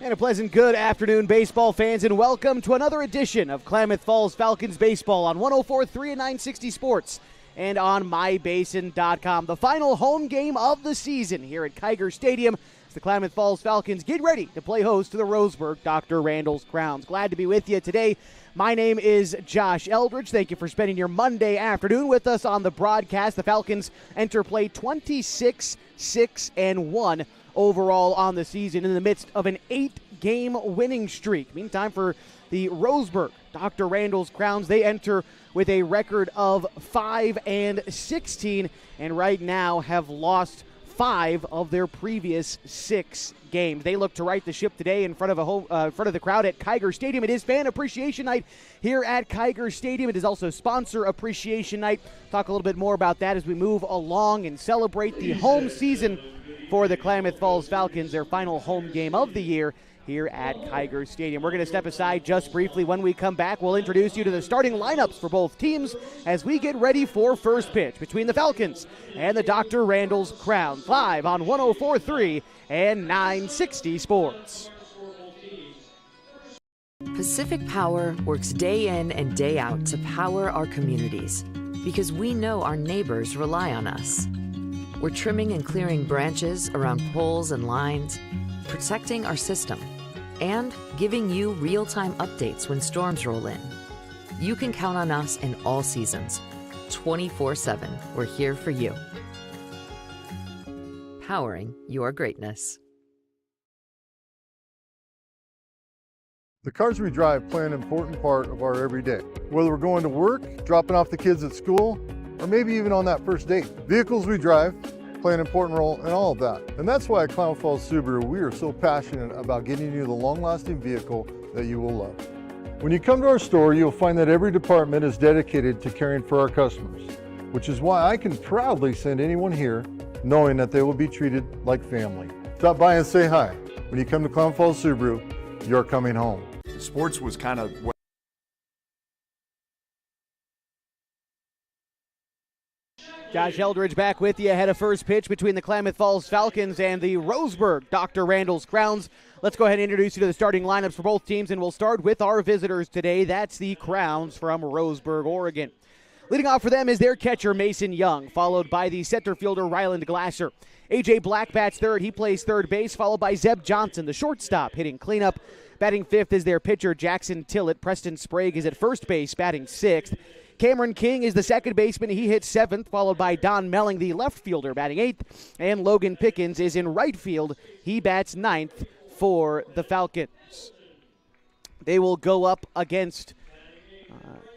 And a pleasant good afternoon, baseball fans, and welcome to another edition of Klamath Falls Falcons Baseball on 104.3 and 960 Sports and on mybasin.com. The final home game of the season here at Kiger Stadium as the Klamath Falls Falcons get ready to play host to the Roseburg Dr. Randol's Crowns. Glad to be with you today. My name is Josh Eldridge. Thank you for spending your Monday afternoon with us on the broadcast. The Falcons enter play 26-6-1 overall on the season in the midst of an 8-game winning streak. Meantime, for the Roseburg Dr. Randol's Crowns, they enter with a record of 5-16 and right now have lost 5 of their previous 6 games. They look to right the ship today in front of the crowd at Kiger Stadium. It is Fan Appreciation Night here at Kiger Stadium. It is also Sponsor Appreciation Night. Talk a little bit more about that as we move along and celebrate the home season for the Klamath Falls Falcons, their final home game of the year here at Kiger Stadium. We're going to step aside just briefly. When we come back, we'll introduce you to the starting lineups for both teams as we get ready for first pitch between the Falcons and the Dr. Randol's Crowns, live on 104.3 and 960 Sports. Pacific Power works day in and day out to power our communities because we know our neighbors rely on us. We're trimming and clearing branches around poles and lines, protecting our system, and giving you real-time updates when storms roll in. You can count on us in all seasons. 24/7, we're here for you. Powering your greatness. The cars we drive play an important part of our everyday. Whether we're going to work, dropping off the kids at school, or maybe even on that first date. Vehicles we drive play an important role in all of that. And that's why at Klamath Falls Subaru, we are so passionate about getting you the long-lasting vehicle that you will love. When you come to our store, you'll find that every department is dedicated to caring for our customers, which is why I can proudly send anyone here knowing that they will be treated like family. Stop by and say hi. When you come to Klamath Falls Subaru, you're coming home. Sports was kind of what Josh Eldridge back with you ahead of first pitch between the Klamath Falls Falcons and the Roseburg Dr. Randol's Crowns. Let's go ahead and introduce you to the starting lineups for both teams, and we'll start with our visitors today. That's the Crowns from Roseburg, Oregon. Leading off for them is their catcher, Mason Young, followed by the center fielder, Ryland Glasser. A.J. Black bats third. He plays third base, followed by Zeb Johnson, the shortstop, hitting cleanup. Batting fifth is their pitcher, Jackson Tillett. Preston Sprague is at first base, batting sixth. Cameron King is the second baseman. He hits seventh, followed by Don Melling, the left fielder, batting eighth. And Logan Pickens is in right field. He bats ninth for the Falcons. They will go up against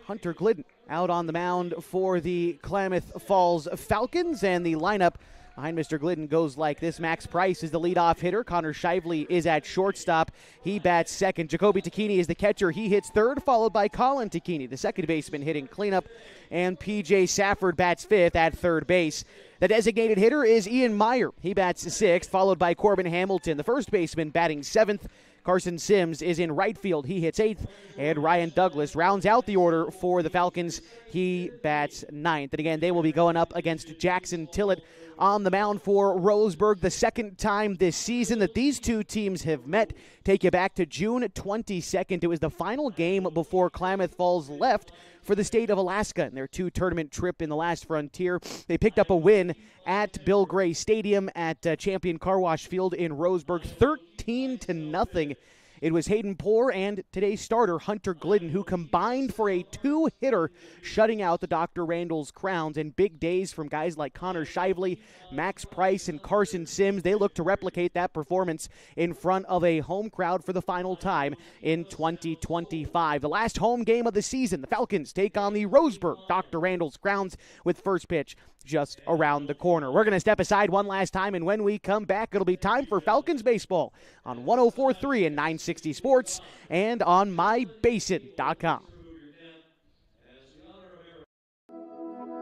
Hunter Glidden out on the mound for the Klamath Falls Falcons. And the lineup behind Mr. Glidden goes like this. Max Price is the leadoff hitter. Connor Shively is at shortstop. He bats second. Jacoby Takini is the catcher. He hits third, followed by Colin Takini, the second baseman, hitting cleanup. And P.J. Safford bats fifth at third base. The designated hitter is Ian Meyer. He bats sixth, followed by Corbin Hamilton, the first baseman, batting seventh. Carson Sims is in right field. He hits eighth. And Ryan Douglas rounds out the order for the Falcons. He bats ninth. And again, they will be going up against Jackson Tillett on the mound for Roseburg. The second time this season that these two teams have met. Take you back to June 22nd. It was the final game before Klamath Falls left for the state of Alaska in their 2-tournament trip in the last frontier. They picked up a win at Bill Gray Stadium at Champion Car Wash Field in Roseburg, 13-0. It was Hayden Poore and today's starter, Hunter Glidden, who combined for a 2-hitter, shutting out the Dr. Randol's Crowns. And big days from guys like Connor Shively, Max Price, and Carson Sims. They look to replicate that performance in front of a home crowd for the final time in 2025. The last home game of the season, the Falcons take on the Roseburg Dr. Randol's Crowns with first pitch just around the corner. We're going to step aside one last time, and when we come back, it'll be time for Falcons baseball on 104.3 and 960 Sports and on mybasin.com.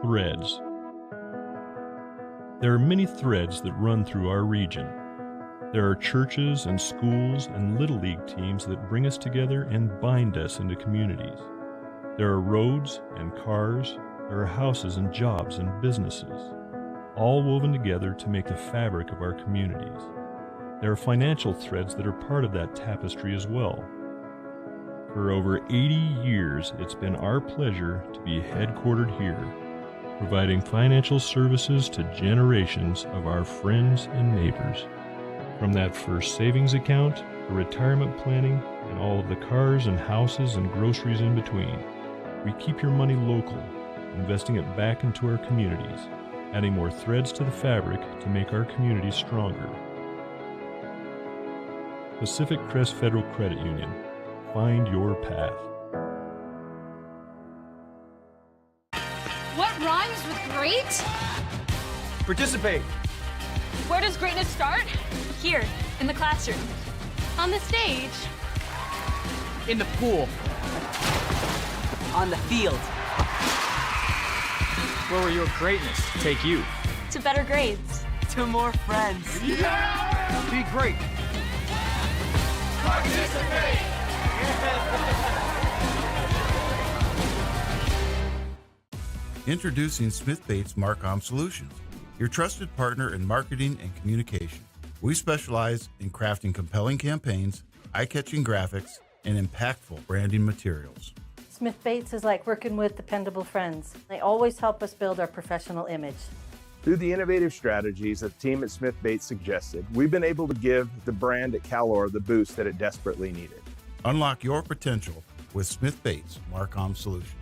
Threads. There are many threads that run through our region. There are churches and schools and Little League teams that bring us together and bind us into communities. There are roads and cars. There are houses and jobs and businesses, all woven together to make the fabric of our communities. There are financial threads that are part of that tapestry as well. For over 80 years, it's been our pleasure to be headquartered here, providing financial services to generations of our friends and neighbors. From that first savings account, the retirement planning, and all of the cars and houses and groceries in between, we keep your money local, investing it back into our communities, adding more threads to the fabric to make our communities stronger. Pacific Crest Federal Credit Union. Find your path. What rhymes with great? Participate. Where does greatness start? Here, in the classroom. On the stage. In the pool. On the field. Where will your greatness take you? To better grades. To more friends. Yeah! Be great. Participate! Introducing Smith Bates Marcom Solutions, your trusted partner in marketing and communication. We specialize in crafting compelling campaigns, eye-catching graphics, and impactful branding materials. Smith Bates is like working with dependable friends. They always help us build our professional image. Through the innovative strategies that the team at Smith Bates suggested, we've been able to give the brand at Calor the boost that it desperately needed. Unlock your potential with Smith Bates Marcom Solutions.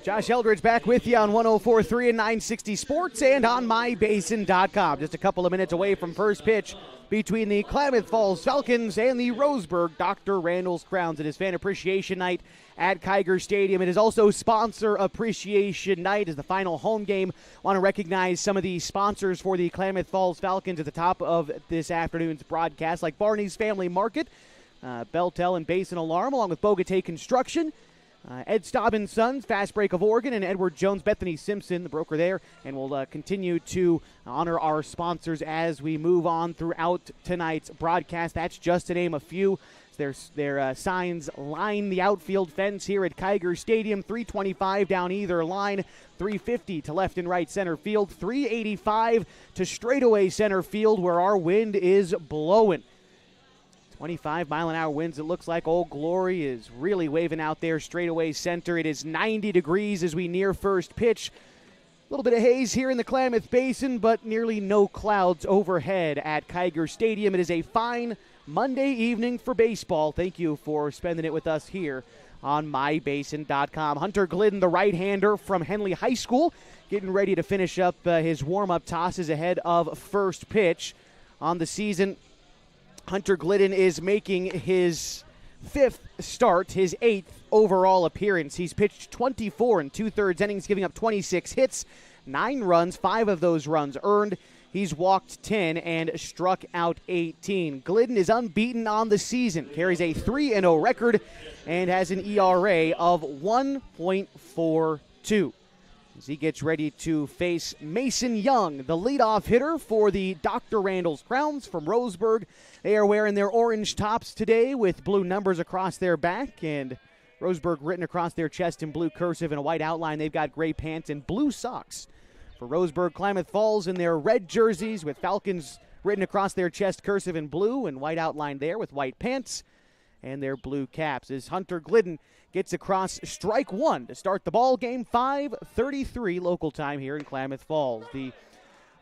Josh Eldridge back with you on 104.3 and 960 Sports and on mybasin.com. Just a couple of minutes away from first pitch between the Klamath Falls Falcons and the Roseburg Dr. Randol's Crowns. It is Fan Appreciation Night at Kiger Stadium. It is also Sponsor Appreciation Night as the final home game. Want to recognize some of the sponsors for the Klamath Falls Falcons at the top of this afternoon's broadcast, like Barney's Family Market, Beltel and Basin Alarm, along with Bogatay Construction, Ed Staub & Sons, Fast Break of Oregon, and Edward Jones, Bethany Simpson, the broker there. And we'll continue to honor our sponsors as we move on throughout tonight's broadcast. That's just to name a few. Their signs line the outfield fence here at Kiger Stadium. 325 down either line, 350 to left and right center field, 385 to straightaway center field where our wind is blowing. 25-mile-an-hour winds, it looks like. Old Glory is really waving out there straightaway center. It is 90 degrees as we near first pitch. A little bit of haze here in the Klamath Basin, but nearly no clouds overhead at Kiger Stadium. It is a fine Monday evening for baseball. Thank you for spending it with us here on mybasin.com. Hunter Glidden, the right-hander from Henley High School, getting ready to finish up his warm-up tosses ahead of first pitch on the season. Hunter Glidden is making his fifth start, his eighth overall appearance. He's pitched 24 and 2/3 innings, giving up 26 hits, 9 runs, 5 of those runs earned. He's walked 10 and struck out 18. Glidden is unbeaten on the season, carries a 3-0 record, and has an ERA of 1.42. As he gets ready to face Mason Young, the leadoff hitter for the Dr. Randol's Crowns from Roseburg. They are wearing their orange tops today with blue numbers across their back and Roseburg written across their chest in blue cursive and a white outline. They've got gray pants and blue socks. For Roseburg, Klamath Falls in their red jerseys with Falcons written across their chest cursive in blue and white outline there with white pants and their blue caps. As Hunter Glidden gets across strike one to start the ball game, 5:33 local time here in Klamath Falls. The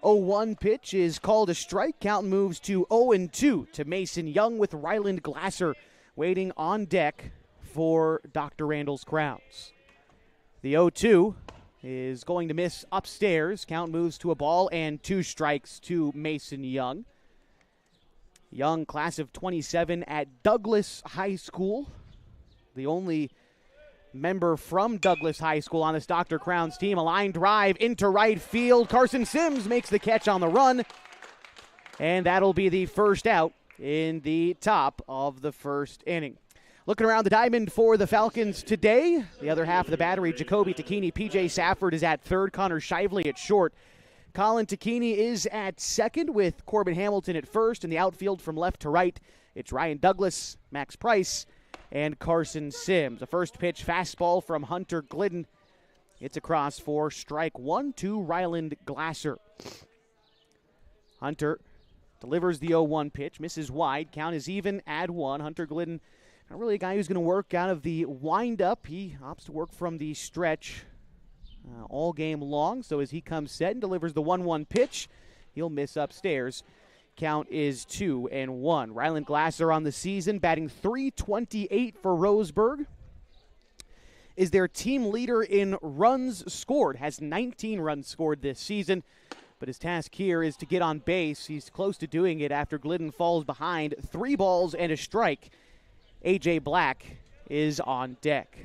0-1 pitch is called a strike. Count moves to 0-2 to Mason Young with Ryland Glasser waiting on deck for Dr. Randol's Crowns. The 0-2 is going to miss upstairs. Count moves to a ball and 2 strikes to Mason Young. Young, class of 27 at Douglas High School. The only member from Douglas High School on this Dr. Crowns team. A line drive into right field. Carson Sims makes the catch on the run. And that'll be the first out in the top of the first inning. Looking around the diamond for the Falcons today, the other half of the battery, Jacoby Takini, P.J. Safford is at third, Connor Shively at short. Colin Takini is at second with Corbin Hamilton at first. In the outfield from left to right, it's Ryan Douglas, Max Price, and Carson Sims. A first pitch fastball from Hunter Glidden It's across for strike one to Ryland Glasser. Hunter delivers the 0-1 pitch, misses wide. Count is even, add one. Hunter Glidden, not really a guy who's going to work out of the windup. He opts to work from the stretch all game long. So as he comes set and delivers the 1-1 pitch, he'll miss upstairs. Count is 2-1. Ryland Glasser on the season, batting .328 for Roseburg. Is their team leader in runs scored, has 19 runs scored this season. But his task here is to get on base. He's close to doing it after Glidden falls behind. 3 balls and a strike. A.J. Black is on deck.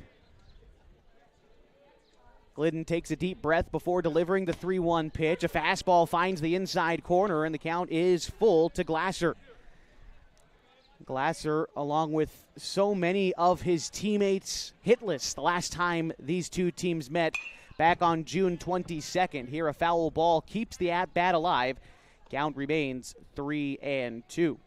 Glidden takes a deep breath before delivering the 3-1 pitch. A fastball finds the inside corner, and the count is full to Glasser. Glasser, along with so many of his teammates, hitless the last time these two teams met back on June 22nd. Here a foul ball keeps the at-bat alive. Count remains 3-2.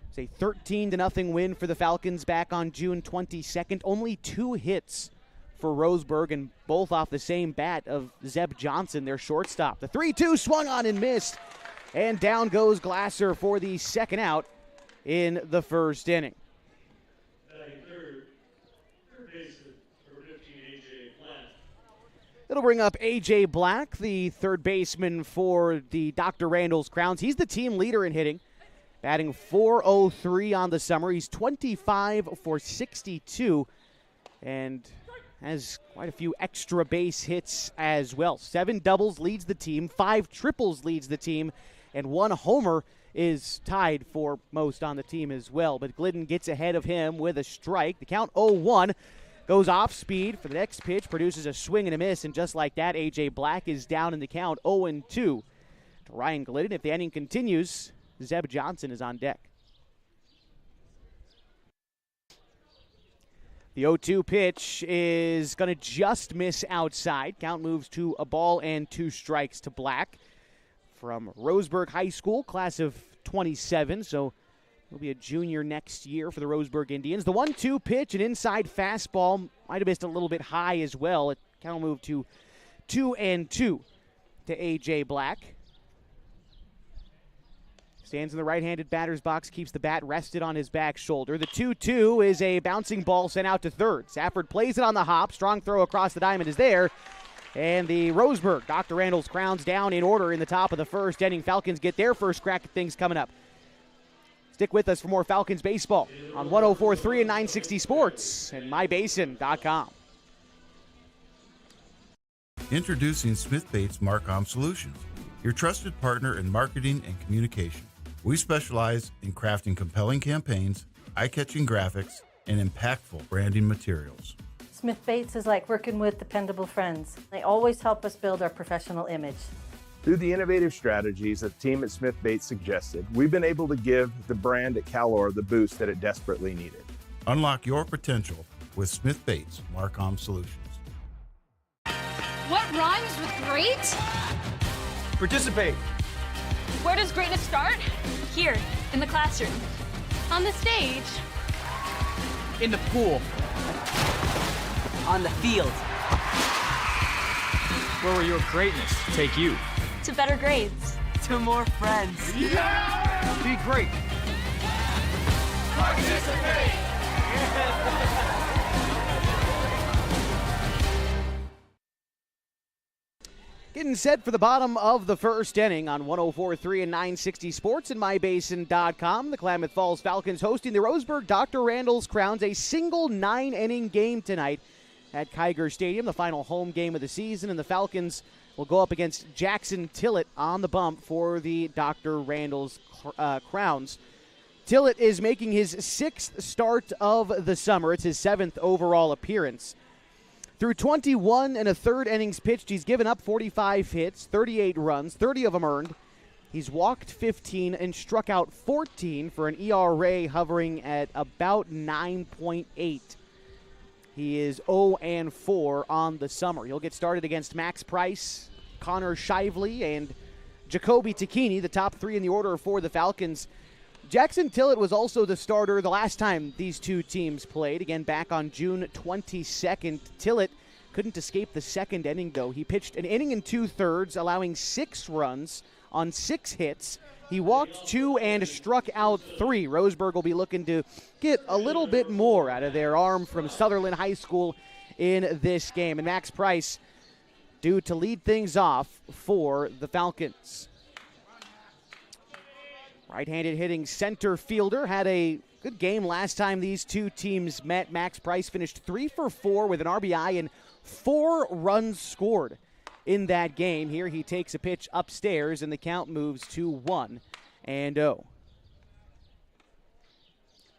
It's a 13-0 win for the Falcons back on June 22nd. Only 2 hits for Roseburg, and both off the same bat of Zeb Johnson, their shortstop. The 3-2 swung on and missed, and down goes Glasser for the second out in the first inning. It'll bring up A.J. Black, the third baseman for the Dr. Randol's Crowns. He's the team leader in hitting, batting .403 on the summer. He's 25 for 62 and has quite a few extra base hits as well. 7 doubles leads the team, 5 triples leads the team, and 1 homer is tied for most on the team as well. But Glidden gets ahead of him with a strike. The count 0-1. Goes off speed for the next pitch, produces a swing and a miss, and just like that, A.J. Black is down in the count 0-2 to Ryan Glidden. If the inning continues, Zeb Johnson is on deck. The 0-2 pitch is going to just miss outside. Count moves to a ball and 2 strikes to Black from Roseburg High School, class of 27, so he'll be a junior next year for the Roseburg Indians. The 1-2 pitch, an inside fastball, might have missed a little bit high as well. It count will move to 2-2 to A.J. Black. Stands in the right-handed batter's box, keeps the bat rested on his back shoulder. The 2-2 is a bouncing ball sent out to third. Safford plays it on the hop. Strong throw across the diamond is there. And the Roseburg, Dr. Randol's Crowns down in order in the top of the first inning. Falcons get their first crack at things coming up. Stick with us for more Falcons baseball on 104.3 and 960 Sports and mybasin.com. Introducing Smith Bates Marcom Solutions, your trusted partner in marketing and communication. We specialize in crafting compelling campaigns, eye-catching graphics, and impactful branding materials. Smith Bates is like working with dependable friends. They always help us build our professional image. Through the innovative strategies that the team at Smith Bates suggested, we've been able to give the brand at Calor the boost that it desperately needed. Unlock your potential with Smith Bates Marcom Solutions. What rhymes with great? Participate. Where does greatness start? Here, in the classroom. On the stage. In the pool. On the field. Where will your greatness take you? To better grades. To more friends. Be great. Participate! Getting set for the bottom of the first inning on 104.3 and 960 Sports and mybasin.com. The Klamath Falls Falcons hosting the Roseburg Dr. Randol's Crowns. A single 9-inning game tonight at Kiger Stadium, the final home game of the season, and the Falcons will go up against Jackson Tillett on the bump for the Dr. Randol's Crowns. Tillett is making his 6th start of the summer. It's his 7th overall appearance. Through 21 and a third innings pitched, he's given up 45 hits, 38 runs, 30 of them earned. He's walked 15 and struck out 14 for an ERA hovering at about 9.8. He is 0-4 on the summer. He'll get started against Max Price, Connor Shively, and Jacoby Tacchini, the top 3 in the order for the Falcons. Jackson Tillett was also the starter the last time these two teams played, again back on June 22nd. Tillett Couldn't escape the second inning, though. He pitched an inning and 2/3, allowing 6 runs on 6 hits. He walked 2 and struck out 3. Roseburg will be looking to get a little bit more out of their arm from Sutherland High School in this game. And Max Price due to lead things off for the Falcons. Right-handed hitting center fielder had a good game last time these two teams met. Max Price finished 3 for 4 with an RBI and 4 runs scored in that game. Here he takes a pitch upstairs, and the count moves to 1-0.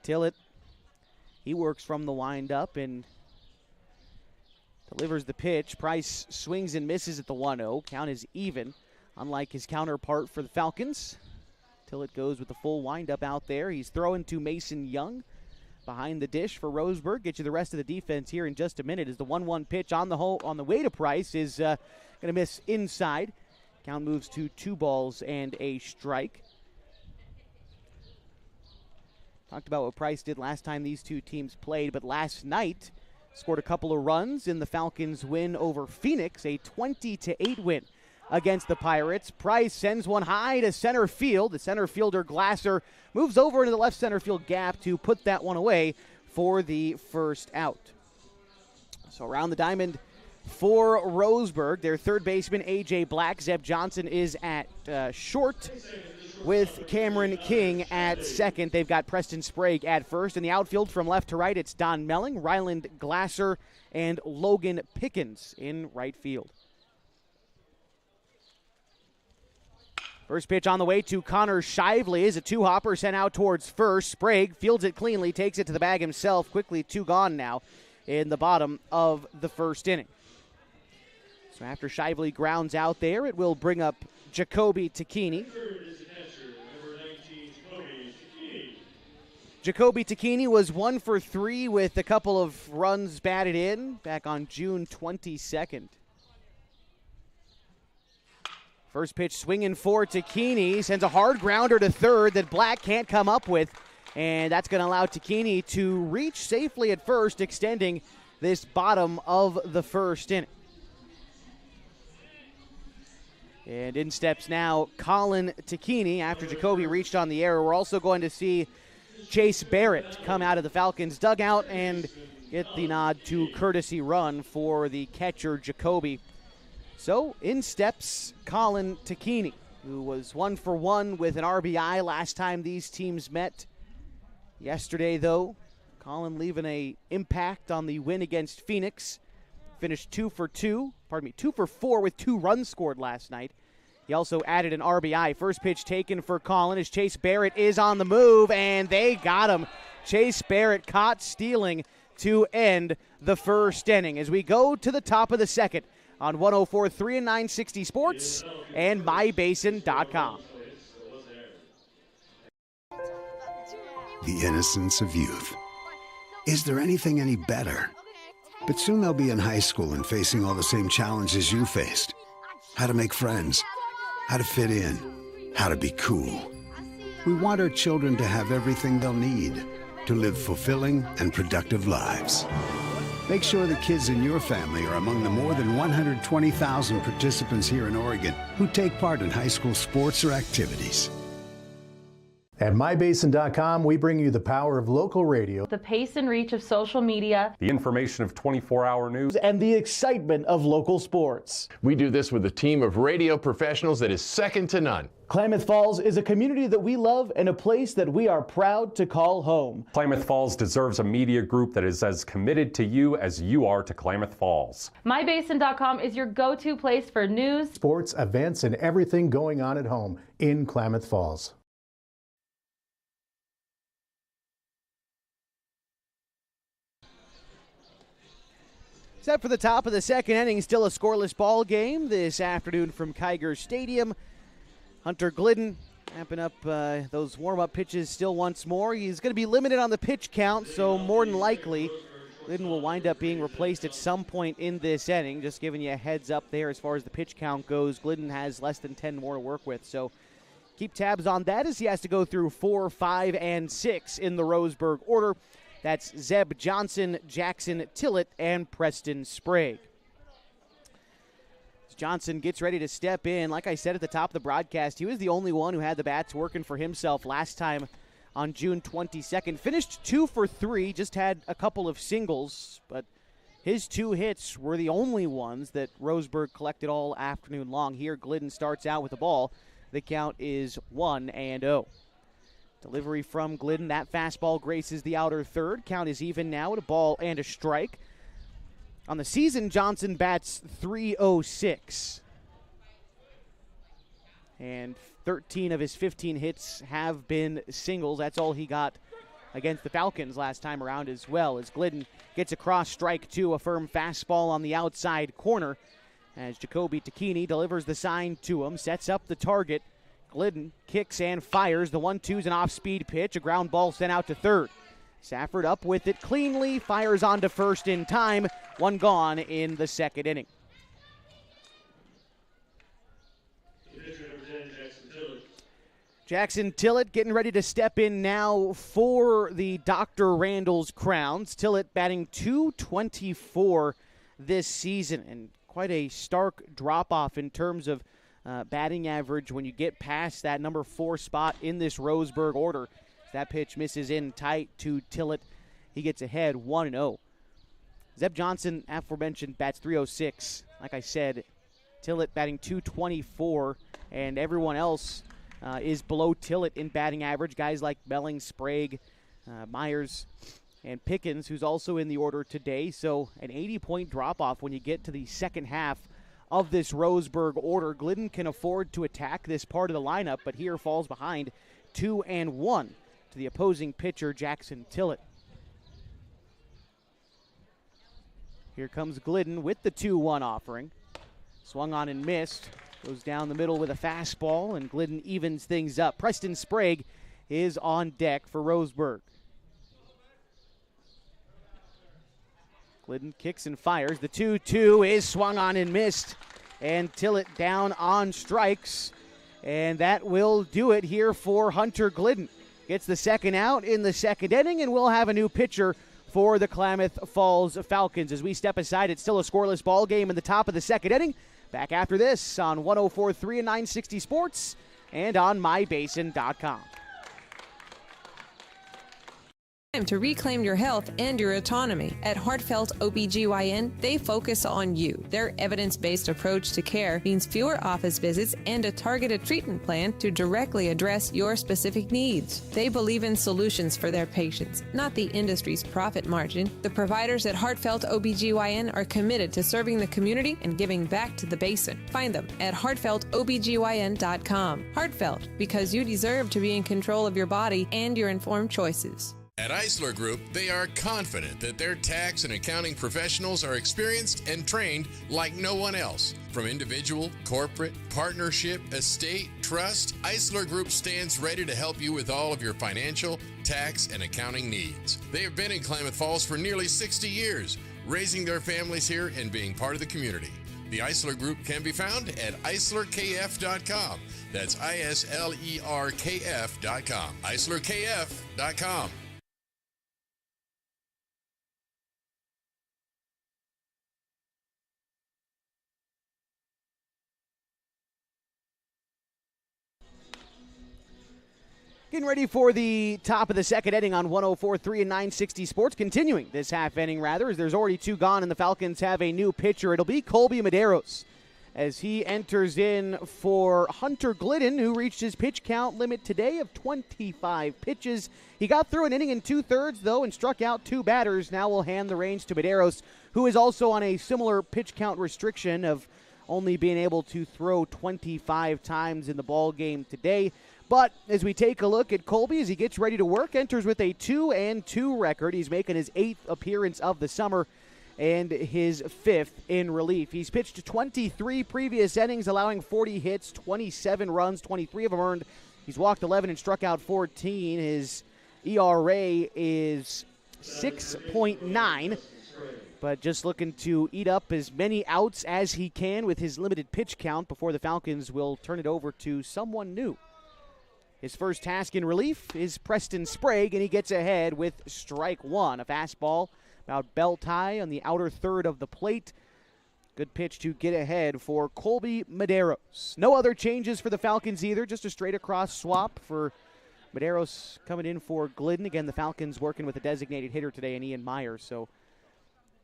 Tillett, he works from the windup and delivers the pitch. Price swings and misses at the 1-0. Count is even, unlike his counterpart for the Falcons. Tillett goes with the full windup out there. He's throwing to Mason Young behind the dish for Roseburg. Get you the rest of the defense here in just a minute as the 1-1 pitch on the way to Price is going to miss inside. Count moves to 2-1. Talked about what Price did last time these two teams played, but last night scored a couple of runs in the Falcons' win over Phoenix, a 20-8 win against the Pirates. Price sends one high to center field. The center fielder Glasser moves over into the left center field gap to put that one away for the first out. So around the diamond for Roseburg, their third baseman A.J. Black. Zeb Johnson is at short with Cameron King at second. They've got Preston Sprague at first. In the outfield from left to right, it's Don Melling, Ryland Glasser, and Logan Pickens in right field. First pitch on the way to Connor Shively is a 2-hopper sent out towards first. Sprague fields it cleanly, takes it to the bag himself. Quickly 2 gone now in the bottom of the first inning. So after Shively grounds out there, it will bring up Jacoby Tacchini. Jacoby Tacchini was 1 for 3 with a couple of runs batted in back on June 22nd. First pitch swinging for Tacchini, sends a hard grounder to third that Black can't come up with, and that's going to allow Tacchini to reach safely at first, extending this bottom of the first inning. And in steps now Colin Tacchini after Jacoby reached on the error. We're also going to see Chase Barrett come out of the Falcons dugout and get the nod to courtesy run for the catcher Jacoby. So in steps Colin Tacchini, who was 1 for 1 with an RBI last time these teams met. Yesterday, though, Colin leaving an impact on the win against Phoenix. Finished 2 for 4 with 2 runs scored last night. He also added an RBI. First pitch taken for Colin as Chase Barrett is on the move, and they got him. Chase Barrett caught stealing to end the first inning as we go to the top of the second on 104.3 and 960 Sports and MyBasin.com. The innocence of youth. Is there anything any better? But soon they'll be in high school and facing all the same challenges you faced. How to make friends, how to fit in, how to be cool. We want our children to have everything they'll need to live fulfilling and productive lives. Make sure the kids in your family are among the more than 120,000 participants here in Oregon who take part in high school sports or activities. At MyBasin.com, we bring you the power of local radio, the pace and reach of social media, the information of 24-hour news, and the excitement of local sports. We do this with a team of radio professionals that is second to none. Klamath Falls is a community that we love and a place that we are proud to call home. Klamath Falls deserves a media group that is as committed to you as you are to Klamath Falls. MyBasin.com is your go-to place for news, sports, events, and everything going on at home in Klamath Falls. Set for the top of the second inning, still a scoreless ball game this afternoon from Kiger Stadium. Hunter Glidden amping up those warm-up pitches still once more. He's going to be limited on the pitch count, so more than likely Glidden will wind up being replaced at some point in this inning. Just giving you a heads up there as far as the pitch count goes. Glidden has less than 10 more to work with, so keep tabs on that as he has to go through 4, 5, and 6 in the Roseburg order. That's Zeb Johnson, Jackson Tillett, and Preston Sprague. Johnson gets ready to step in. Like I said at the top of the broadcast, he was the only one who had the bats working for himself last time on June 22nd. Finished 2 for 3, just had a couple of singles, but his 2 hits were the only ones that Roseburg collected all afternoon long. Here, Glidden starts out with the ball. The count is 1-0. Delivery from Glidden. That fastball graces the outer third. Count is even now at a ball and a strike. On the season, Johnson bats .306. And 13 of his 15 hits have been singles. That's all he got against the Falcons last time around as well, as Glidden gets across strike 2, a firm fastball on the outside corner. As Jacoby Tacchini delivers the sign to him, sets up the target. Glidden kicks and fires. The 1-2's an off-speed pitch, a ground ball sent out to third. Safford up with it cleanly, fires on to first in time. 1 gone in the second inning. Jackson Tillett getting ready to step in now for the Dr. Randol's Crowns. Tillett batting .224 this season, and quite a stark drop-off in terms of batting average when you get past that number 4 spot in this Roseburg order. That pitch misses in tight to Tillett. He gets ahead 1-0. Zeb Johnson, aforementioned, bats .306. Like I said, Tillett batting .224, and everyone else is below Tillett in batting average. Guys like Belling, Sprague, Myers, and Pickens, who's also in the order today. So an 80-point drop-off when you get to the second half of this Roseburg order. Glidden can afford to attack this part of the lineup, but here falls behind 2-1 to the opposing pitcher, Jackson Tillett. Here comes Glidden with the 2-1 offering. Swung on and missed. Goes down the middle with a fastball, and Glidden evens things up. Preston Sprague is on deck for Roseburg. Glidden kicks and fires. The 2-2 is swung on and missed, and Tillett down on strikes, and that will do it here for Hunter Glidden. Gets the second out in the second inning, and we'll have a new pitcher for the Klamath Falls Falcons. As we step aside, it's still a scoreless ball game in the top of the second inning. Back after this on 104.3 and 960 Sports and on mybasin.com. Time to reclaim your health and your autonomy. At Heartfelt OBGYN, they focus on you. Their evidence-based approach to care means fewer office visits and a targeted treatment plan to directly address your specific needs. They believe in solutions for their patients, not the industry's profit margin. The providers at Heartfelt OBGYN are committed to serving the community and giving back to the basin. Find them at heartfeltobgyn.com. Heartfelt, because you deserve to be in control of your body and your informed choices. At Eisler Group, they are confident that their tax and accounting professionals are experienced and trained like no one else. From individual, corporate, partnership, estate, trust, Eisler Group stands ready to help you with all of your financial, tax, and accounting needs. They have been in Klamath Falls for nearly 60 years, raising their families here and being part of the community. The Eisler Group can be found at eislerkf.com. That's ISLERKF.com. eislerkf.com. Getting ready for the top of the second inning on 104.3 and 960 Sports. Continuing this half inning, rather, as there's already 2 gone and the Falcons have a new pitcher. It'll be Colby Medeiros as he enters in for Hunter Glidden, who reached his pitch count limit today of 25 pitches. He got through an inning and 2/3, though, and struck out 2 batters. Now we'll hand the reins to Medeiros, who is also on a similar pitch count restriction of only being able to throw 25 times in the ball game today. But as we take a look at Colby as he gets ready to work, enters with a 2-2 record. He's making his 8th appearance of the summer and his 5th in relief. He's pitched 23 previous innings, allowing 40 hits, 27 runs, 23 of them earned. He's walked 11 and struck out 14. His ERA is 6.9. But just looking to eat up as many outs as he can with his limited pitch count before the Falcons will turn it over to someone new. His first task in relief is Preston Sprague, and he gets ahead with strike 1. A fastball about belt high on the outer third of the plate. Good pitch to get ahead for Colby Medeiros. No other changes for the Falcons either, just a straight across swap for Medeiros coming in for Glidden. Again, the Falcons working with a designated hitter today in Ian Meyer. So,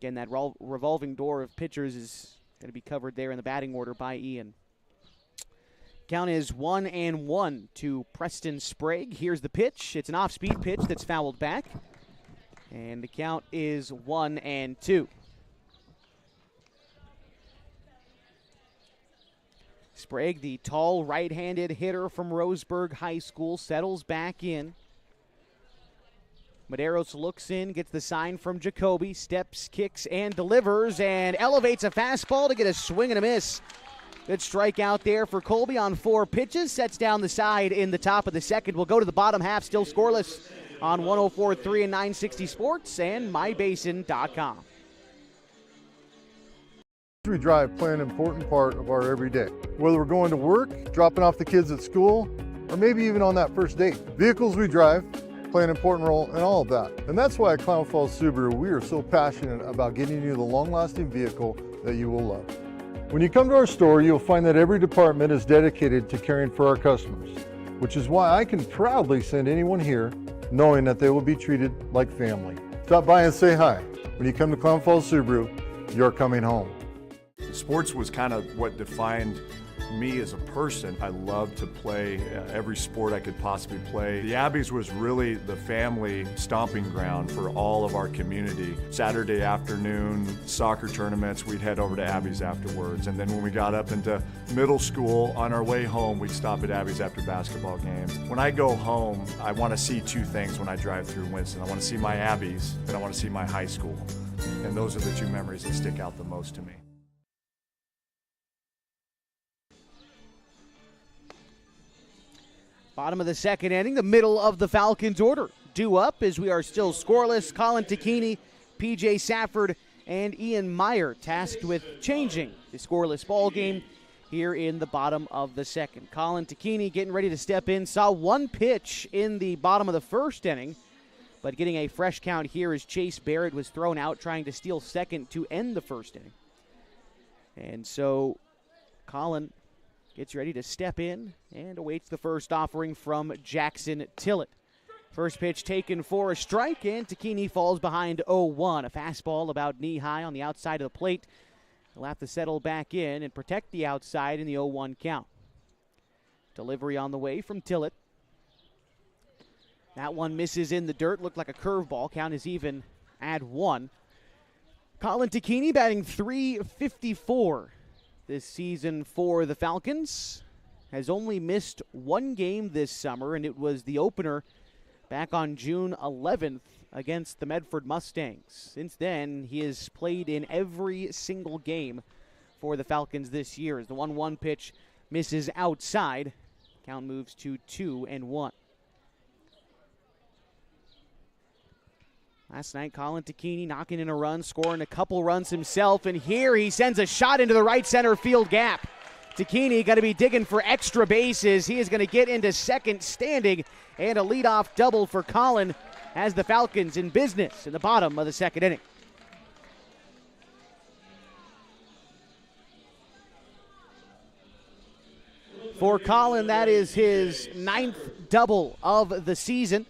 again, that revolving door of pitchers is going to be covered there in the batting order by Ian. Count is 1-1 to Preston Sprague. Here's the pitch. It's an off-speed pitch that's fouled back. And the count is 1-2. Sprague, the tall right-handed hitter from Roseburg High School, settles back in. Medeiros looks in, gets the sign from Jacoby, steps, kicks, and delivers, and elevates a fastball to get a swing and a miss. Good strikeout there for Colby on 4 pitches. Sets down the side in the top of the second. We'll go to the bottom half, still scoreless on 104.3 and 960 Sports and mybasin.com. We drive play an important part of our everyday. Whether we're going to work, dropping off the kids at school, or maybe even on that first date. Vehicles we drive play an important role in all of that. And that's why at Klamath Falls Subaru, we are so passionate about getting you the long-lasting vehicle that you will love. When you come to our store, you'll find that every department is dedicated to caring for our customers, which is why I can proudly send anyone here knowing that they will be treated like family. Stop by and say hi. When you come to Klamath Falls Subaru, you're coming home. Sports was kind of what defined me as a person. I loved to play every sport I could possibly play. The Abbeys was really the family stomping ground for all of our community. Saturday afternoon soccer tournaments, we'd head over to Abbeys afterwards. And then when we got up into middle school, on our way home, we'd stop at Abbeys after basketball games. When I go home, I want to see 2 things when I drive through Winston. I want to see my Abbeys, and I want to see my high school. And those are the 2 memories that stick out the most to me. Bottom of the second inning, the middle of the Falcons order. Due up as we are still scoreless. Colin Tacchini, P.J. Safford, and Ian Meyer tasked with changing the scoreless ball game here in the bottom of the second. Colin Tacchini getting ready to step in. Saw 1 pitch in the bottom of the first inning, but getting a fresh count here as Chase Barrett was thrown out trying to steal second to end the first inning. And so Colin gets ready to step in and awaits the first offering from Jackson Tillett. First pitch taken for a strike, and Tacchini falls behind 0-1. A fastball about knee-high on the outside of the plate. He'll have to settle back in and protect the outside in the 0-1 count. Delivery on the way from Tillett. That one misses in the dirt. Looked like a curveball. Count is even at 1. Colin Tacchini batting .354 this season for the Falcons. Has only missed 1 game this summer, and it was the opener back on June 11th against the Medford Mustangs. Since then, he has played in every single game for the Falcons this year. As the 1-1 pitch misses outside, count moves to 2-1. Last night, Colin Tacchini knocking in a run, scoring a couple runs himself, and here he sends a shot into the right center field gap. Tacchini got to be digging for extra bases. He is going to get into second standing, and a leadoff double for Colin as the Falcons in business in the bottom of the second inning. For Colin, that is his 9th double of the season.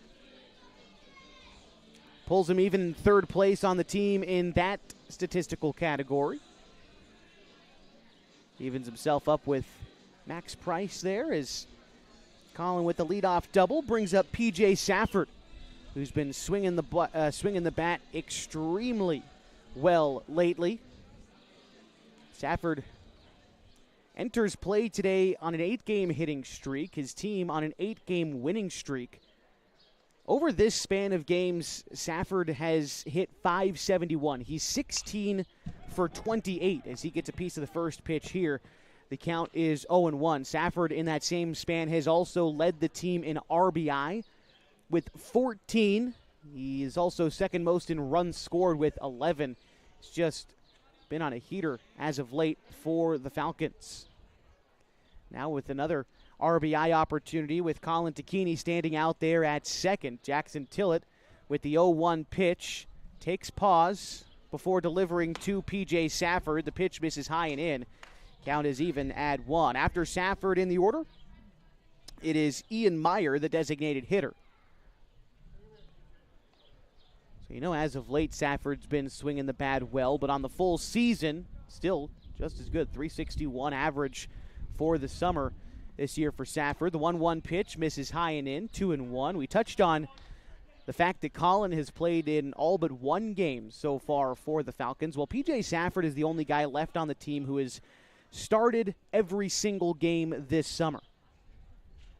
Pulls him even in 3rd place on the team in that statistical category. Evens himself up with Max Price there as Colin with the leadoff double brings up P.J. Safford, who's been swinging the bat extremely well lately. Safford enters play today on an 8-game hitting streak, his team on an 8-game winning streak. Over this span of games, Safford has hit .571. He's 16 for 28 as he gets a piece of the first pitch here. The count is 0-1. Safford in that same span has also led the team in RBI with 14. He is also second most in runs scored with 11. He's just been on a heater as of late for the Falcons. Now with another RBI opportunity with Colin Tacchini standing out there at second. Jackson Tillett with the 0-1 pitch takes pause, before delivering to P.J. Safford. The pitch misses high and in. Count is even at 1. After Safford in the order, it is Ian Meyer, the designated hitter. So, as of late, Safford's been swinging the bat well, but on the full season, still just as good. 361 average for the summer this year for Safford. The 1-1 pitch misses high and in, 2-1. We touched on the fact that Colin has played in all but one game so far for the Falcons. Well, P.J. Safford is the only guy left on the team who has started every single game this summer.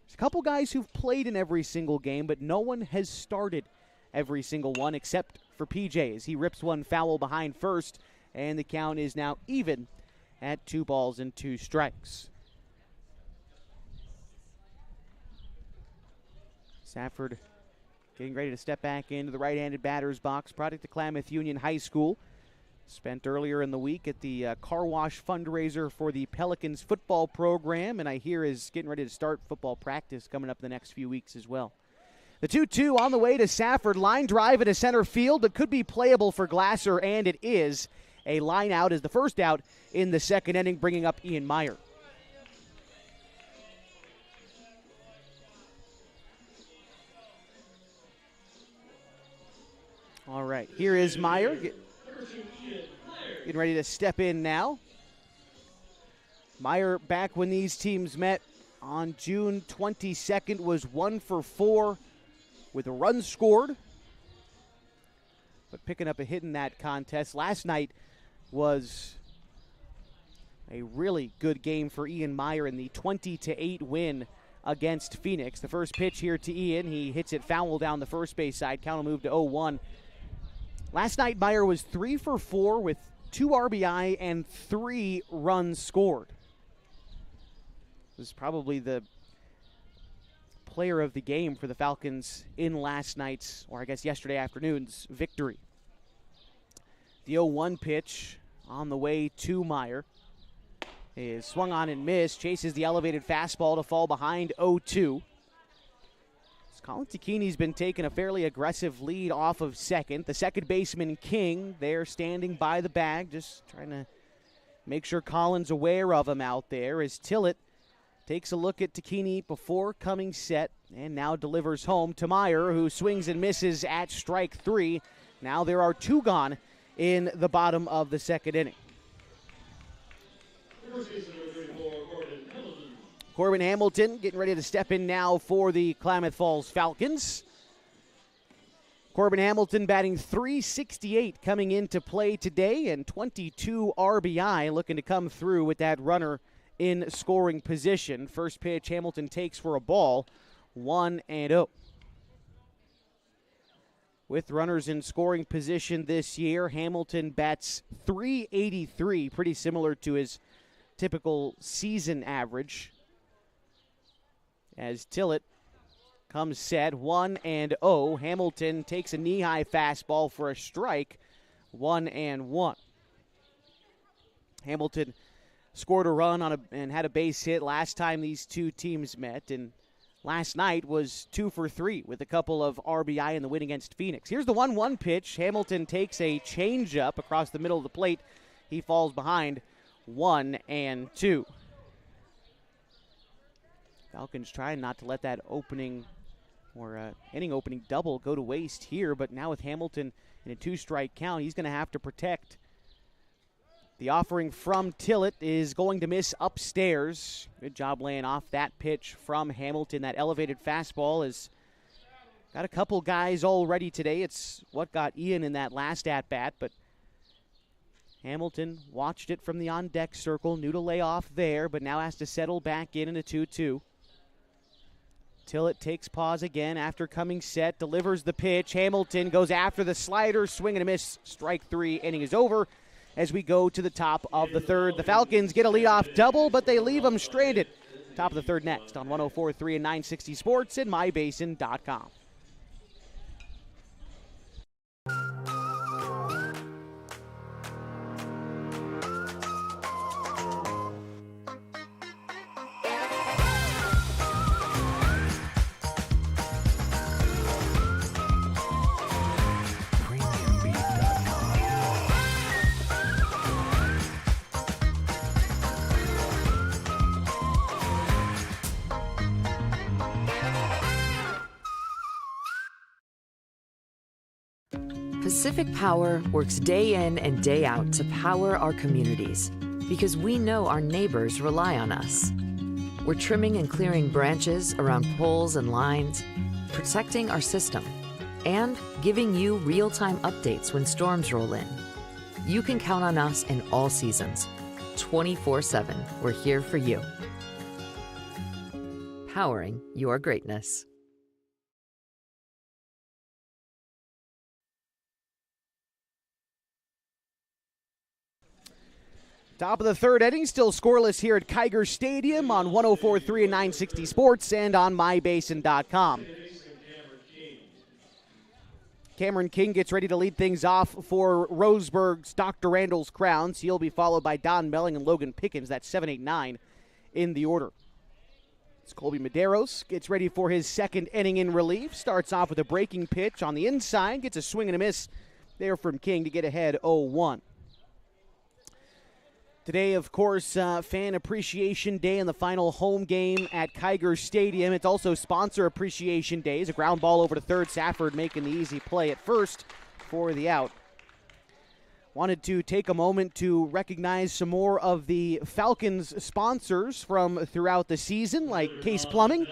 There's a couple guys who've played in every single game, but no one has started every single one except for P.J. as he rips one foul behind first, and the count is now even at 2-2 strikes. Safford getting ready to step back into the right-handed batter's box, product of Klamath Union High School. Spent earlier in the week at the car wash fundraiser for the Pelicans football program, and I hear is getting ready to start football practice coming up in the next few weeks as well. The 2-2 on the way to Safford. Line drive into center field, but could be playable for Glasser, and it is. A line out is the first out in the second inning, bringing up Ian Meyer. All right, here is Meyer. Getting ready to step in now. Meyer, back when these teams met on June 22nd, was 1 for 4 with a run scored, but picking up a hit in that contest. Last night was a really good game for Ian Meyer in the 20-8 win against Phoenix. The first pitch here to Ian. He hits it foul down the first base side. Count will move to 0-1. Last night, Meyer was 3 for 4 with 2 RBI and 3 runs scored. This is probably the player of the game for the Falcons in last night's, or I guess yesterday afternoon's, victory. The 0-1 pitch on the way to Meyer is swung on and missed. Chases the elevated fastball to fall behind 0-2. Colin Tacchini's been taking a fairly aggressive lead off of second. The second baseman, King, there standing by the bag, just trying to make sure Colin's aware of him out there as Tillett takes a look at Tacchini before coming set and now delivers home to Meyer, who swings and misses at strike 3. Now there are 2 gone in the bottom of the second inning. Corbin Hamilton getting ready to step in now for the Klamath Falls Falcons. Corbin Hamilton batting .368 coming into play today, and 22 RBI, looking to come through with that runner in scoring position. First pitch, Hamilton takes for a ball, 1-0. With runners in scoring position this year, Hamilton bats .383, pretty similar to his typical season average. As Tillett comes set, 1-0. Hamilton takes a knee-high fastball for a strike, 1-1. Hamilton scored a run and had a base hit last time these two teams met, and last night was 2 for 3 with a couple of RBI in the win against Phoenix. Here's the 1-1 pitch. Hamilton takes a changeup across the middle of the plate. He falls behind, 1-2. Falcons trying not to let that opening or inning opening double go to waste here, but now with Hamilton in a 2-strike count, he's going to have to protect. The offering from Tillett is going to miss upstairs. Good job laying off that pitch from Hamilton. That elevated fastball has got a couple guys already today. It's what got Ian in that last at-bat, but Hamilton watched it from the on-deck circle, knew to lay off there, but now has to settle back in a 2-2. Tillett takes pause again after coming set, delivers the pitch. Hamilton goes after the slider, swing and a miss, strike 3. Inning is over as we go to the top of the third. The Falcons get a leadoff double, but they leave them stranded. Top of the third next on 104.3 and 960 Sports and mybasin.com. Pacific Power works day in and day out to power our communities because we know our neighbors rely on us. We're trimming and clearing branches around poles and lines, protecting our system, and giving you real-time updates when storms roll in. You can count on us in all seasons. 24/7, we're here for you. Powering your greatness. Top of the third inning, still scoreless here at Kiger Stadium on 104.3 and 960 Sports and on mybasin.com. Cameron King gets ready to lead things off for Roseburg's Dr. Randol's Crowns. He'll be followed by Don Melling and Logan Pickens. That's 7, 8, 9 in the order. As Colby Medeiros gets ready for his second inning in relief. Starts off with a breaking pitch on the inside. Gets a swing and a miss there from King to get ahead 0-1. Today, of course, Fan Appreciation Day and the final home game at Kiger Stadium. It's also Sponsor Appreciation Day. It's a ground ball over to third. Safford making the easy play at first for the out. Wanted to take a moment to recognize some more of the Falcons sponsors from throughout the season, like Case Plumbing,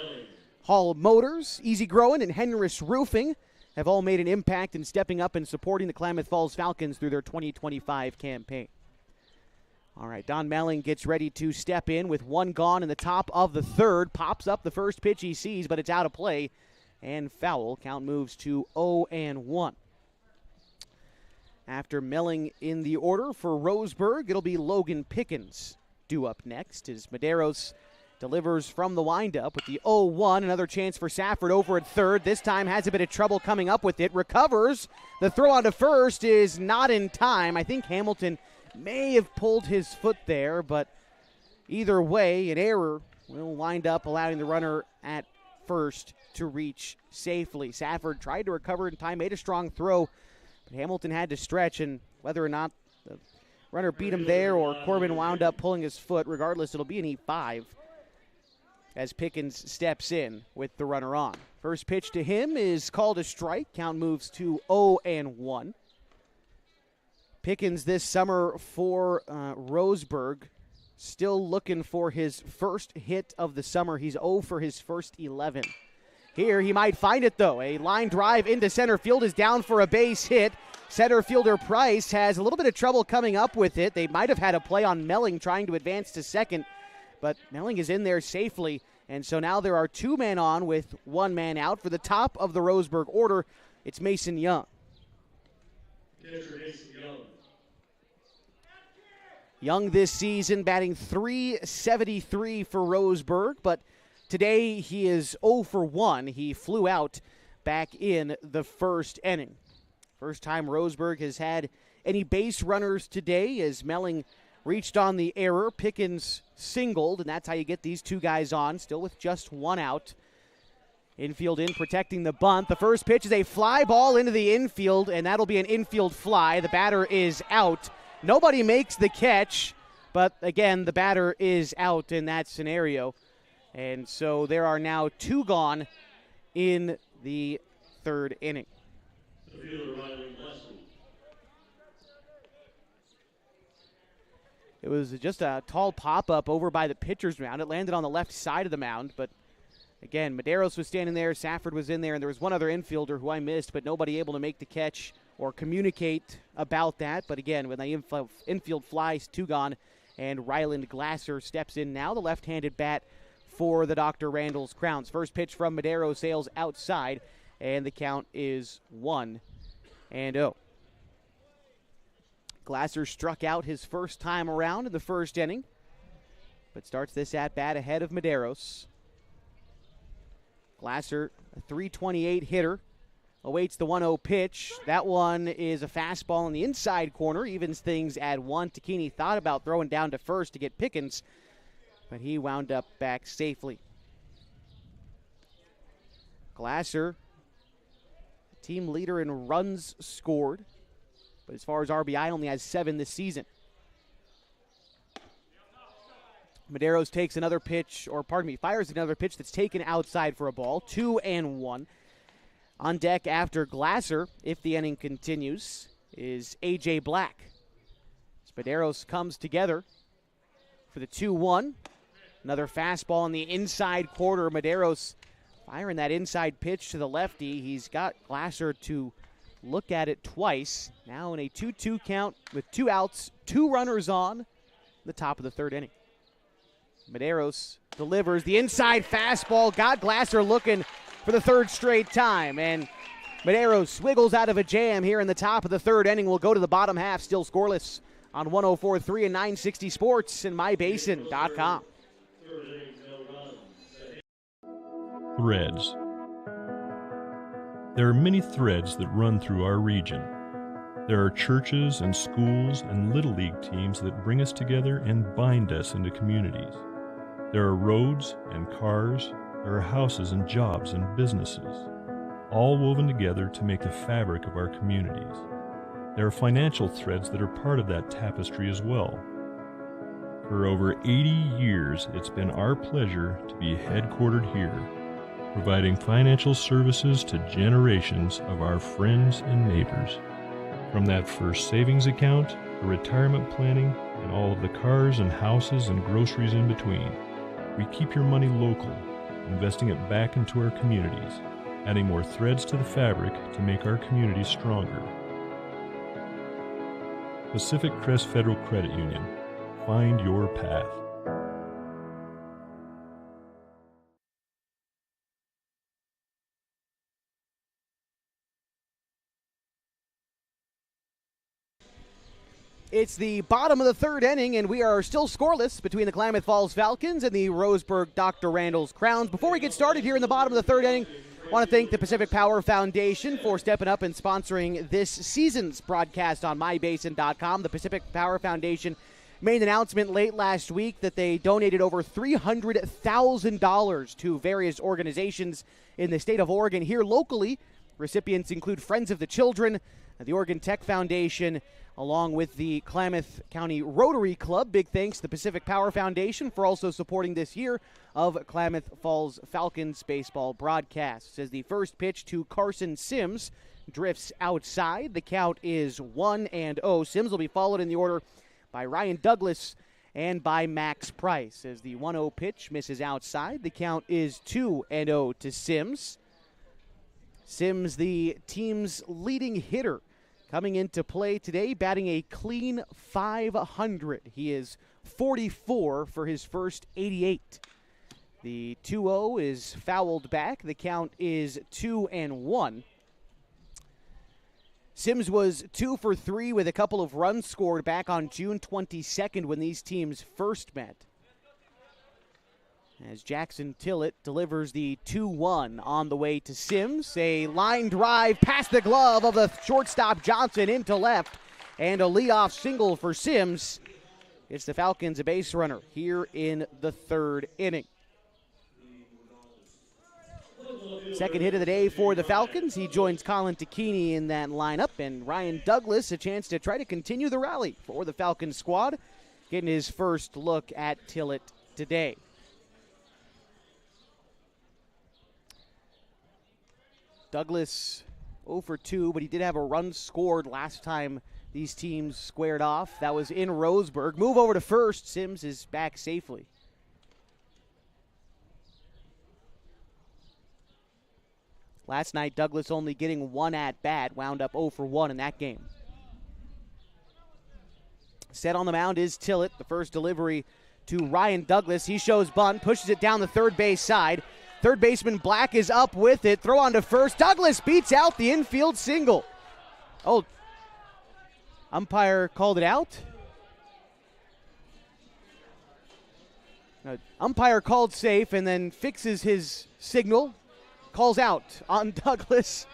Hall Motors, Easy Growing, and Henris Roofing have all made an impact in stepping up and supporting the Klamath Falls Falcons through their 2025 campaign. All right, Don Melling gets ready to step in with one gone in the top of the third. Pops up the first pitch he sees, but it's out of play and foul. Count moves to 0-1. After Melling in the order for Roseburg, it'll be Logan Pickens due up next as Medeiros delivers from the windup with the 0-1. Another chance for Safford over at third. This time has a bit of trouble coming up with it. Recovers. The throw onto first is not in time. I think Hamilton may have pulled his foot there, but either way, an error will wind up allowing the runner at first to reach safely. Safford tried to recover in time, made a strong throw, but Hamilton had to stretch, and whether or not the runner beat him there or Corbin wound up pulling his foot, regardless, it'll be an E5 as Pickens steps in with the runner on. First pitch to him is called a strike. Count moves to 0-1. Pickens this summer for Roseburg, still looking for his first hit of the summer. He's 0 for his first 11. Here he might find it, though. A line drive into center field is down for a base hit. Center fielder Price has a little bit of trouble coming up with it. They might have had a play on Melling trying to advance to second, but Melling is in there safely. And so now there are two men on with one man out. For the top of the Roseburg order, it's Mason Young. Young this season batting .373 for Roseburg, but today he is 0 for 1. He flew out back in the first inning. First time Roseburg has had any base runners today as Melling reached on the error. Pickens singled, and that's how you get these two guys on, still with just one out. Infield in, protecting the bunt. The first pitch is a fly ball into the infield, and that'll be an infield fly. The batter is out. Nobody makes the catch, but again, the batter is out in that scenario. And so there are now two gone in the third inning. It was just a tall pop-up over by the pitcher's mound. It landed on the left side of the mound, but again, Medeiros was standing there, Safford was in there, and there was one other infielder who I missed, but nobody able to make the catch or communicate about that. But again, when the infield flies, two gone, and Ryland Glasser steps in now, the left-handed bat for the Dr. Randol's Crowns. First pitch from Medeiros sails outside, and the count is 1-0. Glasser struck out his first time around in the first inning, but starts this at-bat ahead of Medeiros. Glasser, a .328 hitter, awaits the 1-0 pitch. That one is a fastball in the inside corner, evens things at 1. Takini thought about throwing down to first to get Pickens, but he wound up back safely. Glasser, team leader in runs scored, but as far as RBI, only has 7 this season. Medeiros takes another pitch, fires another pitch that's taken outside for a ball. 2-1. On deck after Glasser, if the inning continues, is A.J. Black. Medeiros comes together for the 2-1. Another fastball in the inside quarter. Medeiros firing that inside pitch to the lefty. He's got Glasser to look at it twice. Now in a 2-2 count with 2 outs, 2 runners on the top of the 3rd inning. Medeiros delivers the inside fastball. Got Glasser looking for the 3rd straight time. And Medeiros swiggles out of a jam here in the top of the 3rd inning. We'll go to the bottom half, still scoreless on 104.3 and 960 Sports and mybasin.com. Threads. There are many threads that run through our region. There are churches and schools and Little League teams that bring us together and bind us into communities. There are roads and cars, there are houses and jobs and businesses, all woven together to make the fabric of our communities. There are financial threads that are part of that tapestry as well. For over 80 years, it's been our pleasure to be headquartered here, providing financial services to generations of our friends and neighbors. From that first savings account, to retirement planning, and all of the cars and houses and groceries in between, we keep your money local, investing it back into our communities, adding more threads to the fabric to make our communities stronger. Pacific Crest Federal Credit Union. Find your path. It's the bottom of the 3rd inning, and we are still scoreless between the Klamath Falls Falcons and the Roseburg Dr. Randol's Crowns. Before we get started here in the bottom of the 3rd inning, I want to thank the Pacific Power Foundation for stepping up and sponsoring this season's broadcast on mybasin.com. The Pacific Power Foundation made an announcement late last week that they donated over $300,000 to various organizations in the state of Oregon. Here locally, recipients include Friends of the Children, the Oregon Tech Foundation, along with the Klamath County Rotary Club. Big thanks to the Pacific Power Foundation for also supporting this year of Klamath Falls Falcons baseball broadcasts. As the first pitch to Carson Sims drifts outside, the count is 1-0. Sims will be followed in the order by Ryan Douglas and by Max Price. As the 1-0 pitch misses outside, the count is 2-0 to Sims. Sims, the team's leading hitter, coming into play today, batting a clean .500. He is 44 for his first 88. The 2-0 is fouled back. The count is 2-1. Sims was 2 for 3 with a couple of runs scored back on June 22nd when these teams first met. As Jackson Tillett delivers the 2-1 on the way to Sims. A line drive past the glove of the shortstop Johnson into left. And a leadoff single for Sims. It's the Falcons a base runner here in the 3rd inning. Second hit of the day for the Falcons. He joins Colin Tacchini in that lineup. And Ryan Douglas a chance to try to continue the rally for the Falcons squad. Getting his first look at Tillett today. Douglas 0 for 2, but he did have a run scored last time these teams squared off. That was in Roseburg. Move over to first. Sims is back safely. Last night, Douglas only getting 1 at-bat, wound up 0 for 1 in that game. Set on the mound is Tillett. The first delivery to Ryan Douglas. He shows bunt, pushes it down the third base side. Third baseman Black is up with it. Throw on to first. Douglas beats out the infield single. Oh, umpire called it out? No, umpire called safe and then fixes his signal. Calls out on Douglas.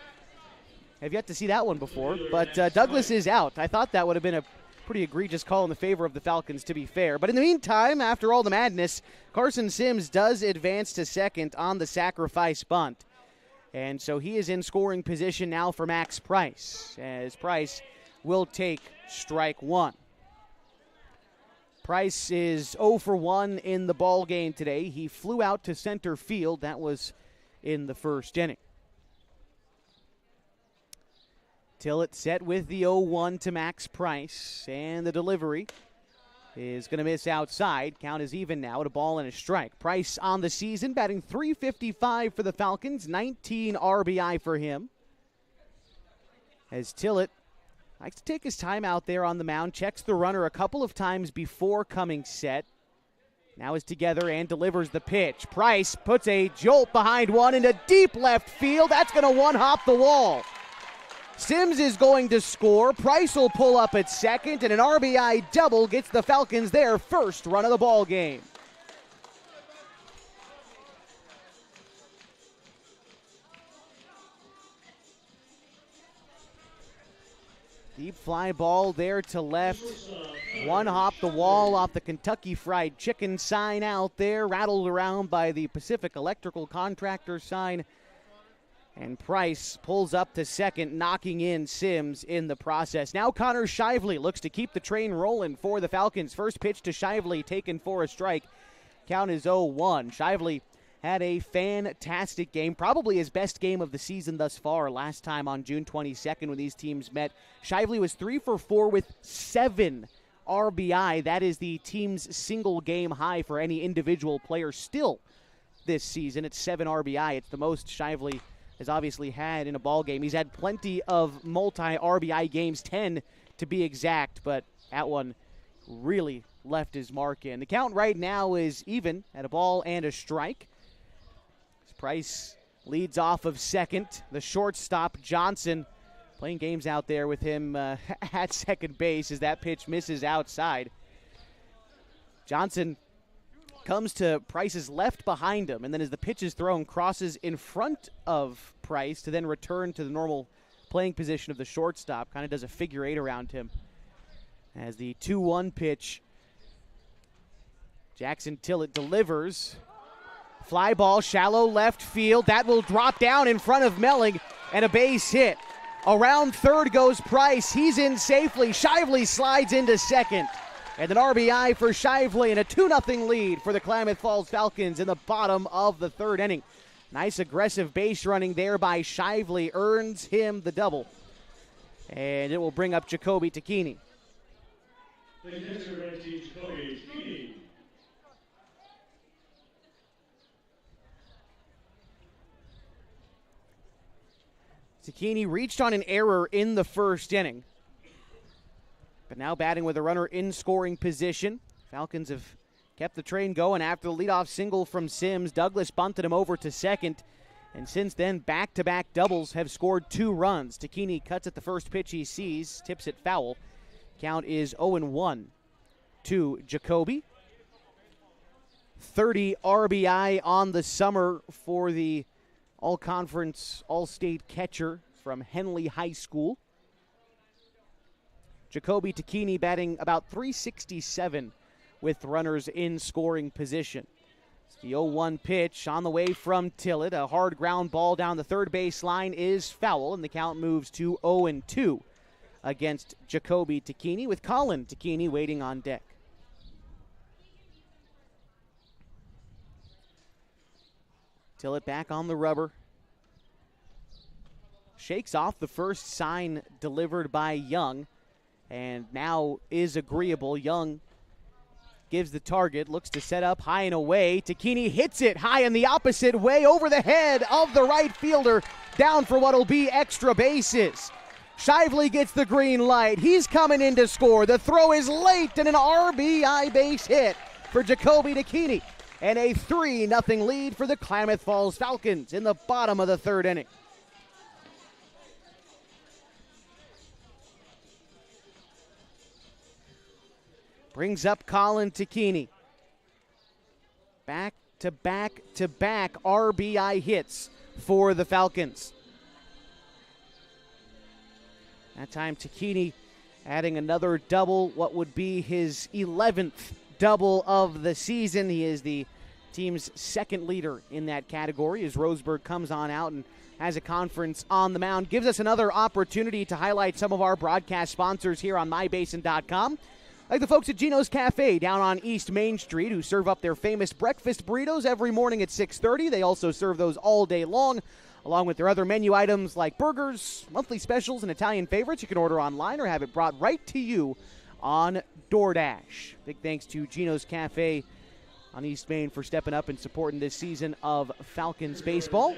I've yet to see that one before, but Douglas is out. I thought that would have been a pretty egregious call in the favor of the Falcons, to be fair. But in the meantime, after all the madness, Carson Sims does advance to second on the sacrifice bunt. And so he is in scoring position now for Max Price, as Price will take strike 1. Price is 0 for 1 in the ball game today. He flew out to center field. That was in the first inning. Tillett set with the 0-1 to Max Price, and the delivery is going to miss outside. Count is even now at a ball and a strike. Price on the season, batting .355 for the Falcons, 19 RBI for him. As Tillett likes to take his time out there on the mound, checks the runner a couple of times before coming set. Now is together and delivers the pitch. Price puts a jolt behind one into deep left field. That's going to one-hop the wall. Sims is going to score. Price will pull up at second, and an RBI double gets the Falcons their first run of the ball game. Deep fly ball there to left. One hop the wall off the Kentucky Fried Chicken sign out there, rattled around by the Pacific Electrical Contractor sign. And Price pulls up to second, knocking in Sims in the process. Now Connor Shively looks to keep the train rolling for the Falcons. First pitch to Shively, taken for a strike. Count is 0-1. Shively had a fantastic game, probably his best game of the season thus far. Last time on June 22nd when these teams met, Shively was 3 for 4 with 7 RBI. That is the team's single game high for any individual player still this season. It's 7 RBI. It's the most Shively has obviously had in a ball game. He's had plenty of multi-RBI games, 10 to be exact, but that one really left his mark in. The count right now is even at a ball and a strike. Price leads off of second. The shortstop, Johnson, playing games out there with him at second base as that pitch misses outside. Johnson comes to Price's left behind him, and then as the pitch is thrown, crosses in front of Price to then return to the normal playing position of the shortstop. Kind of does a figure eight around him. As the 2-1 pitch, Jackson Tillett delivers. Fly ball, shallow left field. That will drop down in front of Melling, and a base hit. Around third goes Price. He's in safely. Shively slides into second. And an RBI for Shively and a 2-0 lead for the Klamath Falls Falcons in the bottom of the third inning. Nice aggressive base running there by Shively earns him the double. And it will bring up Jacoby Takini. Takini reached on an error in the first inning, but now batting with a runner in scoring position. Falcons have kept the train going after the leadoff single from Sims. Douglas bunted him over to second, and since then, back-to-back doubles have scored 2 runs. Takini cuts at the first pitch he sees, tips it foul. Count is 0-1 to Jacoby. 30 RBI on the summer for the all-conference, all-state catcher from Henley High School. Jacoby Takini batting about .367 with runners in scoring position. It's the 0-1 pitch on the way from Tillett. A hard ground ball down the third base line is foul, and the count moves to 0-2 against Jacoby Takini, with Colin Takini waiting on deck. Tillett back on the rubber. Shakes off the first sign delivered by Young, and now is agreeable. Young gives the target, looks to set up high and away. Takini hits it high in the opposite way over the head of the right fielder, down for what'll be extra bases. Shively gets the green light. He's coming in to score. The throw is late and an RBI base hit for Jacoby Takini. And a 3-0 lead for the Klamath Falls Falcons in the bottom of the third inning. Brings up Colin Takini. Back-to-back-to-back RBI hits for the Falcons. That time Takini adding another double, what would be his 11th double of the season. He is the team's second leader in that category as Roseburg comes on out and has a conference on the mound. Gives us another opportunity to highlight some of our broadcast sponsors here on mybasin.com. Like the folks at Gino's Cafe down on East Main Street, who serve up their famous breakfast burritos every morning at 6:30. They also serve those all day long along with their other menu items like burgers, monthly specials, and Italian favorites. You can order online or have it brought right to you on DoorDash. Big thanks to Gino's Cafe on East Main for stepping up and supporting this season of Falcons baseball.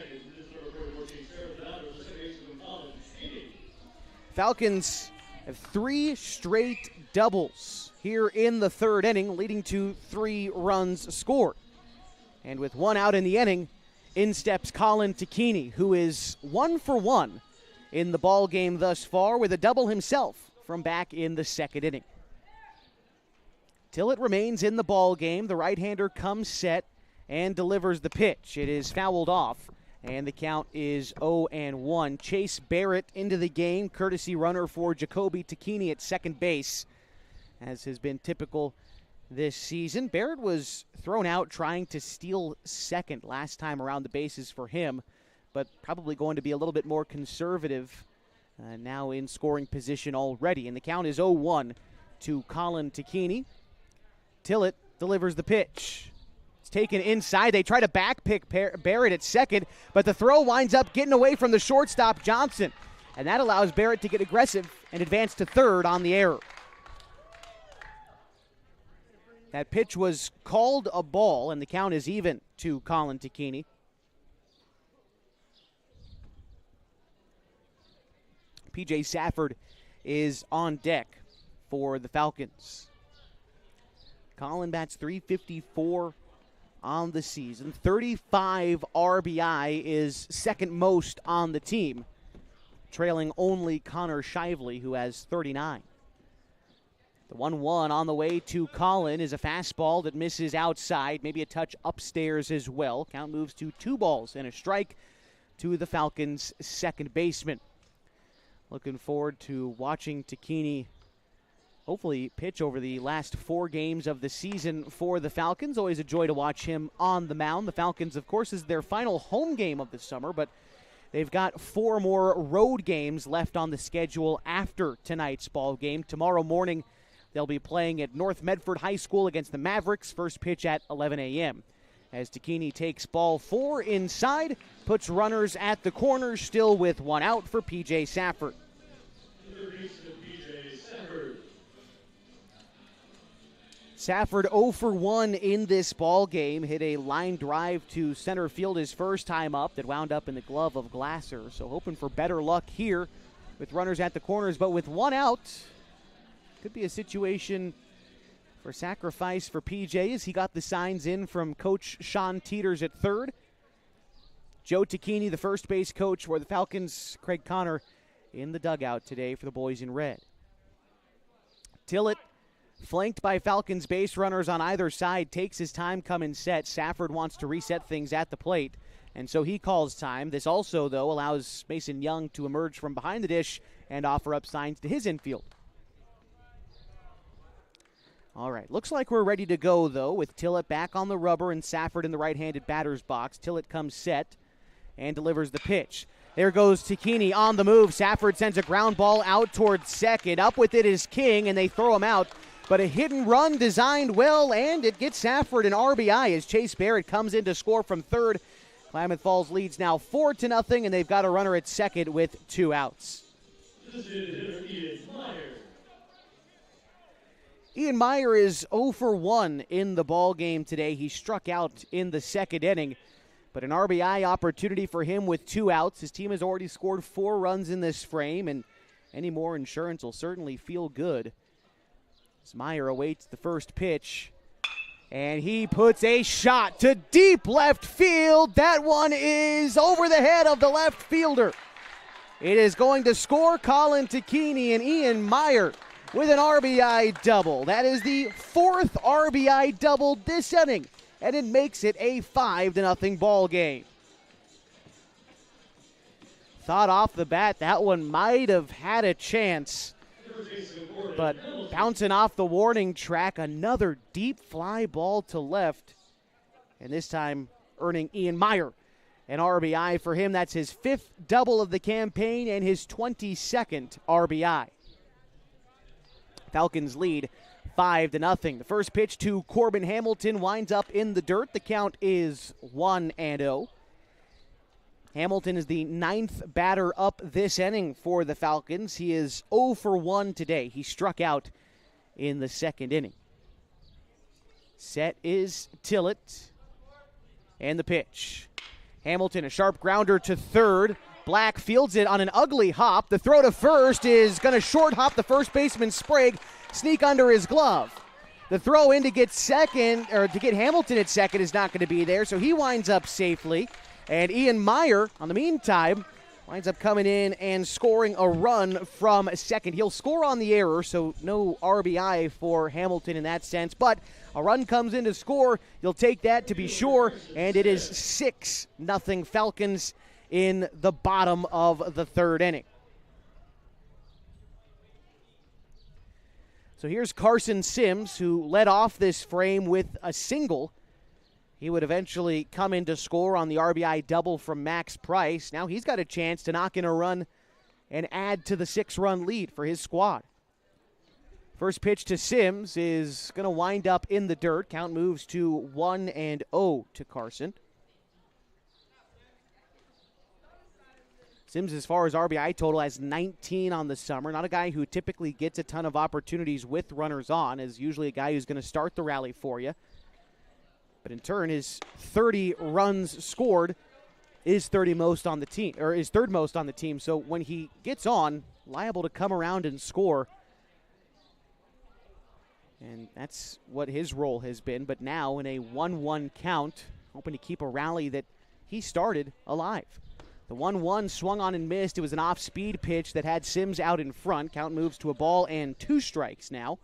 Falcons have 3 straight doubles here in the third inning, leading to 3 runs scored. And with 1 out in the inning, in steps Colin Takini, who is 1 for 1 in the ball game thus far with a double himself from back in the second inning. Tillett remains in the ball game. The right-hander comes set and delivers the pitch. It is fouled off, and the count is 0-1. Chase Barrett into the game, courtesy runner for Jacoby Takini at second base, as has been typical this season. Barrett was thrown out trying to steal second last time around the bases for him, but probably going to be a little bit more conservative now in scoring position already. And the count is 0-1 to Colin Takini. Tillett delivers the pitch. It's taken inside. They try to backpick Barrett at second, but the throw winds up getting away from the shortstop, Johnson. And that allows Barrett to get aggressive and advance to third on the error. That pitch was called a ball, and the count is even to Colin Takini. P.J. Safford is on deck for the Falcons. Colin bats .354 on the season. 35 RBI is second most on the team, trailing only Connor Shively, who has 39. The 1-1 on the way to Colin is a fastball that misses outside, maybe a touch upstairs as well. Count moves to 2 balls and a strike to the Falcons' second baseman. Looking forward to watching Takini hopefully pitch over the last 4 games of the season for the Falcons. Always a joy to watch him on the mound. The Falcons, of course, is their final home game of the summer, but they've got 4 more road games left on the schedule after tonight's ball game. Tomorrow morning, they'll be playing at North Medford High School against the Mavericks. First pitch at 11 a.m. As Takini takes ball 4 inside, puts runners at the corners, still with 1 out for P.J. Safford. Safford 0 for 1 in this ball game. Hit a line drive to center field his first time up that wound up in the glove of Glasser. So hoping for better luck here with runners at the corners. But with 1 out, could be a situation for sacrifice for PJ as he got the signs in from Coach Sean Teeters at third. Joe Takini, the first base coach for the Falcons. Craig Connor in the dugout today for the boys in red. Tillett, flanked by Falcons base runners on either side, takes his time coming set. Safford wants to reset things at the plate, and so he calls time. This also, though, allows Mason Young to emerge from behind the dish and offer up signs to his infield. All right, looks like we're ready to go, though, with Tillett back on the rubber and Safford in the right-handed batter's box. Tillett comes set and delivers the pitch. There goes Takini on the move. Safford sends a ground ball out towards second. Up with it is King, and they throw him out. But a hit and run designed well, and it gets Safford an RBI as Chase Barrett comes in to score from third. Klamath Falls leads now 4-0, and they've got a runner at second with 2 outs. Ian Meyer is 0 for 1 in the ball game today. He struck out in the second inning, but an RBI opportunity for him with 2 outs. His team has already scored 4 runs in this frame, and any more insurance will certainly feel good. As Meyer awaits the first pitch, and he puts a shot to deep left field. That one is over the head of the left fielder. It is going to score Colin Takini and Ian Meyer with an RBI double. That is the 4th RBI double this inning, and it makes it a 5-0 ball game. Thought off the bat that one might have had a chance, but bouncing off the warning track, another deep fly ball to left, and this time earning Ian Meyer an RBI for him. That's his 5th double of the campaign and his 22nd RBI. Falcons lead 5-0. The first pitch to Corbin Hamilton winds up in the dirt. The count is 1-0. Hamilton is the 9th batter up this inning for the Falcons. He is 0 for 1 today. He struck out in the 2nd inning. Set is Tillett. And the pitch. Hamilton, a sharp grounder to third. Black fields it on an ugly hop. The throw to first is going to short hop the first baseman Sprague, sneak under his glove. The throw in to get second, or to get Hamilton at second, is not going to be there, so he winds up safely. And Ian Meyer, on the meantime, winds up coming in and scoring a run from second. He'll score on the error, so no RBI for Hamilton in that sense. But a run comes in to score. You'll take that to be sure. And it is 6-0 Falcons in the bottom of the 3rd inning. So here's Carson Sims, who led off this frame with a single. He would eventually come in to score on the RBI double from Max Price. Now he's got a chance to knock in a run and add to the 6-run lead for his squad. First pitch to Sims is going to wind up in the dirt. Count moves to 1-0 to Carson. Sims, as far as RBI total, has 19 on the summer. Not a guy who typically gets a ton of opportunities with runners on, is usually a guy who's going to start the rally for you. But in turn, his 30 runs scored is 30 most on the team, or is 3rd most on the team. So when he gets on, liable to come around and score. And that's what his role has been. But now in a 1-1 count, hoping to keep a rally that he started alive. The 1-1 swung on and missed. It was an off-speed pitch that had Sims out in front. Count moves to a ball and 2 strikes now.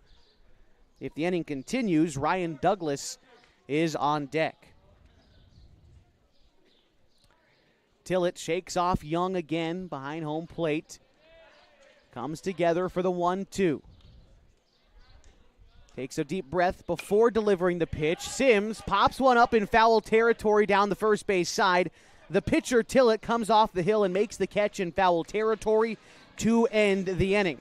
If the inning continues, Ryan Douglas is on deck. Tillett shakes off Young again behind home plate. Comes together for the 1-2. Takes a deep breath before delivering the pitch. Sims pops one up in foul territory down the first base side. The pitcher, Tillett, comes off the hill and makes the catch in foul territory to end the inning.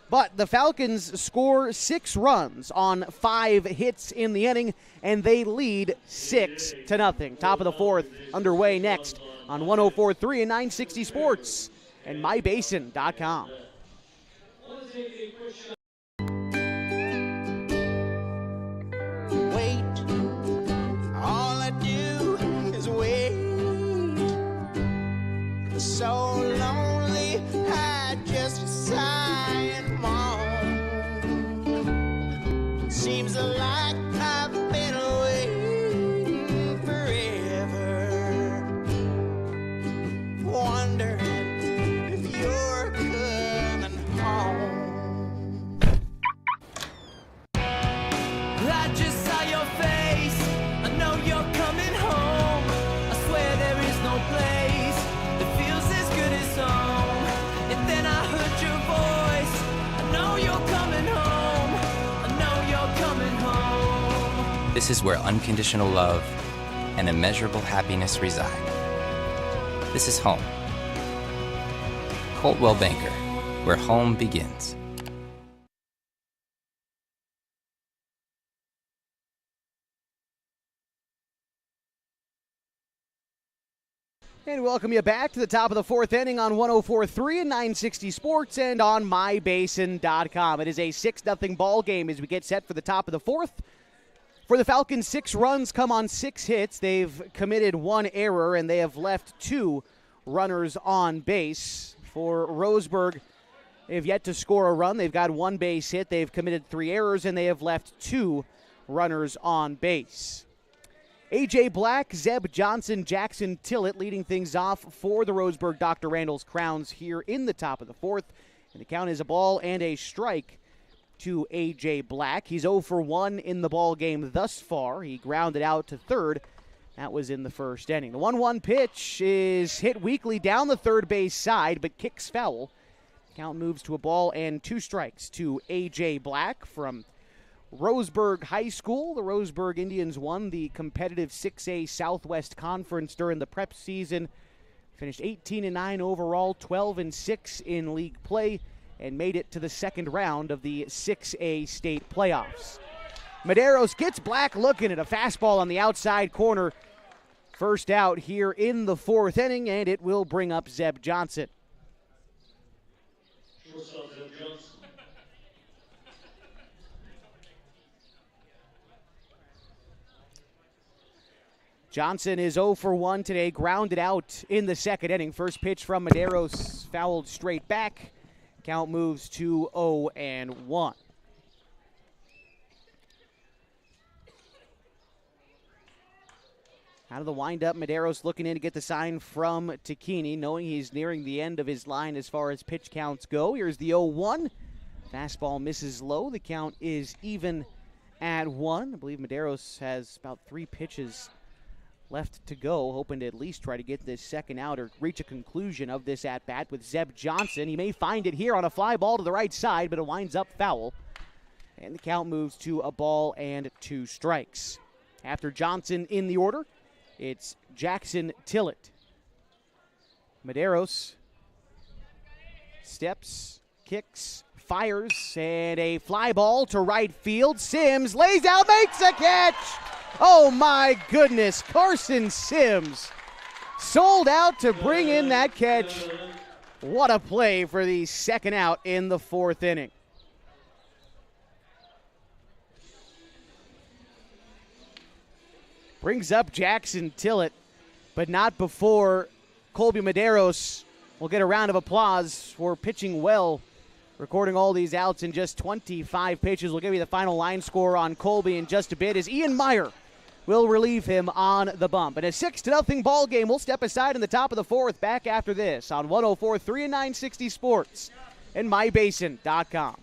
But the Falcons score 6 runs on 5 hits in the inning, and they lead 6-0. Top of the 4th underway next on 104.3 and 960 Sports and mybasin.com. Wait, all I do is wait. So lonely, I just sigh and moan. Seems like I've been waiting forever, wondering if you're coming home. I just saw your face, I know you're coming home. I swear there is no place that feels as good as home. And then I heard your voice, I know you're coming home. I know you're coming home. This is where unconditional love and immeasurable happiness reside. This is home. Coltwell Banker, where home begins. And welcome you back to the top of the 4th inning on 104.3 and 960 Sports and on mybasin.com. It is a 6-0 ball game as we get set for the top of the 4th. For the Falcons, 6 runs come on 6 hits. They've committed 1 error, and they have left 2 runners on base. For Roseburg, they've yet to score a run. They've got 1 base hit. They've committed 3 errors, and they have left 2 runners on base. A.J. Black, Zeb Johnson, Jackson Tillett leading things off for the Roseburg Dr. Randall's Crowns here in the top of the 4th. And the count is a ball and a strike to A.J. Black. He's 0 for 1 in the ball game thus far. He grounded out to third. That was in the 1st inning. The 1-1 pitch is hit weakly down the third base side, but kicks foul. Count moves to a ball and 2 strikes to A.J. Black from Roseburg High School. The Roseburg Indians won the competitive 6A Southwest Conference during the prep season. Finished 18-9 overall, 12-6 in league play, and made it to the 2nd round of the 6A state playoffs. Medeiros gets Black looking at a fastball on the outside corner. First out here in the fourth inning, and it will bring up Zeb Johnson. Johnson is 0 for 1 today, grounded out in the second inning. First pitch from Medeiros fouled straight back. Count moves to 0-1. Out of the windup, Medeiros looking in to get the sign from Tacchini, knowing he's nearing the end of his line as far as pitch counts go. Here's the 0-1. Fastball misses low. The count is even at 1. I believe Medeiros has about 3 pitches left to go, hoping to at least try to get this second out or reach a conclusion of this at-bat with Zeb Johnson. He may find it here on a fly ball to the right side, but it winds up foul. And the count moves to a ball and 2 strikes. After Johnson in the order, it's Jackson Tillett. Medeiros steps, kicks, fires, and a fly ball to right field. Sims lays out, makes a catch! Oh my goodness, Carson Sims sold out to bring in that catch. What a play for the second out in the fourth inning. Brings up Jackson Tillett, but not before Colby Medeiros will get a round of applause for pitching well, recording all these outs in just 25 pitches. We'll give you the final line score on Colby in just a bit as Ian Meyer will relieve him on the bump. And a 6-0 ball game. We'll step aside in the top of the fourth. Back after this on 104.3 and 960 Sports and mybasin.com.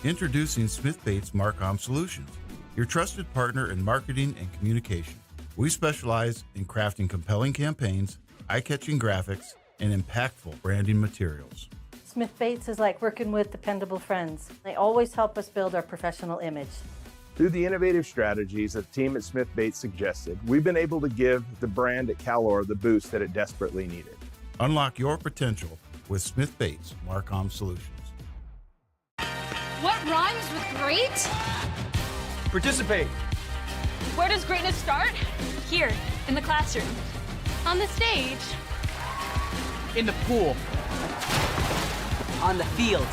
Introducing Smith Bates Marcom Solutions, your trusted partner in marketing and communication. We specialize in crafting compelling campaigns, eye-catching graphics, and impactful branding materials. Smith Bates is like working with dependable friends. They always help us build our professional image. Through the innovative strategies that the team at Smith Bates suggested, we've been able to give the brand at Calor the boost that it desperately needed. Unlock your potential with Smith Bates Marcom Solutions. What rhymes with great? Participate. Where does greatness start? Here, in the classroom. On the stage. In the pool. On the field.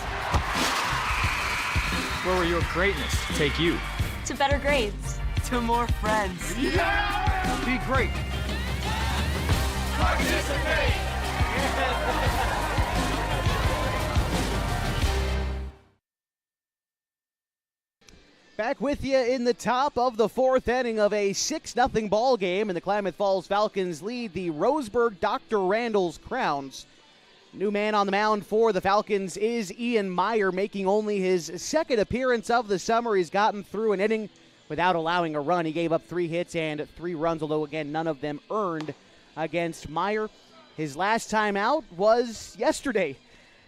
Where will your greatness take you? To better grades. To more friends. Yeah! Be great. Participate! Back with you in the top of the fourth inning of a 6-0 ball game, and the Klamath Falls Falcons lead the Roseburg Dr. Randol's Crowns. New man on the mound for the Falcons is Ian Meyer, making only his second appearance of the summer. He's gotten through an inning without allowing a run. He gave up 3 hits and 3 runs, although, again, none of them earned against Meyer. His last time out was yesterday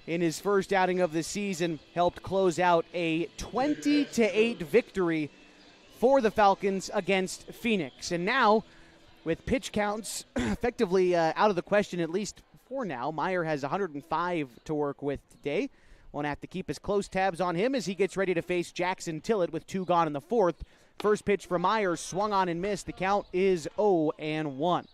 in his first outing of the season, helped close out a 20-8 victory for the Falcons against Phoenix. And now, with pitch counts effectively out of the question, at least for now, Meyer has 105 to work with today. Won't have to keep his close tabs on him as he gets ready to face Jackson Tillett with 2 gone in the fourth. First pitch for Meyer, swung on and missed. The count is 0-1.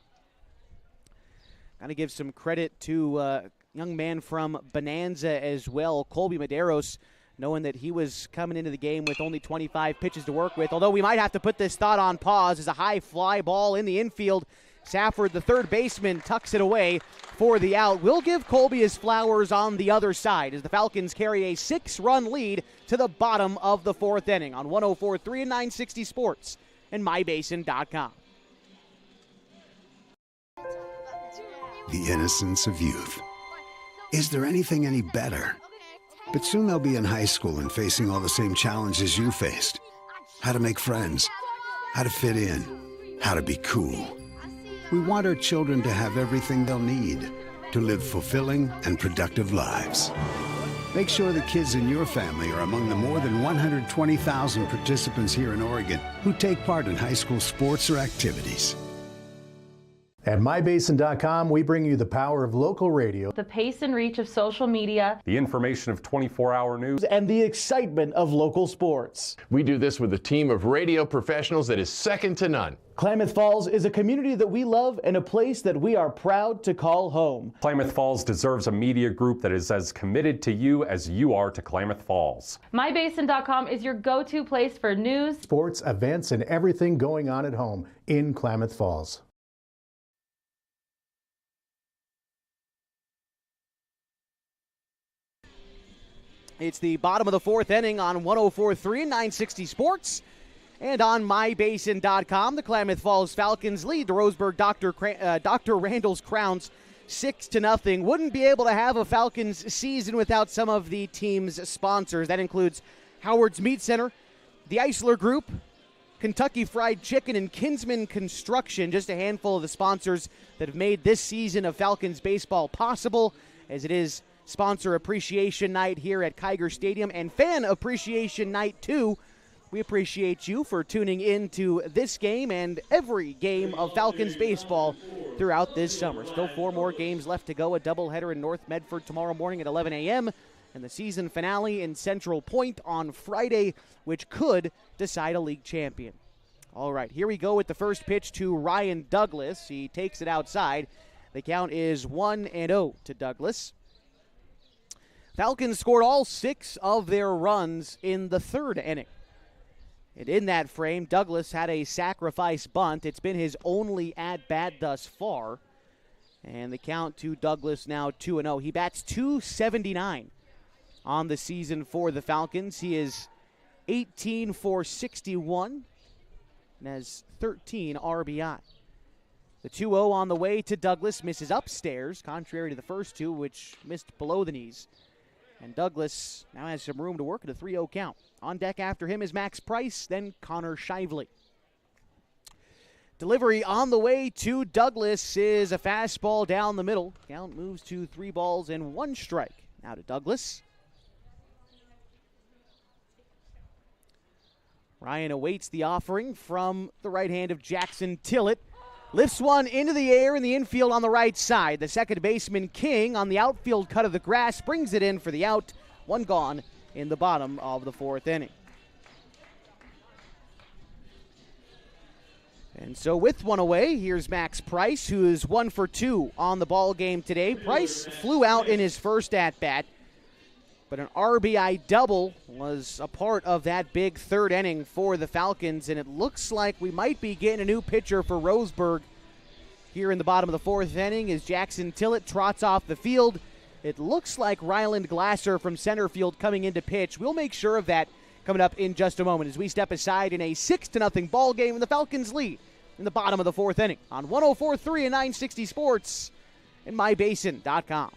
Got to give some credit to young man from Bonanza as well, Colby Medeiros, knowing that he was coming into the game with only 25 pitches to work with. Although we might have to put this thought on pause as a high fly ball in the infield. Safford, the third baseman, tucks it away for the out. We'll give Colby his flowers on the other side as the Falcons carry a 6-run lead to the bottom of the fourth inning on 104.3 and 960 Sports and mybasin.com. The innocence of youth. Is there anything any better? But soon they'll be in high school and facing all the same challenges you faced. How to make friends, how to fit in, how to be cool. We want our children to have everything they'll need to live fulfilling and productive lives. Make sure the kids in your family are among the more than 120,000 participants here in Oregon who take part in high school sports or activities. At mybasin.com, we bring you the power of local radio, The pace and reach of social media, The information of 24-hour news, and the excitement of local sports. We do this with a team of radio professionals that is second to none. Klamath Falls is a community that we love and a place that we are proud to call home. Klamath Falls deserves a media group that is as committed to you as you are to Klamath Falls. mybasin.com is your go-to place for news, Sports, events, and everything going on at home in Klamath Falls. It's the bottom of the fourth inning on 104.3 and 960 Sports. And on mybasin.com, the Klamath Falls Falcons lead the Roseburg Dr. Randol's Crowns 6-0. Wouldn't be able to have a Falcons season without some of the team's sponsors. That includes Howard's Meat Center, the Eisler Group, Kentucky Fried Chicken, and Kinsman Construction. Just a handful of the sponsors that have made this season of Falcons baseball possible, as it is Sponsor Appreciation Night here at Kiger Stadium and Fan Appreciation Night too. We appreciate you for tuning in to this game and every game of Falcons baseball throughout this summer. Still 4 more games left to go. A doubleheader in North Medford tomorrow morning at 11 a.m. and the season finale in Central Point on Friday, which could decide a league champion. All right, here we go with the first pitch to Ryan Douglas. He takes it outside. The count is 1-0 to Douglas. Falcons scored all 6 of their runs in the third inning. And in that frame, Douglas had a sacrifice bunt. It's been his only at-bat thus far. And the count to Douglas now 2-0. He bats .279 on the season for the Falcons. He is 18 for 61 and has 13 RBI. The 2-0 on the way to Douglas misses upstairs, contrary to the first 2, which missed below the knees. And Douglas now has some room to work at a 3-0 count. On deck after him is Max Price, then Connor Shively. Delivery on the way to Douglas is a fastball down the middle. Count moves to 3 balls and 1 strike. Now to Douglas. Ryan awaits the offering from the right hand of Jackson Tillett. Lifts one into the air in the infield on the right side. The second baseman, King, on the outfield cut of the grass, brings it in for the out. 1 gone in the bottom of the 4th inning. And so with 1 away, here's Max Price, who is 1 for 2 on the ball game today. Price flew out in his first at-bat, but an RBI double was a part of that big 3rd inning for the Falcons, and it looks like we might be getting a new pitcher for Roseburg here in the bottom of the 4th inning as Jackson Tillett trots off the field. It looks like Ryland Glasser from center field coming into pitch. We'll make sure of that coming up in just a moment as we step aside in a 6-0 ball game and the Falcons lead in the bottom of the 4th inning on 104.3 and 960 Sports and mybasin.com.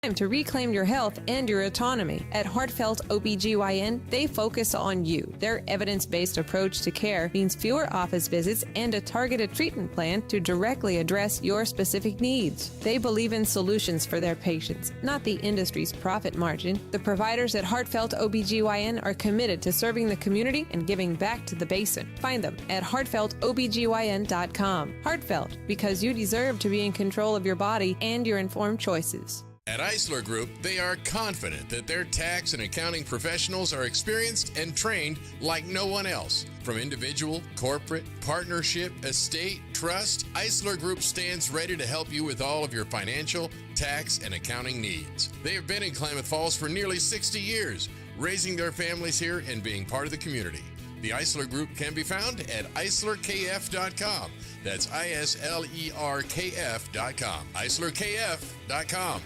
Time to reclaim your health and your autonomy. At Heartfelt OBGYN, they focus on you. Their evidence-based approach to care means fewer office visits and a targeted treatment plan to directly address your specific needs. They believe in solutions for their patients, not the industry's profit margin. The providers at Heartfelt OBGYN are committed to serving the community and giving back to the basin. Find them at heartfeltobgyn.com. Heartfelt, because you deserve to be in control of your body and your informed choices. At Eisler Group, they are confident that their tax and accounting professionals are experienced and trained like no one else. From individual, corporate, partnership, estate, trust, Eisler Group stands ready to help you with all of your financial, tax, and accounting needs. They have been in Klamath Falls for nearly 60 years, raising their families here and being part of the community. The Eisler Group can be found at eislerkf.com. That's ISLERKF.com. eislerkf.com.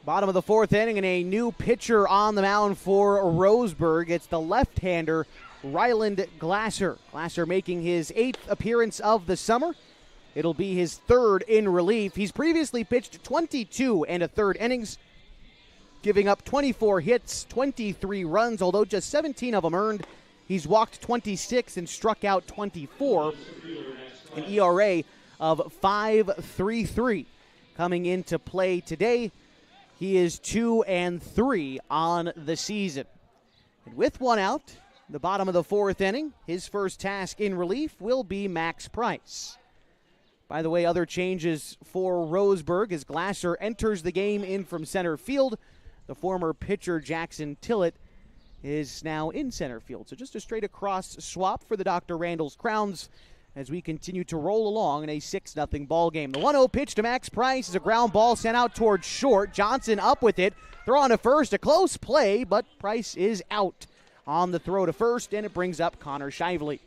Bottom of the 4th inning and a new pitcher on the mound for Roseburg. It's the left-hander, Ryland Glasser. Glasser making his 8th appearance of the summer. It'll be his 3rd in relief. He's previously pitched 22 1/3 innings, giving up 24 hits, 23 runs, although just 17 of them earned. He's walked 26 and struck out 24. An ERA of 5.33 coming into play today. He is 2-3 on the season. And with one out, the bottom of the fourth inning, his first task in relief will be Max Price. By the way, other changes for Roseburg as Glasser enters the game in from center field. The former pitcher Jackson Tillett is now in center field. So just a straight across swap for the Dr. Randall's Crowns as we continue to roll along in a 6-0 ball game. The 1-0 pitch to Max Price is a ground ball sent out towards short. Johnson up with it. Throw on to first, a close play, but Price is out on the throw to first, and it brings up Connor Shively.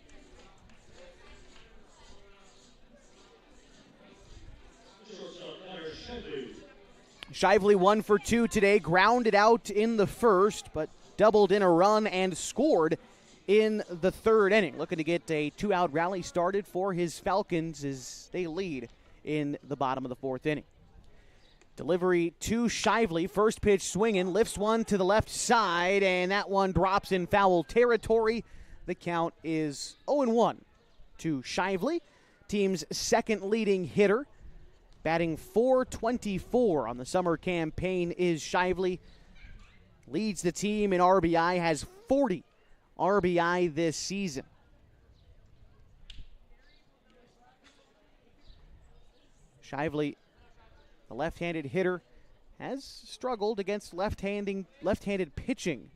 Shively 1 for 2 today, grounded out in the first, but doubled in a run and scored in the third inning. Looking to get a 2-out rally started for his Falcons as they lead in the bottom of the fourth inning. Delivery to Shively, first pitch swinging, lifts one to the left side, and that one drops in foul territory. The count is 0-1 to Shively, team's second leading hitter. Batting .424 on the summer campaign is Shively. Leads the team in RBI, has 40 RBI this season. Shively, the left-handed hitter, has struggled against left-handed pitching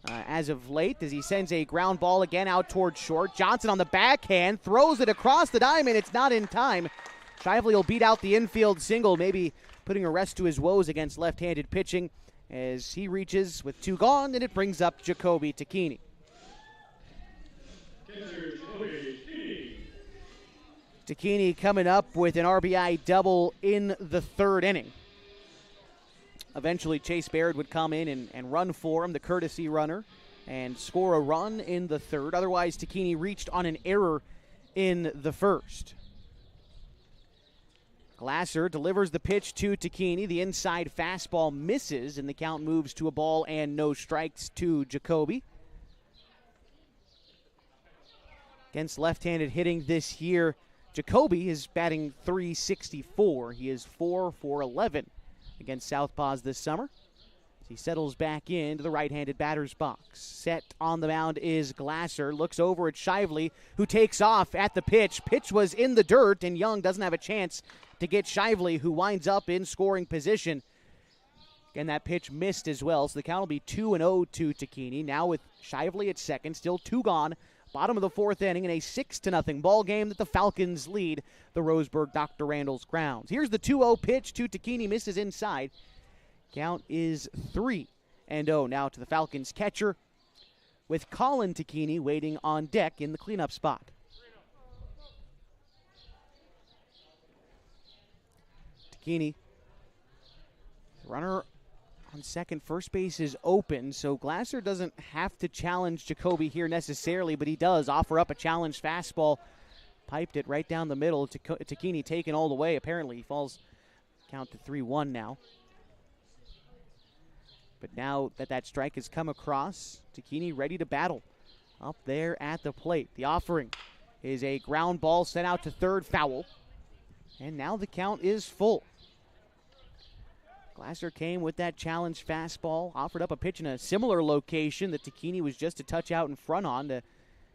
as of late as he sends a ground ball again out towards short. Johnson on the backhand, throws it across the diamond. It's not in time. Shively will beat out the infield single, maybe putting a rest to his woes against left-handed pitching as he reaches with 2 gone, and it brings up Jacoby Tacchini. Tacchini coming up with an RBI double in the third inning. Eventually, Chase Baird would come in and run for him, the courtesy runner, and score a run in the third. Otherwise, Tacchini reached on an error in the first. Glasser delivers the pitch to Tacchini. The inside fastball misses, and the count moves to a ball and no strikes to Jacoby. Against left-handed hitting this year, Jacoby is batting .364. He is 4 for 11 against Southpaws this summer. As he settles back into the right-handed batter's box. Set on the mound is Glasser. Looks over at Shively, who takes off at the pitch. Pitch was in the dirt, and Young doesn't have a chance to get Shively, who winds up in scoring position. And that pitch missed as well, so the count will be 2-0 to Tacchini. Now with Shively at second, still 2 gone. Bottom of the fourth inning in a 6-0 ball game that the Falcons lead the Roseburg Dr. Randall's Crowns. Here's the 2-0 pitch to Tacchini, misses inside. Count is 3-0 now to the Falcons catcher, with Colin Tacchini waiting on deck in the cleanup spot. Tacchini, runner on second, first base is open, so Glasser doesn't have to challenge Jacoby here necessarily, but he does offer up a challenge fastball. Piped it right down the middle. Tacchini taken all the way. Apparently he falls count to 3-1 now. But now that strike has come across, Tacchini ready to battle up there at the plate. The offering is a ground ball sent out to third, foul. And now the count is full. Glasser came with that challenge fastball, offered up a pitch in a similar location that Tacchini was just a touch out in front on to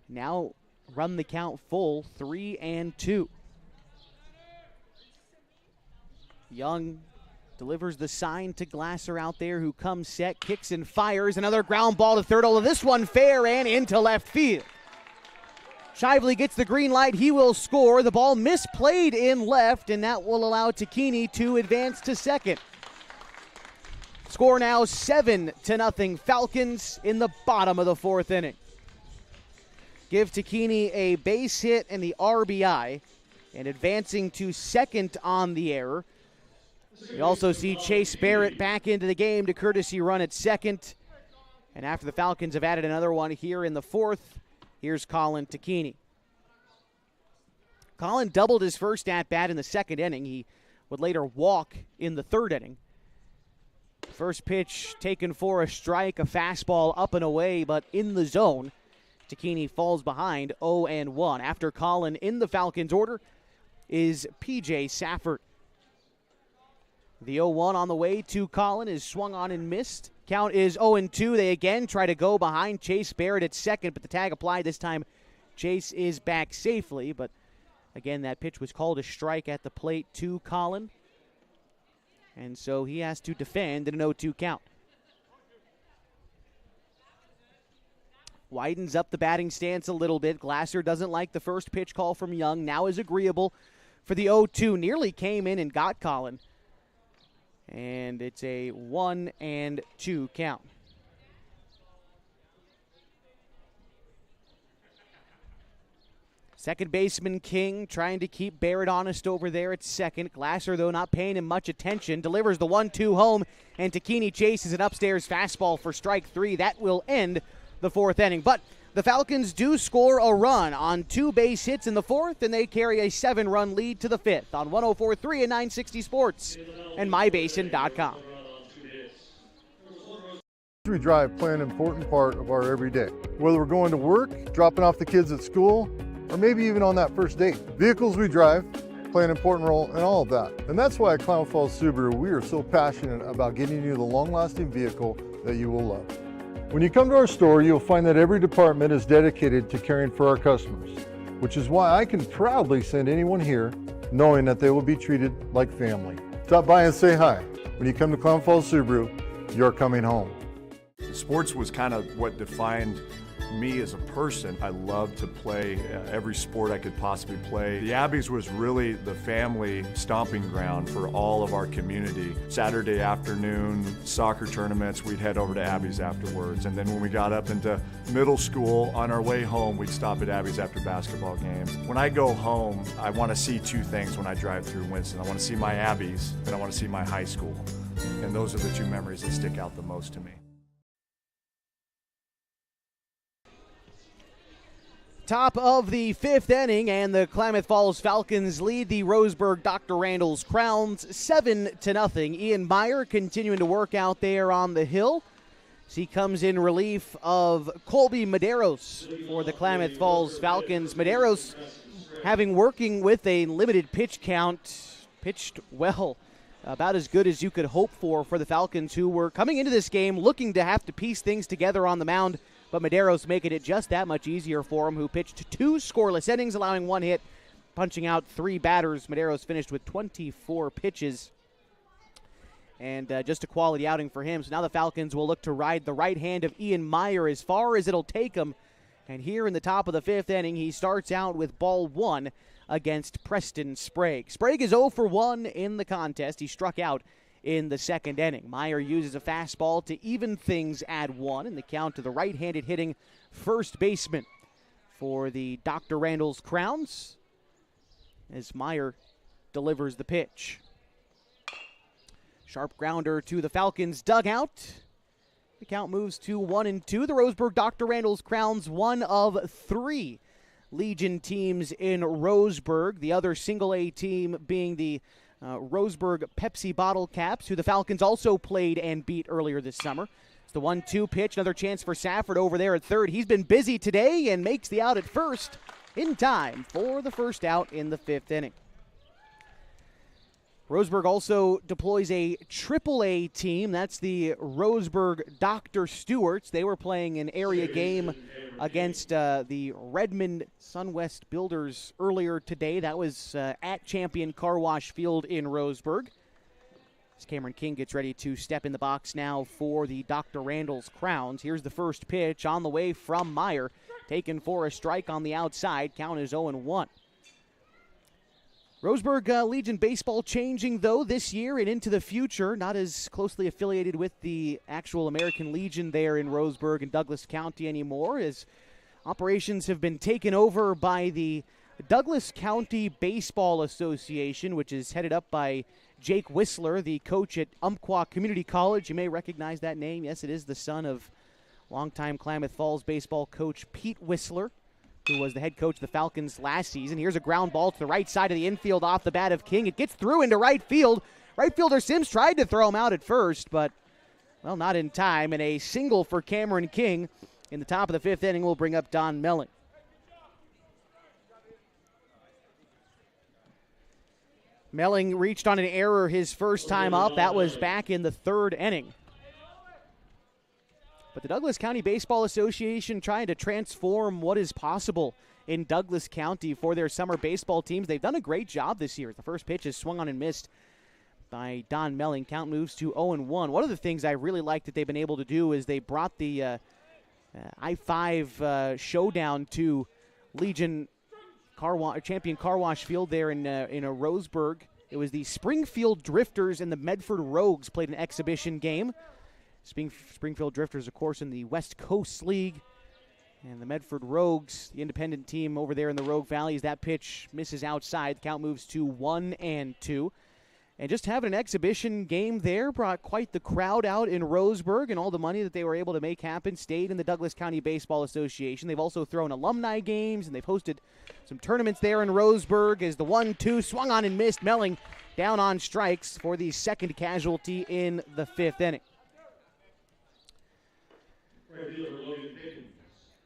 now run the count full, 3-2. Young delivers the sign to Glasser out there, who comes set, kicks and fires. Another ground ball to third, although this one fair and into left field. Shively gets the green light. He will score. The ball misplayed in left, and that will allow Tacchini to advance to second. Score now 7-0 Falcons in the bottom of the fourth inning. Give Tacchini a base hit and the RBI, and advancing to second on the error. We also see Chase Barrett back into the game to courtesy run at second. And after the Falcons have added another one here in the fourth, here's Colin Tacchini. Colin doubled his first at-bat in the second inning. He would later walk in the third inning. First pitch taken for a strike, a fastball up and away, but in the zone. Tacchini falls behind 0-1. After Colin in the Falcons order is P.J. Safford. The 0-1 on the way to Colin is swung on and missed. Count is 0-2. They again try to go behind Chase Barrett at second, but the tag applied. This time Chase is back safely, but again, that pitch was called a strike at the plate to Colin, and so he has to defend in an 0-2 count. Widens up the batting stance a little bit. Glasser doesn't like the first pitch call from Young. Now is agreeable for the 0-2. Nearly came in and got Colin. And it's a 1-2 count. Second baseman King trying to keep Barrett honest over there at second. Glasser, though, not paying him much attention. Delivers the 1-2 home, and Takini chases an upstairs fastball for strike 3. That will end the fourth inning. But the Falcons do score a run on 2 base hits in the fourth, and they carry a 7-run lead to the fifth on 104.3 and 960 Sports and MyBasin.com. We drive play an important part of our everyday. Whether we're going to work, dropping off the kids at school, or maybe even on that first date. Vehicles we drive play an important role in all of that. And that's why at Klamath Falls Subaru, we are so passionate about getting you the long-lasting vehicle that you will love. When you come to our store, you'll find that every department is dedicated to caring for our customers, which is why I can proudly send anyone here knowing that they will be treated like family. Stop by and say hi. When you come to Klamath Falls Subaru, you're coming home. Sports was kind of what defined me as a person. I loved to play every sport I could possibly play. The Abbeys was really the family stomping ground for all of our community. Saturday afternoon soccer tournaments, we'd head over to Abbeys afterwards. And then when we got up into middle school, on our way home, we'd stop at Abbeys after basketball games. When I go home, I want to see 2 things when I drive through Winston. I want to see my Abbeys, and I want to see my high school. And those are the 2 memories that stick out the most to me. Top of the 5th inning, and the Klamath Falls Falcons lead the Roseburg Dr. Randall's Crowns 7-0. Ian Meyer continuing to work out there on the hill. He comes in relief of Colby Medeiros for the Klamath Falls Falcons. Medeiros, having working with a limited pitch count, pitched well, about as good as you could hope for the Falcons, who were coming into this game looking to have to piece things together on the mound. But Medeiros making it just that much easier for him, who pitched 2 scoreless innings, allowing 1 hit, punching out 3 batters. Medeiros finished with 24 pitches, and just a quality outing for him. So now the Falcons will look to ride the right hand of Ian Meyer as far as it'll take him. And here in the top of the 5th inning, he starts out with ball 1 against Preston Sprague. Sprague is 0 for 1 in the contest. He struck out in the 2nd inning. Meyer uses a fastball to even things at 1 in the count to the right-handed hitting first baseman for the Dr. Randall's Crowns as Meyer delivers the pitch. Sharp grounder to the Falcons dugout. The count moves to 1-2. The Roseburg Dr. Randall's Crowns, one of 3 Legion teams in Roseburg. The other single-A team being the Roseburg Pepsi Bottle Caps, who the Falcons also played and beat earlier this summer. It's the 1-2 pitch. Another chance for Safford over there at third. He's been busy today and makes the out at first in time for the first out in the 5th inning. Roseburg also deploys a AAA team. That's the Roseburg Dr. Stewarts. They were playing an area game against the Redmond SunWest Builders earlier today. That was at Champion Car Wash Field in Roseburg. As Cameron King gets ready to step in the box now for the Dr. Randall's Crowns. Here's the first pitch on the way from Meyer. Taken for a strike on the outside. Count is 0-1. Roseburg Legion baseball changing, though, this year and into the future. Not as closely affiliated with the actual American Legion there in Roseburg and Douglas County anymore, as operations have been taken over by the Douglas County Baseball Association, which is headed up by Jake Whistler, the coach at Umpqua Community College. You may recognize that name. Yes, it is the son of longtime Klamath Falls baseball coach Pete Whistler, who was the head coach of the Falcons last season. Here's a ground ball to the right side of the infield off the bat of King. It gets through into right field. Right fielder Sims tried to throw him out at first, but, well, not in time. And a single for Cameron King in the top of the 5th inning will bring up Don Melling. Melling reached on an error his first time up. That was back in the 3rd inning. But the Douglas County Baseball Association trying to transform what is possible in Douglas County for their summer baseball teams. They've done a great job this year. The first pitch is swung on and missed by Don Melling. Count moves to 0-1. One of the things I really like that they've been able to do is they brought the I-5 showdown to Legion Champion Car Wash Field there in Roseburg. It was the Springfield Drifters and the Medford Rogues played an exhibition game. Springfield Drifters, of course, in the West Coast League. And the Medford Rogues, the independent team over there in the Rogue Valley, as that pitch misses outside. The count moves to 1-2. And just having an exhibition game there brought quite the crowd out in Roseburg, and all the money that they were able to make happen stayed in the Douglas County Baseball Association. They've also thrown alumni games, and they've hosted some tournaments there in Roseburg as the 1-2 swung on and missed. Melling down on strikes for the second casualty in the fifth inning.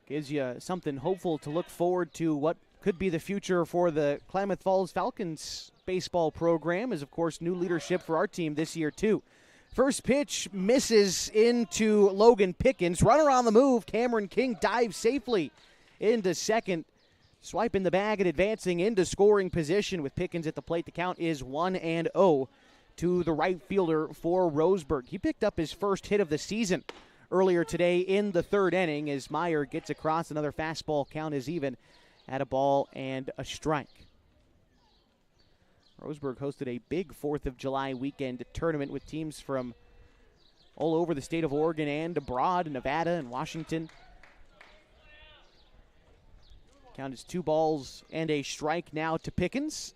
Gives you something hopeful to look forward to what could be the future for the Klamath Falls Falcons baseball program, is of course new leadership for our team this year too. First pitch misses into Logan Pickens. Runner on the move. Cameron King dives safely into second, swiping the bag and advancing into scoring position with Pickens at the plate. The count is 1-0 to the right fielder for Roseburg. He picked up his first hit of the season earlier today in the third inning as Meyer gets across. Another fastball. Count is even at a ball and a strike. Roseburg hosted a big 4th of July weekend tournament with teams from all over the state of Oregon and abroad, Nevada and Washington. Count is 2 balls and a strike now to Pickens,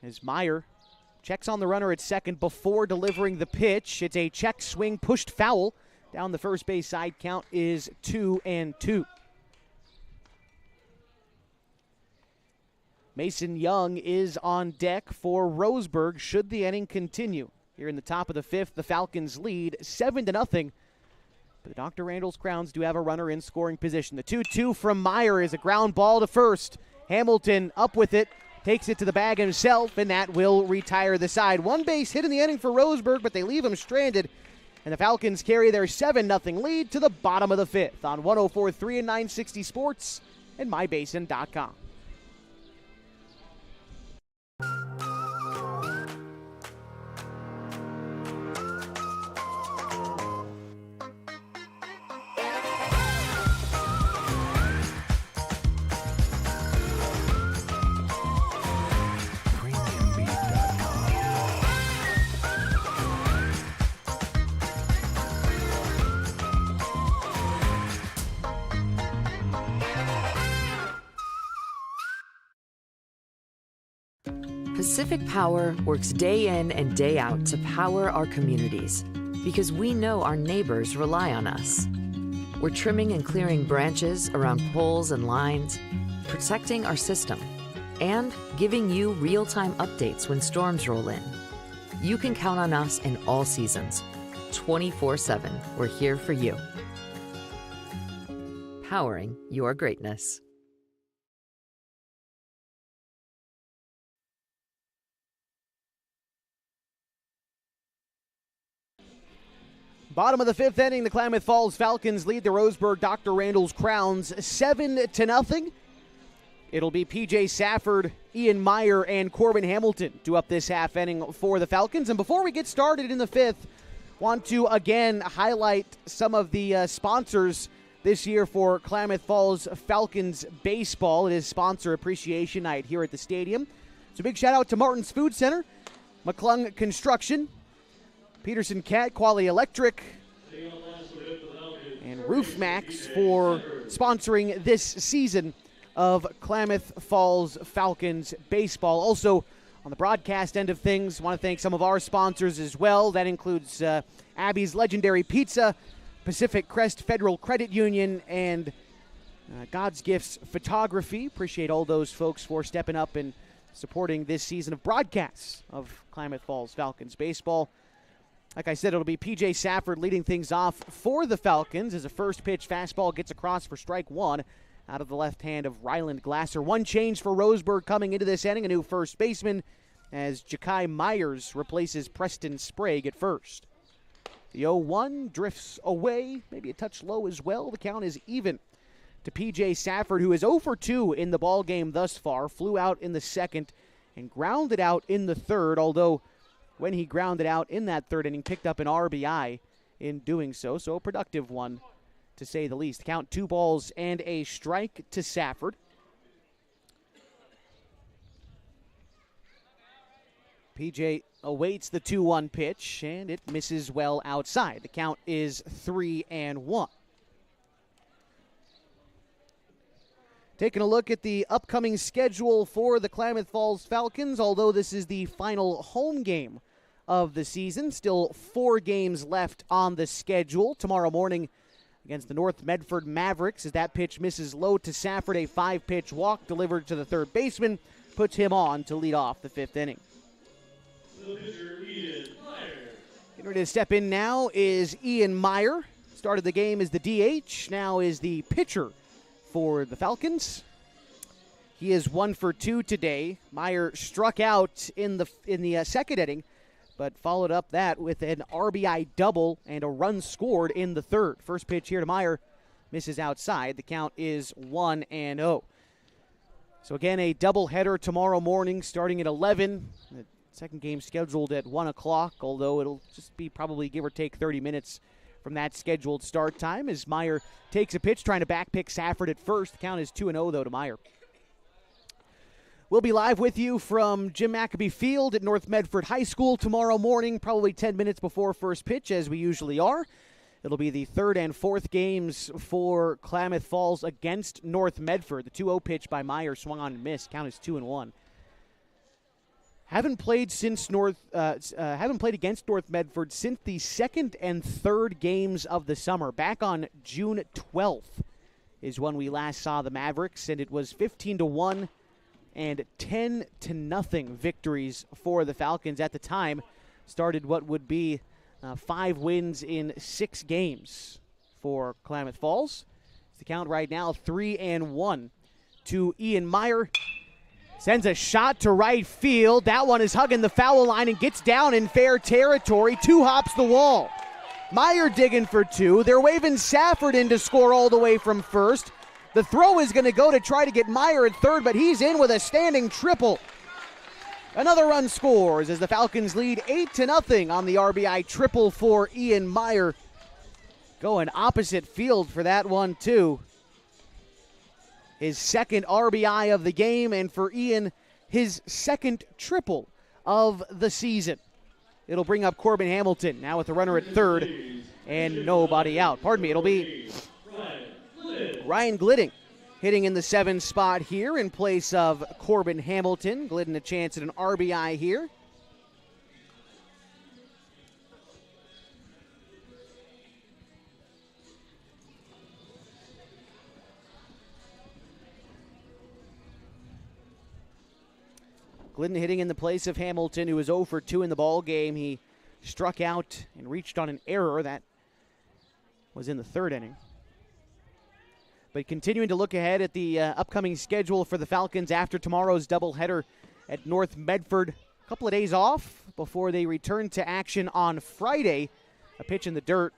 as Meyer checks on the runner at second before delivering the pitch. It's a check swing pushed foul down the first base side. Count is 2-2. Mason Young is on deck for Roseburg should the inning continue. Here in the top of the fifth, the Falcons lead 7-0. But the Dr. Randol's Crowns do have a runner in scoring position. The 2-2 from Meyer is a ground ball to first. Hamilton up with it, takes it to the bag himself, and that will retire the side. One base hit in the inning for Roseburg, but they leave him stranded. And the Falcons carry their 7-0 lead to the bottom of the fifth on 104.3 and 960 Sports and MyBasin.com. Pacific Power works day in and day out to power our communities because we know our neighbors rely on us. We're trimming and clearing branches around poles and lines, protecting our system, and giving you real-time updates when storms roll in. You can count on us in all seasons. 24/7, we're here for you. Powering your greatness. Bottom of the fifth inning, the Klamath Falls Falcons lead the Roseburg Dr. Randol's Crowns 7-0. It'll be P.J. Safford, Ian Meyer, and Corbin Hamilton do up this half inning for the Falcons. And before we get started in the fifth, want to again highlight some of the sponsors this year for Klamath Falls Falcons baseball. It is Sponsor Appreciation Night here at the stadium. So big shout out to Martin's Food Center, McClung Construction, Peterson Cat, Quality Electric, and Roof Max for sponsoring this season of Klamath Falls Falcons baseball. Also, on the broadcast end of things, want to thank some of our sponsors as well. That includes Abby's Legendary Pizza, Pacific Crest Federal Credit Union, and God's Gifts Photography. Appreciate all those folks for stepping up and supporting this season of broadcasts of Klamath Falls Falcons baseball. Like I said, it'll be P.J. Safford leading things off for the Falcons as a first pitch fastball gets across for strike one out of the left hand of Ryland Glasser. One change for Roseburg coming into this inning, a new first baseman as Ja'Kai Myers replaces Preston Sprague at first. The 0-1 drifts away, maybe a touch low as well. The count is even to P.J. Safford, who is 0 for 2 in the ball game thus far. Flew out in the second and grounded out in the third, although when he grounded out in that third inning, picked up an RBI in doing so. So a productive one, to say the least. Count 2 balls and a strike to Safford. PJ awaits the 2-1 pitch, and it misses well outside. The count is 3-1. Taking a look at the upcoming schedule for the Klamath Falls Falcons, although this is the final home game of the season, still 4 games left on the schedule. Tomorrow morning against the North Medford Mavericks, as that pitch misses low to Safford, a 5-pitch walk delivered to the third baseman puts him on to lead off the 5th inning. Getting ready to step in now is Ian Meyer. Started the game as the DH, now is the pitcher for the Falcons. He is 1 for 2 today. Meyer struck out in the second inning, but followed up that with an RBI double and a run scored in the third. First pitch here to Meyer misses outside. The count is 1-0. So again, a doubleheader tomorrow morning starting at 11. The second game scheduled at 1 o'clock, although it'll just be probably give or take 30 minutes from that scheduled start time as Meyer takes a pitch, trying to backpick Safford at first. The count is 2-0, though, to Meyer. We'll be live with you from Jim McAbee Field at North Medford High School tomorrow morning, probably 10 minutes before first pitch, as we usually are. It'll be the 3rd and 4th games for Klamath Falls against North Medford. The 2-0 pitch by Meyer swung on and missed. Count is 2-1. Haven't played against North Medford since the 2nd and 3rd games of the summer. Back on June 12th is when we last saw the Mavericks, and it was 15-1 and 10-0 victories for the Falcons at the time. Started what would be 5 wins in 6 games for Klamath Falls. The count right now 3-1 to Ian Meyer. Sends a shot to right field. That one is hugging the foul line and gets down in fair territory. 2 hops the wall. Meyer digging for 2. They're waving Safford in to score all the way from first. The throw is going to go to try to get Meyer at third, but he's in with a standing triple. Another run scores as the Falcons lead 8-0 on the RBI triple for Ian Meyer. Going opposite field for that one, too. His second RBI of the game, and for Ian, his second triple of the season. It'll bring up Corbin Hamilton, now with the runner at third and nobody out. Pardon me, it'll be Ryan Glidden hitting in the 7th spot here in place of Corbin Hamilton. Glidden a chance at an RBI here. Glidden hitting in the place of Hamilton, who was 0 for 2 in the ball game. He struck out and reached on an error that was in the 3rd inning. But continuing to look ahead at the upcoming schedule for the Falcons after tomorrow's doubleheader at North Medford. A couple of days off before they return to action on Friday. A pitch in the dirt.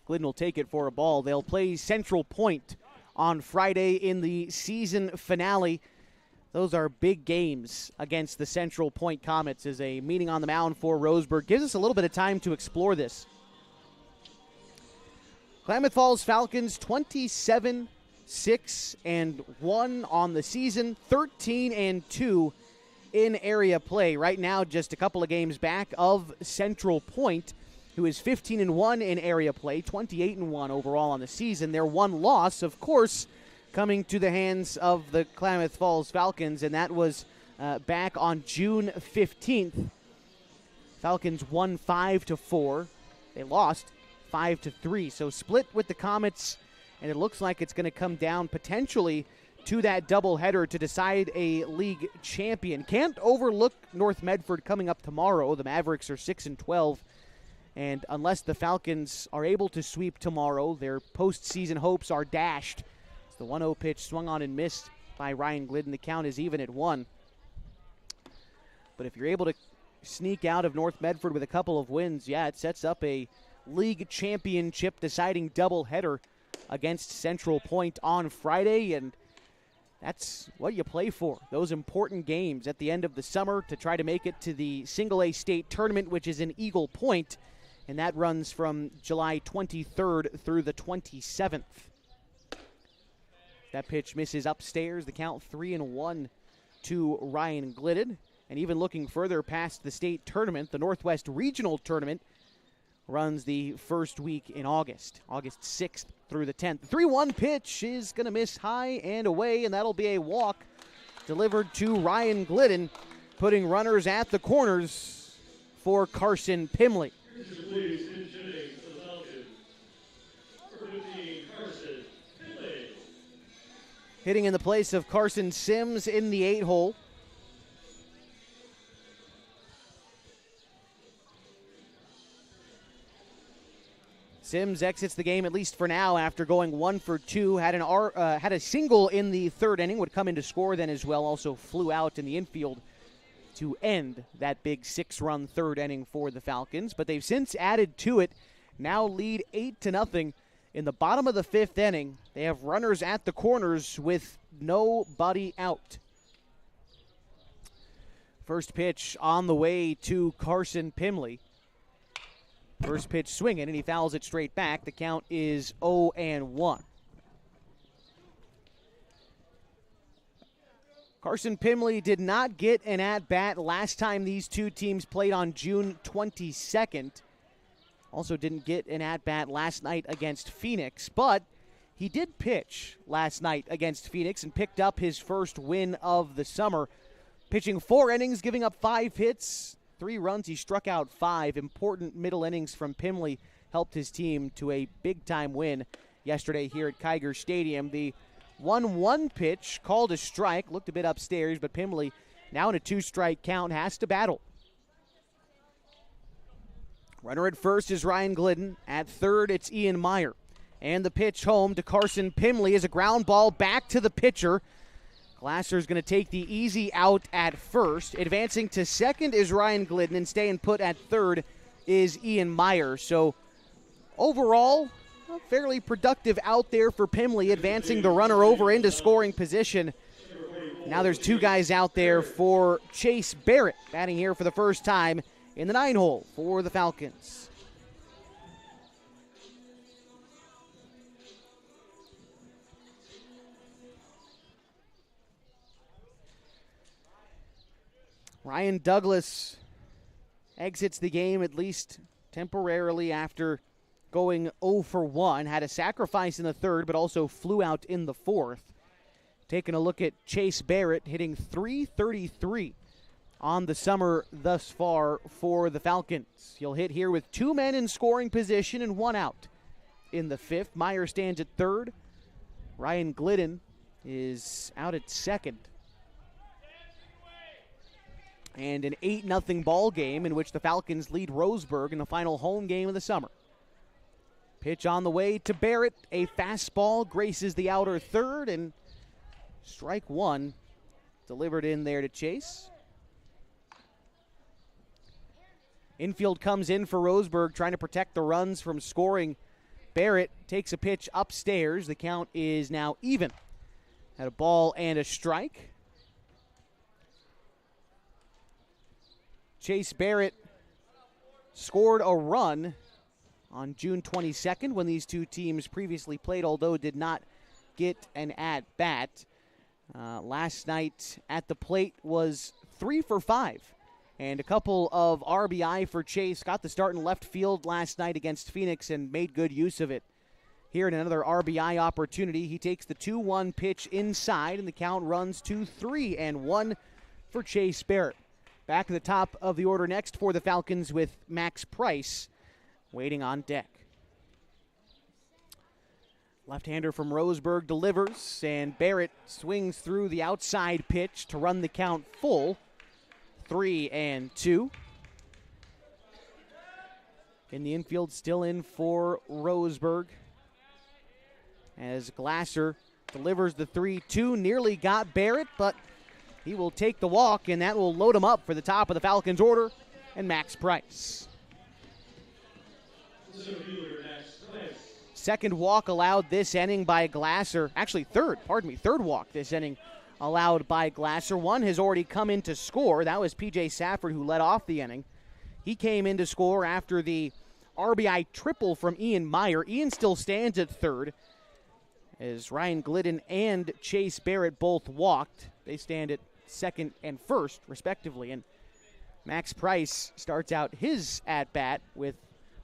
Glidden will take it for a ball. They'll play Central Point on Friday in the season finale. Those are big games against the Central Point Comets as a meeting on the mound for Roseburg. Gives us a little bit of time to explore this. Klamath Falls Falcons 27-6-1 on the season, 13-2 in area play. Right now, just a couple of games back of Central Point, who is 15-1 in area play, 28-1 overall on the season. Their one loss, of course, coming to the hands of the Klamath Falls Falcons, and that was back on June 15th. Falcons won 5-4. They lost 5-3. So split with the Comets, and it looks like it's going to come down potentially to that doubleheader to decide a league champion. Can't overlook North Medford coming up tomorrow. The Mavericks are 6-12, and unless the Falcons are able to sweep tomorrow, their postseason hopes are dashed. The 1-0 pitch swung on and missed by Ryan Glidden. The count is even at 1. But if you're able to sneak out of North Medford with a couple of wins, yeah, it sets up a league championship deciding doubleheader against Central Point on Friday, and that's what you play for, those important games at the end of the summer to try to make it to the Single-A state tournament, which is in Eagle Point, and that runs from July 23rd through the 27th. That pitch misses upstairs, the count 3-1 to Ryan Glidden. And even looking further past the state tournament, the Northwest Regional Tournament runs the first week in August 6th through the 10th. 3-1 pitch is going to miss high and away, and that'll be a walk delivered to Ryan Glidden, putting runners at the corners for Carson Pimley. Hitting in the place of Carson Sims in the 8-hole. Sims exits the game, at least for now, after going 1 for 2. Had a single in the third inning, would come in to score then as well. Also flew out in the infield to end that big 6-run third inning for the Falcons. But they've since added to it, now lead 8-0 in the bottom of the 5th inning. They have runners at the corners with nobody out. First pitch on the way to Carson Pimley. First pitch swinging, and he fouls it straight back. The count is 0-1. Carson Pimley did not get an at-bat last time these two teams played on June 22nd. Also didn't get an at-bat last night against Phoenix, but he did pitch last night against Phoenix and picked up his first win of the summer. Pitching 4 innings, giving up 5 hits. 3 runs, he struck out 5. Important middle innings from Pimley helped his team to a big-time win yesterday here at Kiger Stadium. The 1-1 pitch called a strike, looked a bit upstairs, but Pimley, now in a 2-strike count, has to battle. Runner at first is Ryan Glidden. At third, it's Ian Meyer. And the pitch home to Carson Pimley is a ground ball back to the pitcher. Glasser's going to take the easy out at first. Advancing to second is Ryan Glidden, and staying put at third is Ian Meyer. So overall, a fairly productive out there for Pimley, advancing the runner over into scoring position. Now there's 2 guys out there for Chase Barrett, batting here for the first time in the 9-hole for the Falcons. Ryan Douglas exits the game, at least temporarily, after going 0 for 1. Had a sacrifice in the third, but also flew out in the fourth. Taking a look at Chase Barrett, hitting .333 on the summer thus far for the Falcons. He'll hit here with 2 men in scoring position and 1 out in the 5th. Meyer stands at third. Ryan Glidden is out at second. And an 8-0 ball game in which the Falcons lead Roseburg in the final home game of the summer. Pitch on the way to Barrett. A fastball graces the outer third, and strike 1 delivered in there to Chase. Infield comes in for Roseburg, trying to protect the runs from scoring. Barrett takes a pitch upstairs. The count is now even. Had a ball and a strike. Chase Barrett scored a run on June 22nd when these two teams previously played, although did not get an at-bat. Last night at the plate was 3 for 5, and a couple of RBI for Chase. Got the start in left field last night against Phoenix and made good use of it. Here in another RBI opportunity, he takes the 2-1 pitch inside, and the count runs to 3-1 for Chase Barrett. Back at the top of the order next for the Falcons with Max Price waiting on deck. Left-hander from Roseburg delivers, and Barrett swings through the outside pitch to run the count full. 3-2. In the infield, still in for Roseburg, as Glasser delivers the 3-2. Nearly got Barrett, but he will take the walk, and that will load him up for the top of the Falcons order and Max Price. Second walk allowed this inning by Glasser. Actually, third walk this inning allowed by Glasser. One has already come in to score. That was P.J. Safford, who led off the inning. He came in to score after the RBI triple from Ian Meyer. Ian still stands at third, as Ryan Glidden and Chase Barrett both walked. They stand at second and first, respectively. And Max Price starts out his at-bat with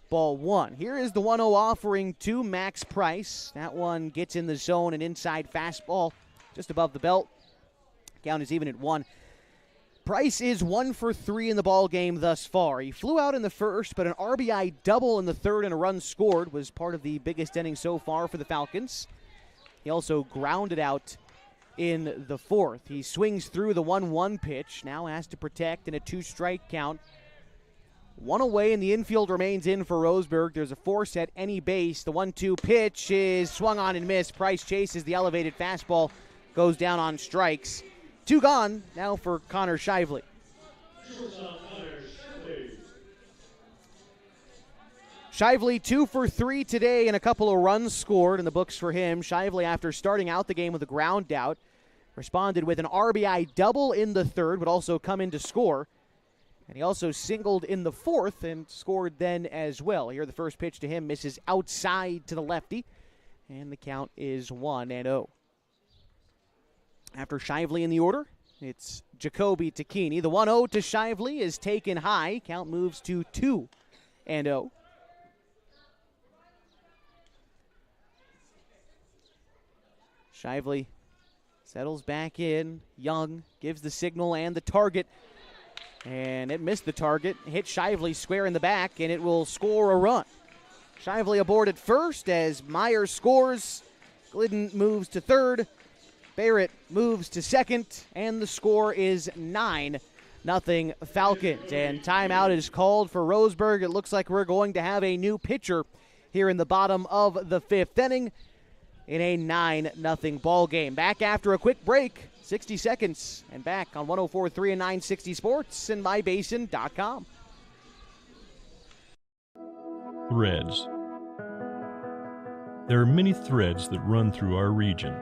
ball one. Here is the 1-0 offering to Max Price. That one gets in the zone, an inside fastball just above the belt. Count is even at 1. Price is 1 for 3 in the ball game thus far. He flew out in the first, but an RBI double in the third and a run scored was part of the biggest inning so far for the Falcons. He also grounded out in the fourth. He swings through the 1-1 pitch, now has to protect in a 2-strike count. One away, and the infield remains in for Roseburg. There's a force at any base. The 1-2 pitch is swung on and missed. Price chases the elevated fastball, goes down on strikes. 2 gone now for Connor Shively. Shively 2 for 3 today and a couple of runs scored in the books for him. Shively, after starting out the game with a ground out, responded with an RBI double in the third, would also come in to score. And he also singled in the fourth and scored then as well. Here the first pitch to him misses outside to the lefty, and the count is 1-0. After Shively in the order, it's Jacoby Tacchini. The 1-0 to Shively is taken high. Count moves to 2-0. Shively settles back in. Young gives the signal and the target. And it missed the target. Hit Shively square in the back, and it will score a run. Shively aboard at first as Meyer scores. Glidden moves to third. Barrett moves to second, and the score is 9-0 Falcons. And timeout is called for Roseburg. It looks like we're going to have a new pitcher here in the bottom of the 5th inning in a 9-0 ball game. Back after a quick break, 60 seconds, and back on 104.3 and 960 Sports and MyBasin.com. Threads. There are many threads that run through our region.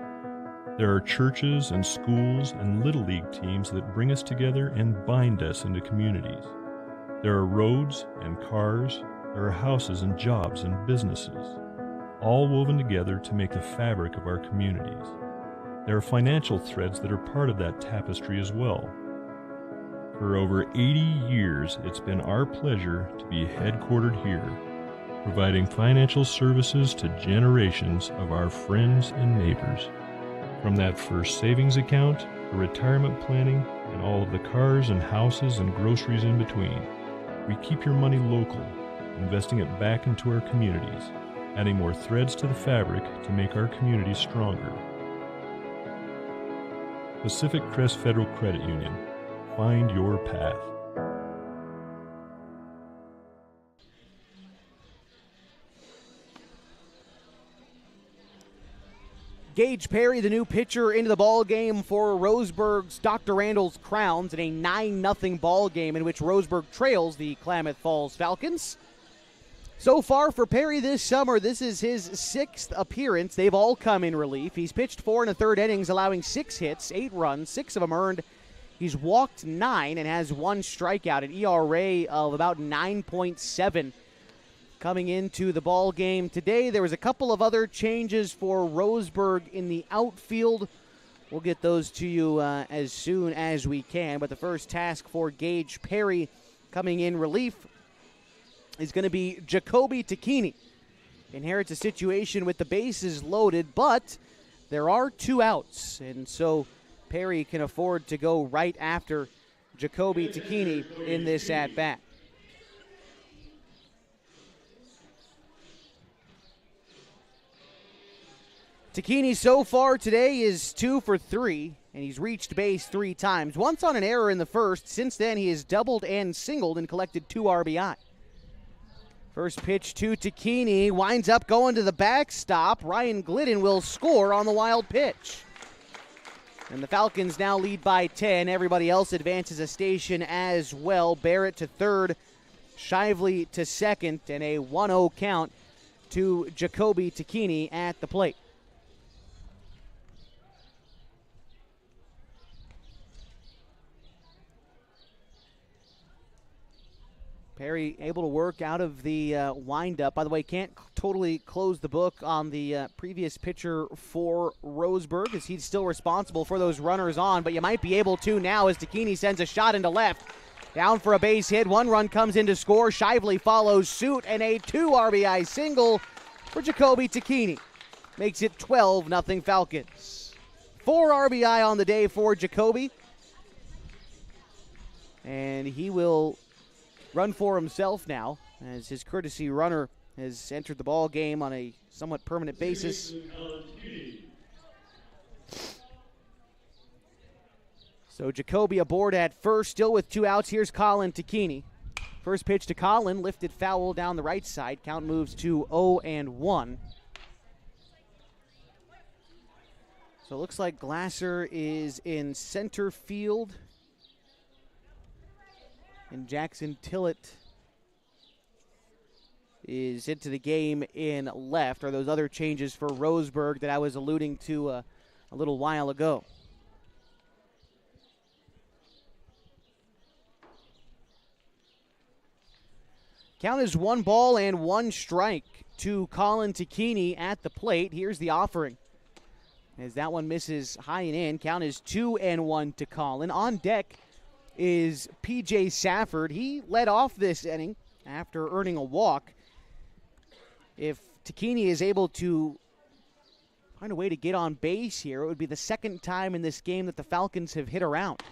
There are churches and schools and Little League teams that bring us together and bind us into communities. There are roads and cars. There are houses and jobs and businesses, all woven together to make the fabric of our communities. There are financial threads that are part of that tapestry as well. For over 80 years, it's been our pleasure to be headquartered here, providing financial services to generations of our friends and neighbors. From that first savings account, to retirement planning, and all of the cars and houses and groceries in between, we keep your money local, investing it back into our communities, adding more threads to the fabric to make our communities stronger. Pacific Crest Federal Credit Union. Find your path. Gage Perry, the new pitcher, into the ball game for Roseburg's Dr. Randol's Crowns in a 9-0 ball game in which Roseburg trails the Klamath Falls Falcons. So far for Perry this summer, this is his 6th appearance. They've all come in relief. He's pitched 4 1/3 innings, allowing 6 hits, 8 runs, 6 of them earned. He's walked 9 and has 1 strikeout, an ERA of about 9.7. Coming into the ball game today, there was a couple of other changes for Roseburg in the outfield. We'll get those to you as soon as we can. But the first task for Gage Perry coming in relief is going to be Jacoby Tacchini. Inherits a situation with the bases loaded, but there are 2 outs. And so Perry can afford to go right after Jacoby Tacchini in this at-bat. Tacchini so far today is 2 for 3, and he's reached base 3 times. Once on an error in the first. Since then, he has doubled and singled and collected 2 RBI. First pitch to Tacchini, winds up going to the backstop. Ryan Glidden will score on the wild pitch. And the Falcons now lead by 10. Everybody else advances a station as well. Barrett to third, Shively to second, and a 1-0 count to Jacoby Takini at the plate. Perry able to work out of the windup. By the way, can't totally close the book on the previous pitcher for Roseburg, as he's still responsible for those runners on, but you might be able to now as Takini sends a shot into left. Down for a base hit. One run comes in to score. Shively follows suit, and a 2 RBI single for Jacoby Takini. Makes it 12-0 Falcons. 4 RBI on the day for Jacoby. And he will run for himself now, as his courtesy runner has entered the ball game on a somewhat permanent basis. So Jacoby aboard at first, still with 2 outs. Here's Colin Takini. First pitch to Colin, lifted foul down the right side. Count moves to 0-1. So it looks like Glasser is in center field. And Jackson Tillett is into the game in left. Are those other changes for Roseburg that I was alluding to a little while ago? Count is 1-1 strike to Colin Takini at the plate. Here's the offering. As that one misses high and in, count is 2-1 to Colin. On deck is P.J. Safford. He led off this inning after earning a walk. If Takini is able to find a way to get on base here, it would be the second time in this game that the Falcons have hit around.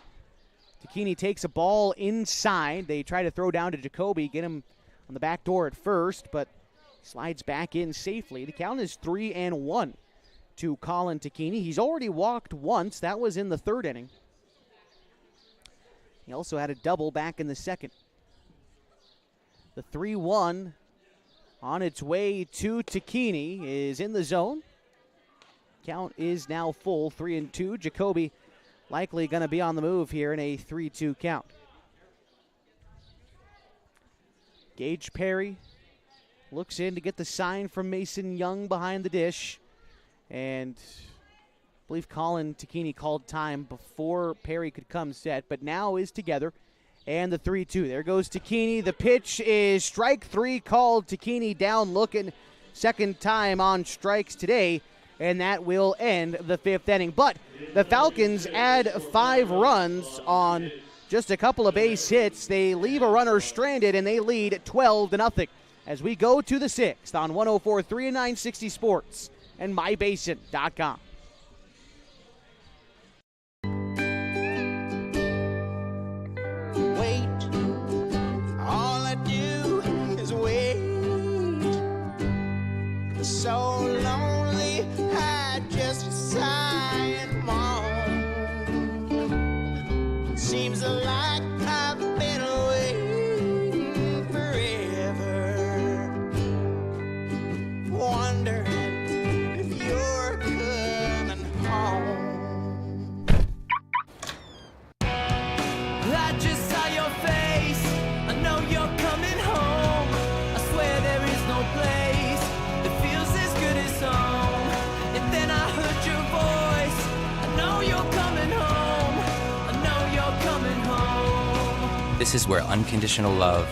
Takini takes a ball inside. They try to throw down to Jacoby, get him on the back door at first, but slides back in safely. The count is 3-1 to Colin Takini. He's already walked once. That was in the third inning. He also had a double back in the second. The 3-1 on its way to Takini is in the zone. Count is now full, 3-2. Jacoby likely going to be on the move here in a 3-2 count. Gage Perry looks in to get the sign from Mason Young behind the dish. And I believe Colin Takini called time before Perry could come set, but now is together. And the 3-2. There goes Takini. The pitch is strike 3 called. Takini down looking. Second time on strikes today. And that will end the 5th inning. But the Falcons add 5 runs on just a couple of base hits. They leave a runner stranded, and they lead 12-0 as we go to the 6th on 104.3 and 960 Sports and MyBasin.com. So lonely, I just sigh and moan. Seems like I've been away forever, wondering if you're coming home. I just saw your face, I know you're coming home. I swear there is no place home. And then I heard your voice. I know you're coming home. I know you're coming home. This is where unconditional love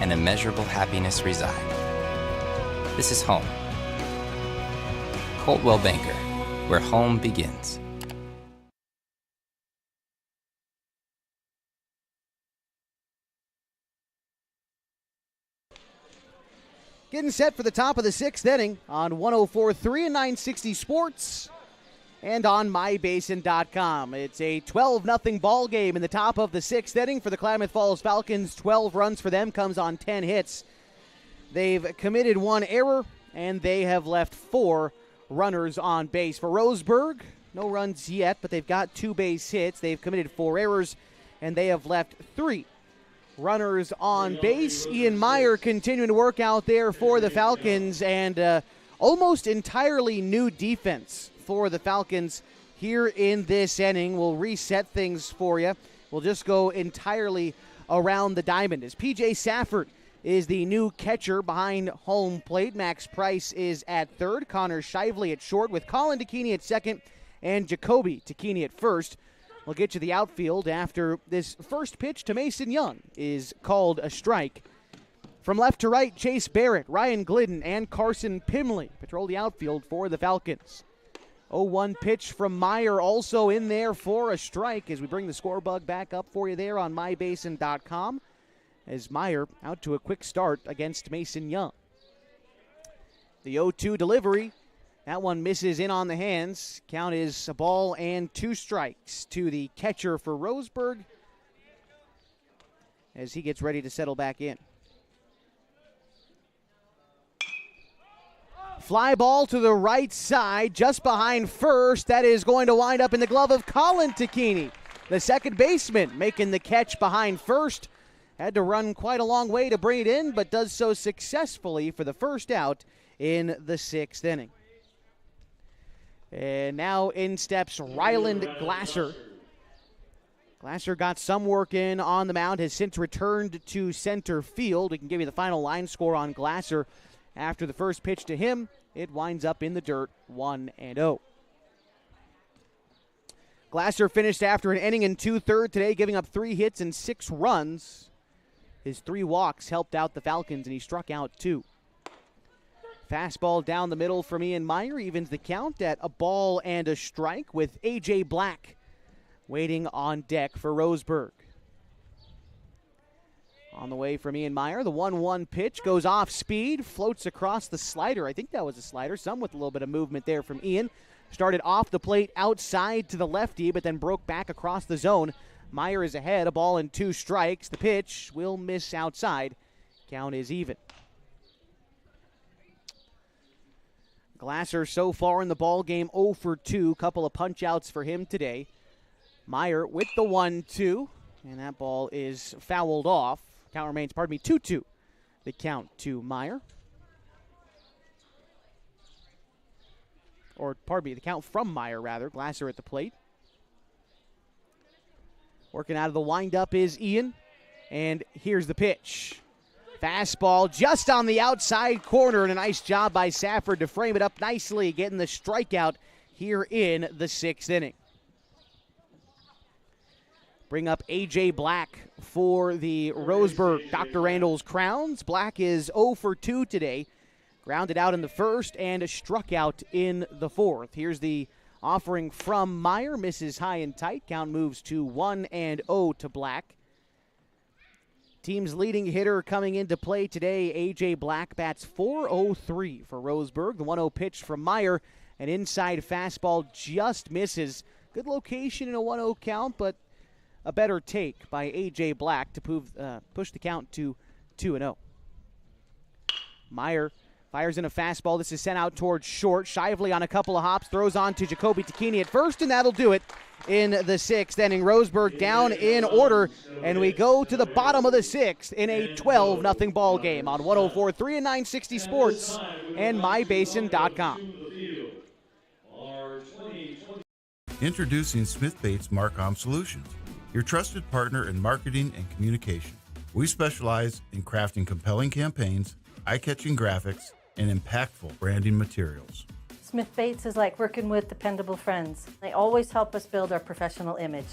and immeasurable happiness reside. This is home. Coldwell Banker, where home begins. Getting set for the top of the 6th inning on 104.3 and 960 Sports and on MyBasin.com. It's a 12-0 ball game in the top of the 6th inning for the Klamath Falls Falcons. 12 runs for them comes on 10 hits. They've committed 1 error, and they have left 4 runners on base. For Roseburg, no runs yet, but they've got 2 base hits. They've committed 4 errors, and they have left 3 runners on base. Ian Meyer continuing to work out there for the Falcons, and almost entirely new defense for the Falcons here in this inning. We'll reset things for you. We'll just go entirely around the diamond as P.J. Safford is the new catcher behind home plate. Max Price is at third. Connor Shively at short with Colin Takini at second and Jacoby Takini at first. We'll get you the outfield after this first pitch to Mason Young is called a strike. From left to right, Chase Barrett, Ryan Glidden, and Carson Pimley patrol the outfield for the Falcons. 0-1 pitch from Meyer also in there for a strike as we bring the score bug back up for you there on mybasin.com as Meyer out to a quick start against Mason Young. The 0-2 delivery. That one misses in on the hands. Count is a ball and 2 strikes to the catcher for Roseburg as he gets ready to settle back in. Fly ball to the right side, just behind first. That is going to wind up in the glove of Colin Takini, the second baseman, making the catch behind first. Had to run quite a long way to bring it in, but does so successfully for the first out in the 6th inning. And now in steps Ryland Glasser. Glasser got some work in on the mound, has since returned to center field. We can give you the final line score on Glasser. After the first pitch to him, it winds up in the dirt, 1-0. Glasser finished after an inning and 2/3 today, giving up 3 hits and 6 runs. His 3 walks helped out the Falcons, and he struck out 2. Fastball down the middle from Ian Meyer evens the count at a ball and a strike with A.J. Black waiting on deck for Roseburg. On the way from Ian Meyer, the 1-1 pitch goes off speed, floats across the slider. I think that was a slider, some with a little bit of movement there from Ian. Started off the plate outside to the lefty, but then broke back across the zone. Meyer is ahead, a ball and 2 strikes. The pitch will miss outside. Count is even. Glasser so far in the ball game 0 for 2. Couple of punch outs for him today. Meyer with the 1-2, and that ball is fouled off. Count remains, 2-2. The count to Meyer. Or, the count from Meyer, rather. Glasser at the plate. Working out of the windup is Ian, and here's the pitch. Fastball just on the outside corner, and a nice job by Safford to frame it up nicely, getting the strikeout here in the 6th inning. Bring up A.J. Black for the Roseburg Dr. Randol's Crowns. Black is 0 for 2 today. Grounded out in the first and struck out in the 4th. Here's the offering from Meyer. Misses high and tight. Count moves to 1-0 to Black. Team's leading hitter coming into play today, A.J. Black, bats .403 for Roseburg. The 1-0 pitch from Meyer, an inside fastball just misses. Good location in a 1-0 count, but a better take by A.J. Black to push the count to 2-0. Meyer fires in a fastball. This is sent out towards short. Shively on a couple of hops, throws on to Jacoby Takini at first, and that'll do it in the 6th inning. Roseburg down in order, and we go to the bottom of the 6th in a 12-0 ball game on 104.3 and 960 Sports and mybasin.com. Introducing Smith Bates Marcom Solutions, your trusted partner in marketing and communication. We specialize in crafting compelling campaigns, eye-catching graphics, and impactful branding materials. Smith Bates is like working with dependable friends. They always help us build our professional image.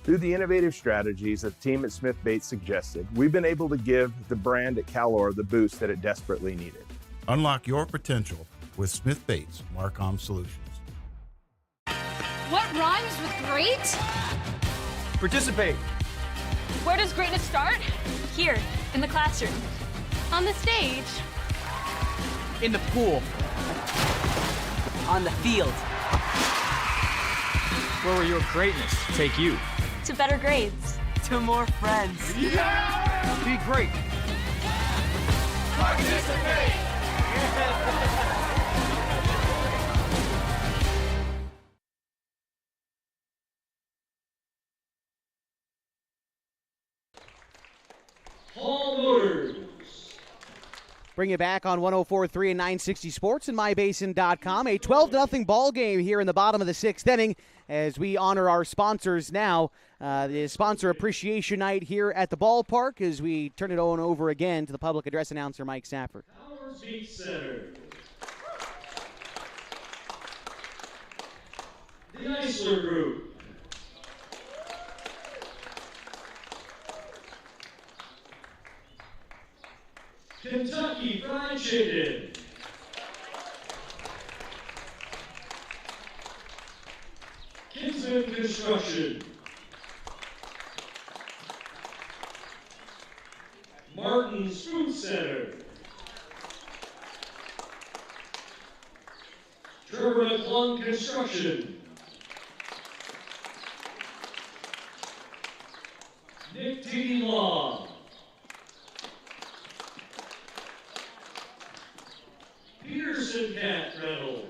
Through the innovative strategies that the team at Smith Bates suggested, we've been able to give the brand at Calor the boost that it desperately needed. Unlock your potential with Smith Bates Marcom Solutions. What rhymes with great? Participate. Where does greatness start? Here, in the classroom. On the stage. In the pool. On the field. Where will your greatness take you? To better grades. To more friends. Yeah! Be great. Participate! Hall Motors. Bring it back on 104.3 and 960 Sports and MyBasin.com. A 12-0 ball game here in the bottom of the 6th inning as we honor our sponsors now. The sponsor appreciation night here at the ballpark as we turn it on over again to the public address announcer, Mike Safford. Beach Center. The Eisler Group. Kentucky Fried Chicken. Kinsman Construction. Martin's Food Center. Trevor McClung Construction. Nick T. Law. Peterson Cat Randol.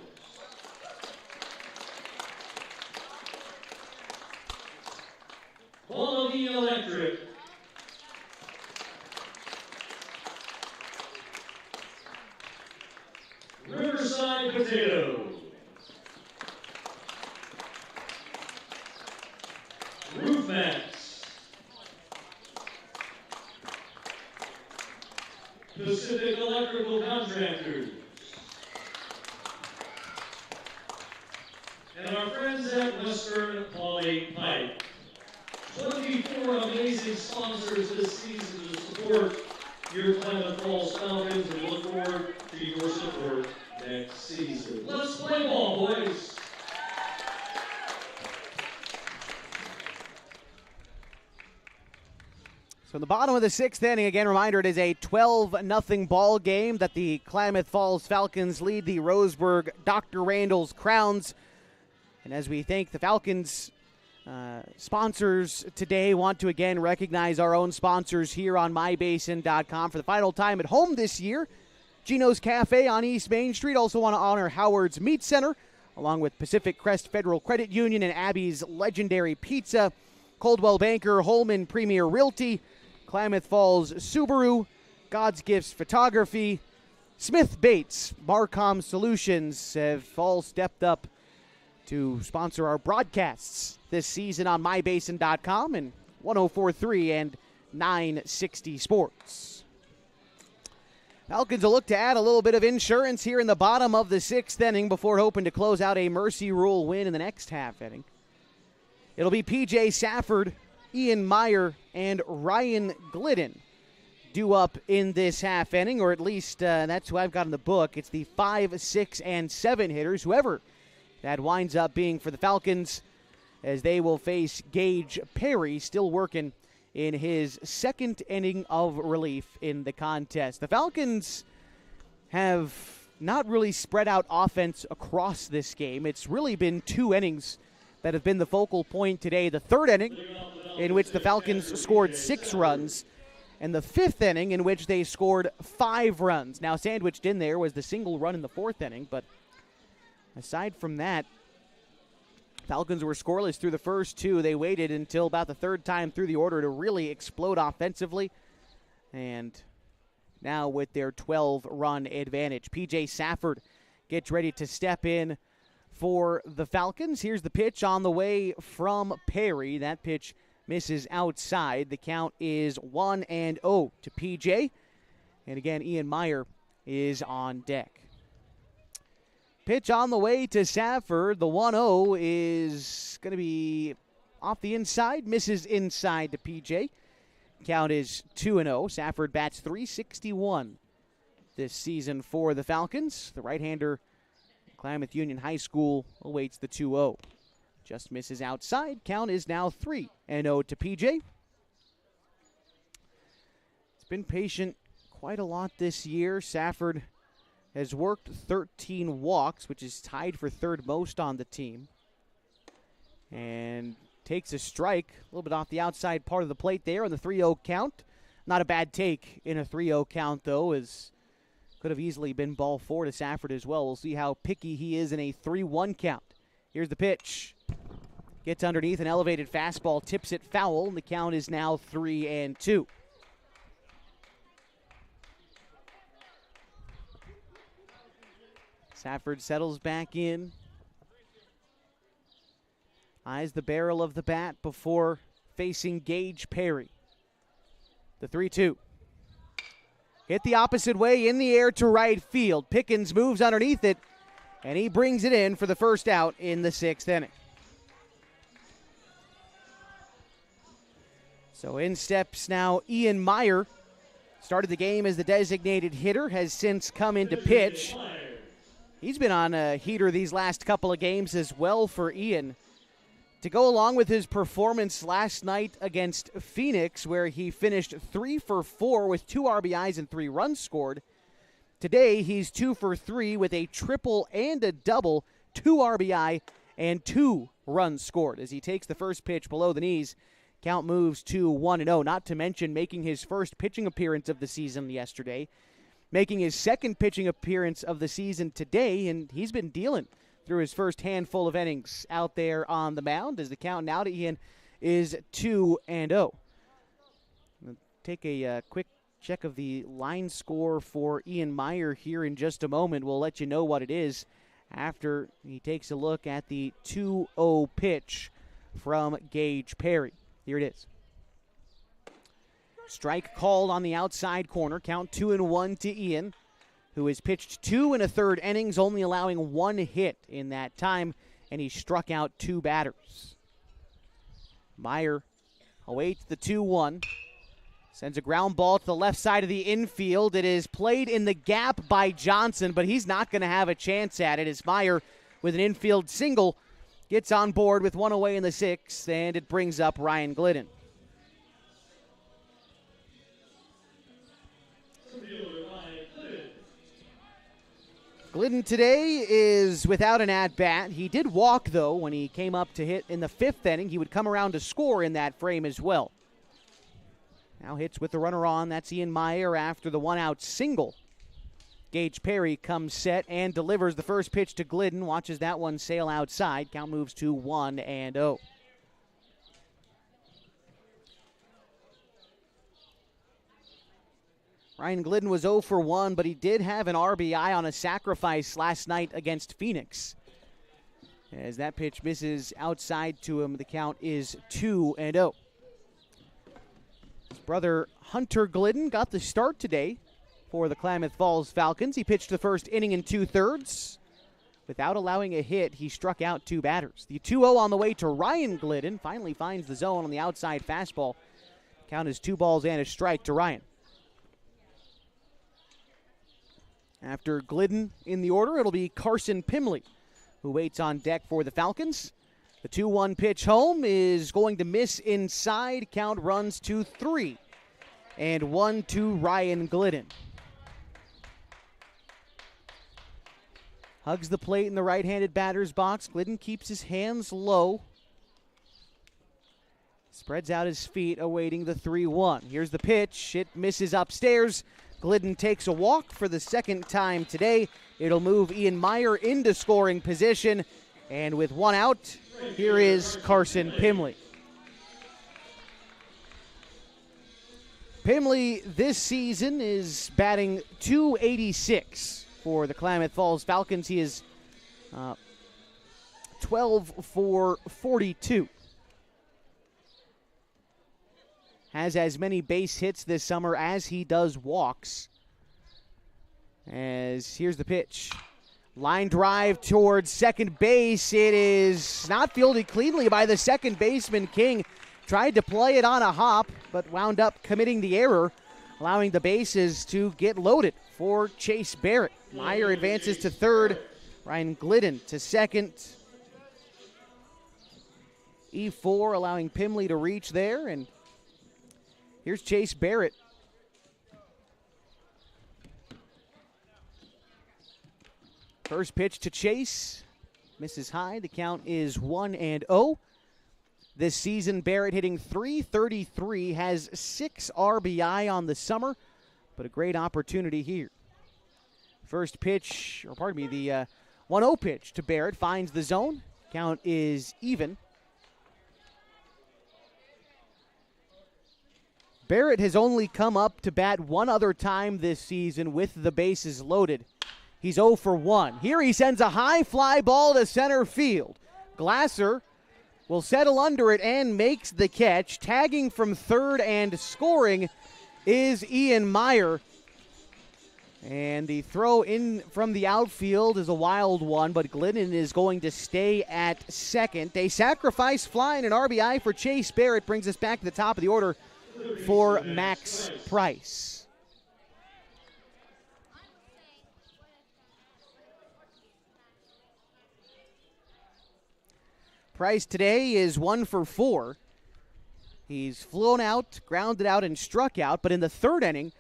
Quality Electric. Riverside Potato. Roofmax. Pacific Electrical Contractors. And our friends at Western Poly Pipe. 24 amazing sponsors this season to support your Klamath Falls Falcons, and we look forward to your support next season. Let's play ball, boys. So in the bottom of the 6th inning, again, reminder, it is a 12-0 ball game that the Klamath Falls Falcons lead the Roseburg Dr. Randol's Crowns. And as we thank the Falcons sponsors today, want to again recognize our own sponsors here on MyBasin.com for the final time at home this year. Gino's Cafe on East Main Street. Also want to honor Howard's Meat Center, along with Pacific Crest Federal Credit Union and Abby's Legendary Pizza, Coldwell Banker, Holman Premier Realty, Klamath Falls Subaru, God's Gifts Photography, Smith Bates, Marcom Solutions have all stepped up to sponsor our broadcasts this season on MyBasin.com and 104.3 and 960 Sports. Falcons will look to add a little bit of insurance here in the bottom of the 6th inning before hoping to close out a Mercy Rule win in the next half inning. It'll be P.J. Safford, Ian Meyer, and Ryan Glidden due up in this half inning, or at least that's who I've got in the book. It's the 5, 6, and 7 hitters, whoever that winds up being for the Falcons, as they will face Gage Perry, still working in his 2nd inning of relief in the contest. The Falcons have not really spread out offense across this game. It's really been 2 innings that have been the focal point today. The 3rd inning, in which the Falcons scored 6 runs, and the 5th inning, in which they scored 5 runs. Now, sandwiched in there was the single run in the 4th inning, but aside from that, Falcons were scoreless through the first 2. They waited until about the 3rd time through the order to really explode offensively. And now with their 12-run advantage, P.J. Safford gets ready to step in for the Falcons. Here's the pitch on the way from Perry. That pitch misses outside. The count is 1-0 to P.J. And again, Ian Meyer is on deck. Pitch on the way to Safford. The 1-0 is going to be off the inside. Misses inside to P.J. Count is 2-0. Safford bats .361 this season for the Falcons. The right-hander, Klamath Union High School, awaits the 2-0. Just misses outside. Count is now 3-0 to P.J. It's been patient quite a lot this year. Safford has worked 13 walks, which is tied for 3rd most on the team. And takes a strike a little bit off the outside part of the plate there on the 3-0 count. Not a bad take in a 3-0 count, though, as could have easily been ball 4 to Safford as well. We'll see how picky he is in a 3-1 count. Here's the pitch. Gets underneath an elevated fastball, tips it foul, and the count is now 3-2. Safford settles back in. Eyes the barrel of the bat before facing Gage Perry. The 3-2. Hit the opposite way in the air to right field. Pickens moves underneath it, and he brings it in for the first out in the 6th inning. So in steps now Ian Meyer. Started the game as the designated hitter, has since come into pitch. He's been on a heater these last couple of games as well for Ian. To go along with his performance last night against Phoenix, where he finished 3 for 4 with 2 RBIs and 3 runs scored. Today, he's 2 for 3 with a triple and a double, 2 RBI and 2 runs scored. As he takes the first pitch below the knees, count moves to 1-0, not to mention making his first pitching appearance of the season yesterday, making his second pitching appearance of the season today, and he's been dealing through his first handful of innings out there on the mound, as the count now to Ian is 2-0. Take a quick check of the line score for Ian Meyer here in just a moment. We'll let you know what it is after he takes a look at the 2-0 pitch from Gage Perry. Here it is. Strike called on the outside corner. Count 2-1 to Ian, who has pitched 2 1/3 innings, only allowing 1 hit in that time, and he struck out 2 batters. Meyer awaits the 2-1. Sends a ground ball to the left side of the infield. It is played in the gap by Johnson, but he's not going to have a chance at it as Meyer, with an infield single, gets on board with 1 away in the 6th, and it brings up Ryan Glidden. Glidden today is without an at-bat. He did walk, though, when he came up to hit in the 5th inning. He would come around to score in that frame as well. Now hits with the runner on. That's Ian Meyer after the 1-out single. Gage Perry comes set and delivers the first pitch to Glidden. Watches that one sail outside. Count moves to 1-0. Ryan Glidden was 0 for 1, but he did have an RBI on a sacrifice last night against Phoenix. As that pitch misses outside to him, the count is 2-0. His brother Hunter Glidden got the start today for the Klamath Falls Falcons. He pitched the first inning in 2/3. Without allowing a hit, he struck out 2 batters. The 2-0 on the way to Ryan Glidden. Finally finds the zone on the outside fastball. Count is 2 balls and a strike to Ryan. After Glidden in the order, it'll be Carson Pimley, who waits on deck for the Falcons. The 2-1 pitch home is going to miss inside. Count runs to 3. And 1 to Ryan Glidden. Hugs the plate in the right-handed batter's box. Glidden keeps his hands low. Spreads out his feet, awaiting the 3-1. Here's the pitch. It misses upstairs. Glidden takes a walk for the 2nd time today. It'll move Ian Meyer into scoring position. And with 1 out, here is Carson Pimley. Pimley this season is batting .286 for the Klamath Falls Falcons. He is 12 for 42. Has as many base hits this summer as he does walks. As here's the pitch. Line drive towards second base. It is not fielded cleanly by the second baseman, King. Tried to play it on a hop, but wound up committing the error, allowing the bases to get loaded for Chase Barrett. Meyer advances to third. Ryan Glidden to second. E4 allowing Pimley to reach there, and here's Chase Barrett. First pitch to Chase. Misses high. The count is 1-0. This season, Barrett hitting .333, has 6 RBI on the summer, but a great opportunity here. First pitch, or pardon me, the 1-0 pitch to Barrett finds the zone. Count is even. Barrett has only come up to bat 1 other time this season with the bases loaded. He's 0 for 1. Here he sends a high fly ball to center field. Glasser will settle under it and makes the catch. Tagging from third and scoring is Ian Meyer. And the throw in from the outfield is a wild one, but Glidden is going to stay at second. A sacrifice fly and an RBI for Chase Barrett brings us back to the top of the order for Max Price. Price today is 1 for 4. He's flown out, grounded out, and struck out, but in the third inning,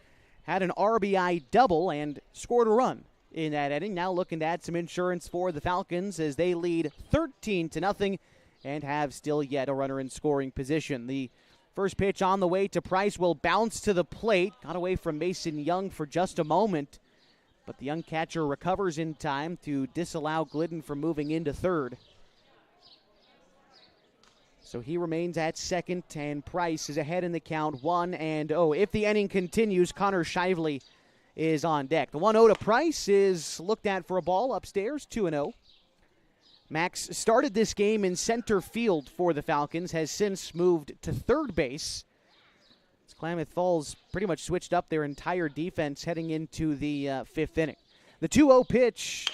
had an RBI double and scored a run in that inning. Now looking to add some insurance for the Falcons as they lead 13-0 and have still yet a runner in scoring position. The first pitch on the way to Price will bounce to the plate. Got away from Mason Young for just a moment, but the young catcher recovers in time to disallow Glidden from moving into third. So he remains at second, and Price is ahead in the count 1-0. If the inning continues, Connor Shively is on deck. The 1-0 to Price is looked at for a ball upstairs, 2-0. Max started this game in center field for the Falcons, has since moved to third base. As Klamath Falls pretty much switched up their entire defense heading into the fifth inning. The 2-0 pitch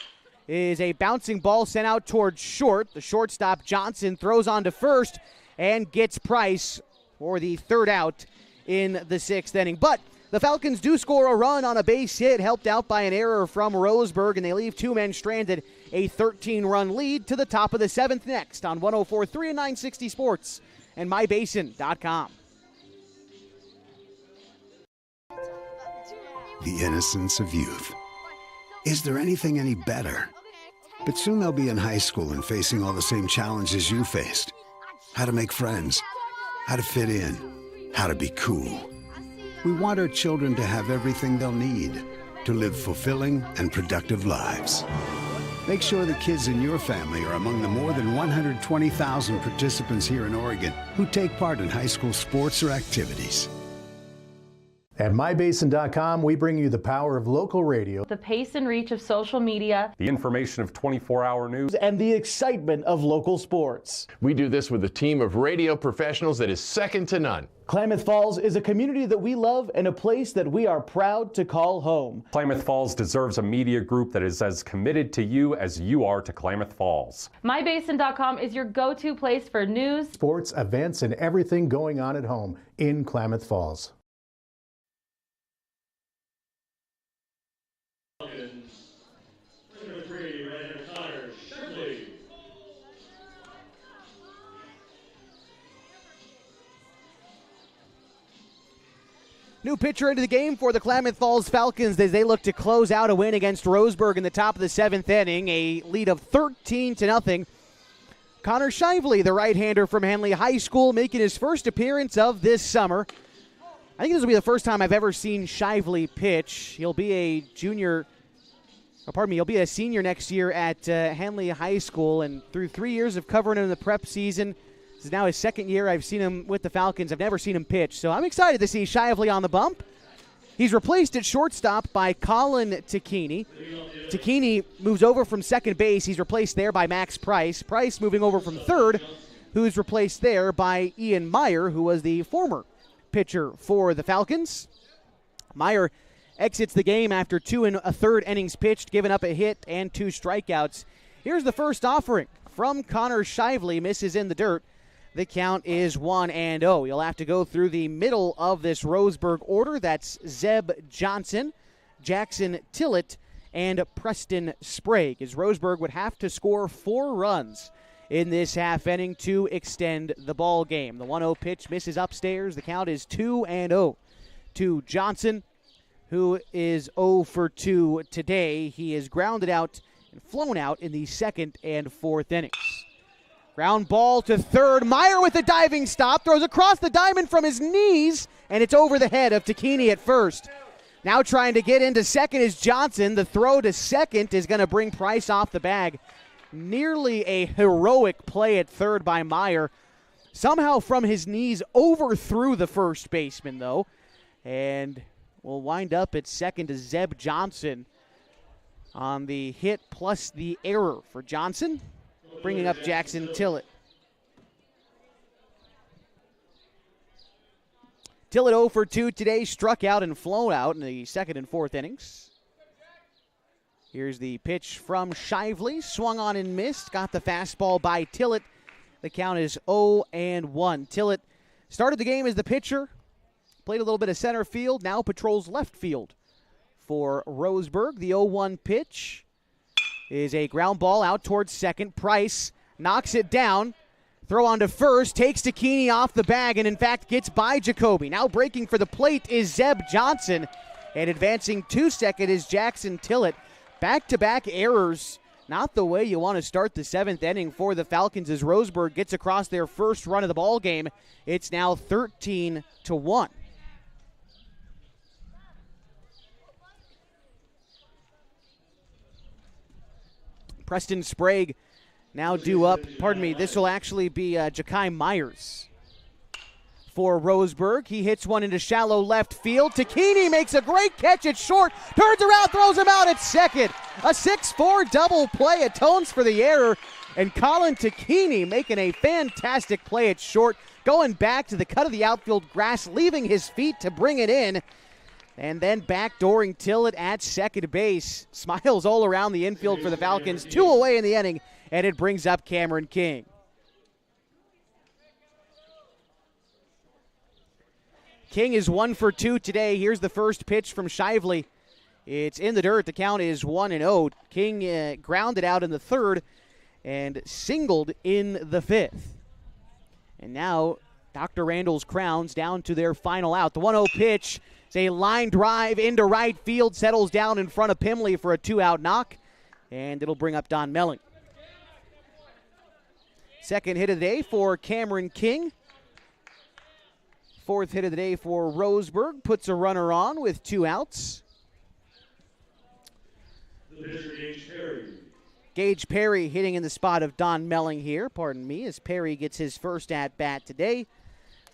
is a bouncing ball sent out towards short. The shortstop Johnson throws on to first and gets Price for the third out in the sixth inning. But the Falcons do score a run on a base hit, helped out by an error from Roseburg, and they leave two men stranded. A 13-run lead to the top of the seventh next on 104.3 and 960 Sports and MyBasin.com. The innocence of youth. Is there anything any better? But soon they'll be in high school and facing all the same challenges you faced. How to make friends, how to fit in, how to be cool. We want our children to have everything they'll need to live fulfilling and productive lives. Make sure the kids in your family are among the more than 120,000 participants here in Oregon who take part in high school sports or activities. At MyBasin.com, we bring you the power of local radio, the pace and reach of social media, the information of 24-hour news, and the excitement of local sports. We do this with a team of radio professionals that is second to none. Klamath Falls is a community that we love and a place that we are proud to call home. Klamath Falls deserves a media group that is as committed to you as you are to Klamath Falls. MyBasin.com is your go-to place for news, sports, events, and everything going on at home in Klamath Falls. New pitcher into the game for the Klamath Falls Falcons as they look to close out a win against Roseburg in the top of the seventh inning. A lead of 13-0. Connor Shively, the right-hander from Henley High School, making his first appearance of this summer. I think this will be the first time I've ever seen Shively pitch. He'll be a he'll be a senior next year at Henley High School, and through 3 years of covering him in the prep season, this is now his second year I've seen him with the Falcons. I've never seen him pitch, so I'm excited to see Shively on the bump. He's replaced at shortstop by Colin Tacchini. Tacchini moves over from second base. He's replaced there by Max Price. Price moving over from third, who's replaced there by Ian Meyer, who was the former pitcher for the Falcons. Meyer exits the game after 2 1/3 innings pitched, giving up a hit and 2 strikeouts. Here's the first offering from Connor Shively. Misses in the dirt. The count is 1-0. You'll have to go through the middle of this Roseburg order. That's Zeb Johnson, Jackson Tillett, and Preston Sprague, as Roseburg would have to score 4 runs in this half inning to extend the ball game. The 1-0 pitch misses upstairs. The count is 2-0 to Johnson, who is 0 for 2 today. He is grounded out and flown out in the second and fourth innings. Ground ball to third. Meyer with a diving stop. Throws across the diamond from his knees, and it's over the head of Tacchini at first. Now trying to get into second is Johnson. The throw to second is going to bring Price off the bag. Nearly a heroic play at third by Meyer. Somehow from his knees overthrew the first baseman, though. And will wind up at second to Zeb Johnson, on the hit plus the error for Johnson, bringing up Jackson Tillett. Tillett 0 for 2 today, struck out and flown out in the second and fourth innings. Here's the pitch from Shively, swung on and missed, got the fastball by Tillett. The count is 0-1. Tillett started the game as the pitcher, played a little bit of center field, now patrols left field for Roseburg. The 0-1 pitch is a ground ball out towards second. Price knocks it down. Throw on to first, takes Takini off the bag, and in fact gets by Jacoby. Now breaking for the plate is Zeb Johnson, and advancing to second is Jackson Tillett. Back-to-back errors, not the way you want to start the seventh inning for the Falcons as Roseburg gets across their first run of the ball game. It's now 13-1. Preston Sprague now due up. Pardon me, this will actually be Jakai Myers for Roseburg. He hits one into shallow left field. Takini makes a great catch at short, turns around, throws him out at second. A 6-4 double play atones for the error, and Colin Takini making a fantastic play at short, going back to the cut of the outfield grass, leaving his feet to bring it in. And then backdooring Tillett at second base. Smiles all around the infield for the Falcons. 2 away in the inning, and it brings up Cameron King. King is 1 for 2 today. Here's the first pitch from Shively. It's in the dirt. The count is 1-0. King grounded out in the third and singled in the fifth. And now Dr. Randol's Crowns down to their final out. The 1-0 pitch. It's a line drive into right field, settles down in front of Pimley for a 2-out knock, and it'll bring up Don Melling. Second hit of the day for Cameron King. Fourth hit of the day for Roseburg, puts a runner on with 2 outs. Gage Perry hitting in the spot of Don Melling here, pardon me, as Perry gets his first at-bat today.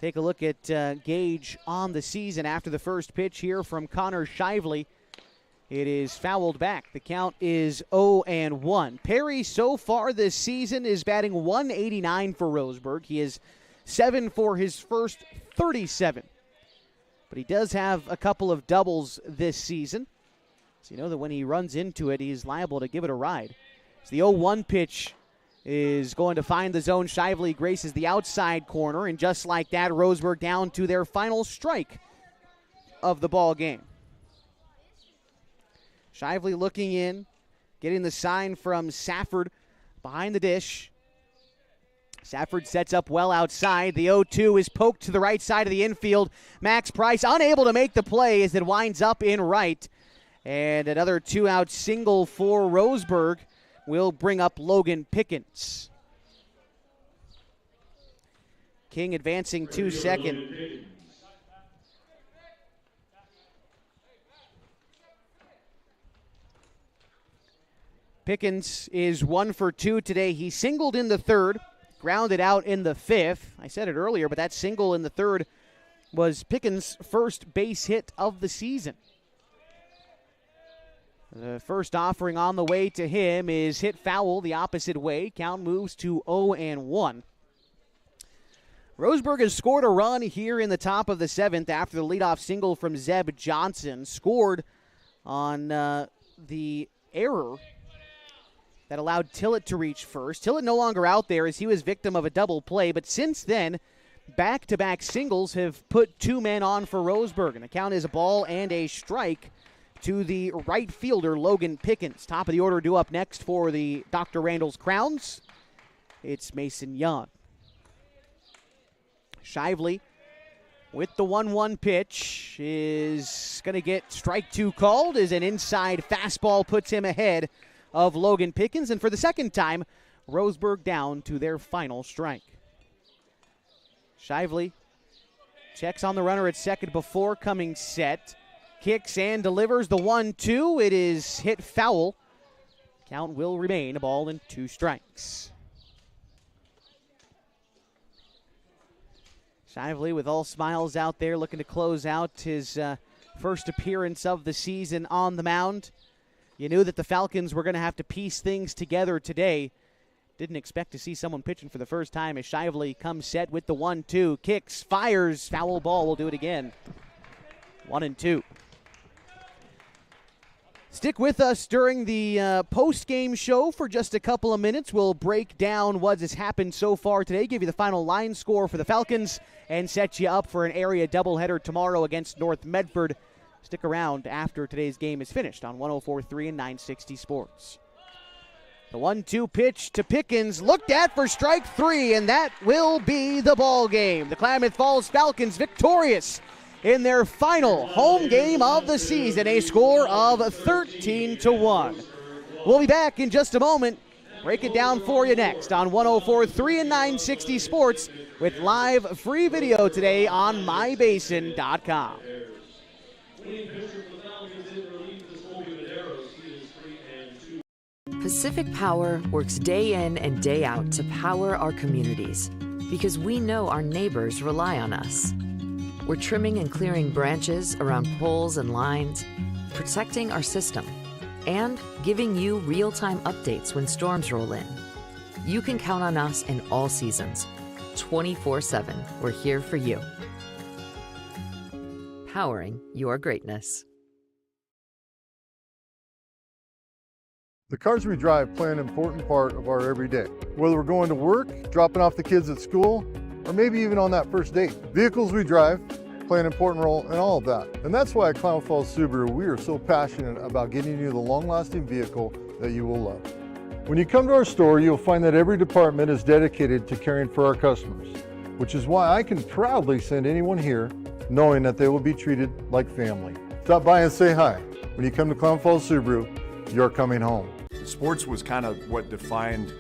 Take a look at Gage on the season after the first pitch here from Connor Shively. It is fouled back. The count is 0-1. Perry so far this season is batting .189 for Roseburg. He is 7 for his first 37. But he does have a couple of doubles this season. So you know that when he runs into it, he's liable to give it a ride. So the 0-1 pitch is going to find the zone. Shively graces the outside corner, and just like that, Roseburg down to their final strike of the ball game. Shively looking in, getting the sign from Safford behind the dish. Safford sets up well outside. The 0-2 is poked to the right side of the infield. Max Price unable to make the play as it winds up in right. And another 2-out single for Roseburg will bring up Logan Pickens. King advancing to second. Pickens is 1 for 2 today. He singled in the third, grounded out in the fifth. I said it earlier, but that single in the third was Pickens' first base hit of the season. The first offering on the way to him is hit foul the opposite way. Count moves to 0-1. Roseburg has scored a run here in the top of the seventh after the leadoff single from Zeb Johnson. Scored on the error that allowed Tillett to reach first. Tillett no longer out there as he was victim of a double play, but since then, back-to-back singles have put 2 men on for Roseburg, and the count is a ball and a strike to the right fielder, Logan Pickens. Top of the order due up next for the Dr. Randol's Crowns. It's Mason Young. Shively with the 1-1 pitch is going to get strike 2 called as an inside fastball puts him ahead of Logan Pickens. And for the second time, Roseburg down to their final strike. Shively checks on the runner at second before coming set. Kicks and delivers the 1-2. It is hit foul. Count will remain a ball and 2 strikes. Shively with all smiles out there looking to close out his first appearance of the season on the mound. You knew that the Falcons were going to have to piece things together today. Didn't expect to see someone pitching for the first time as Shively comes set with the 1-2. Kicks, fires, foul ball. We'll do it again. 1-2. Stick with us during the post-game show for just a couple of minutes. We'll break down what has happened so far today, give you the final line score for the Falcons, and set you up for an area doubleheader tomorrow against North Medford. Stick around after today's game is finished on 104.3 and 960 Sports. The 1-2 pitch to Pickens, looked at for strike 3, and that will be the ball game. The Klamath Falls Falcons victorious in their final home game of the season, a score of 13-1. We'll be back in just a moment. Break it down for you next on 104.3 and 960 Sports with live free video today on mybasin.com. Pacific Power works day in and day out to power our communities because we know our neighbors rely on us. We're trimming and clearing branches around poles and lines, protecting our system, and giving you real-time updates when storms roll in. You can count on us in all seasons. 24/7, we're here for you. Powering your greatness. The cars we drive play an important part of our everyday. Whether we're going to work, dropping off the kids at school, or maybe even on that first date. Vehicles we drive play an important role in all of that. And that's why at Klamath Falls Subaru, we are so passionate about getting you the long-lasting vehicle that you will love. When you come to our store, you'll find that every department is dedicated to caring for our customers, which is why I can proudly send anyone here knowing that they will be treated like family. Stop by and say hi. When you come to Klamath Falls Subaru, you're coming home. Sports was kind of what defined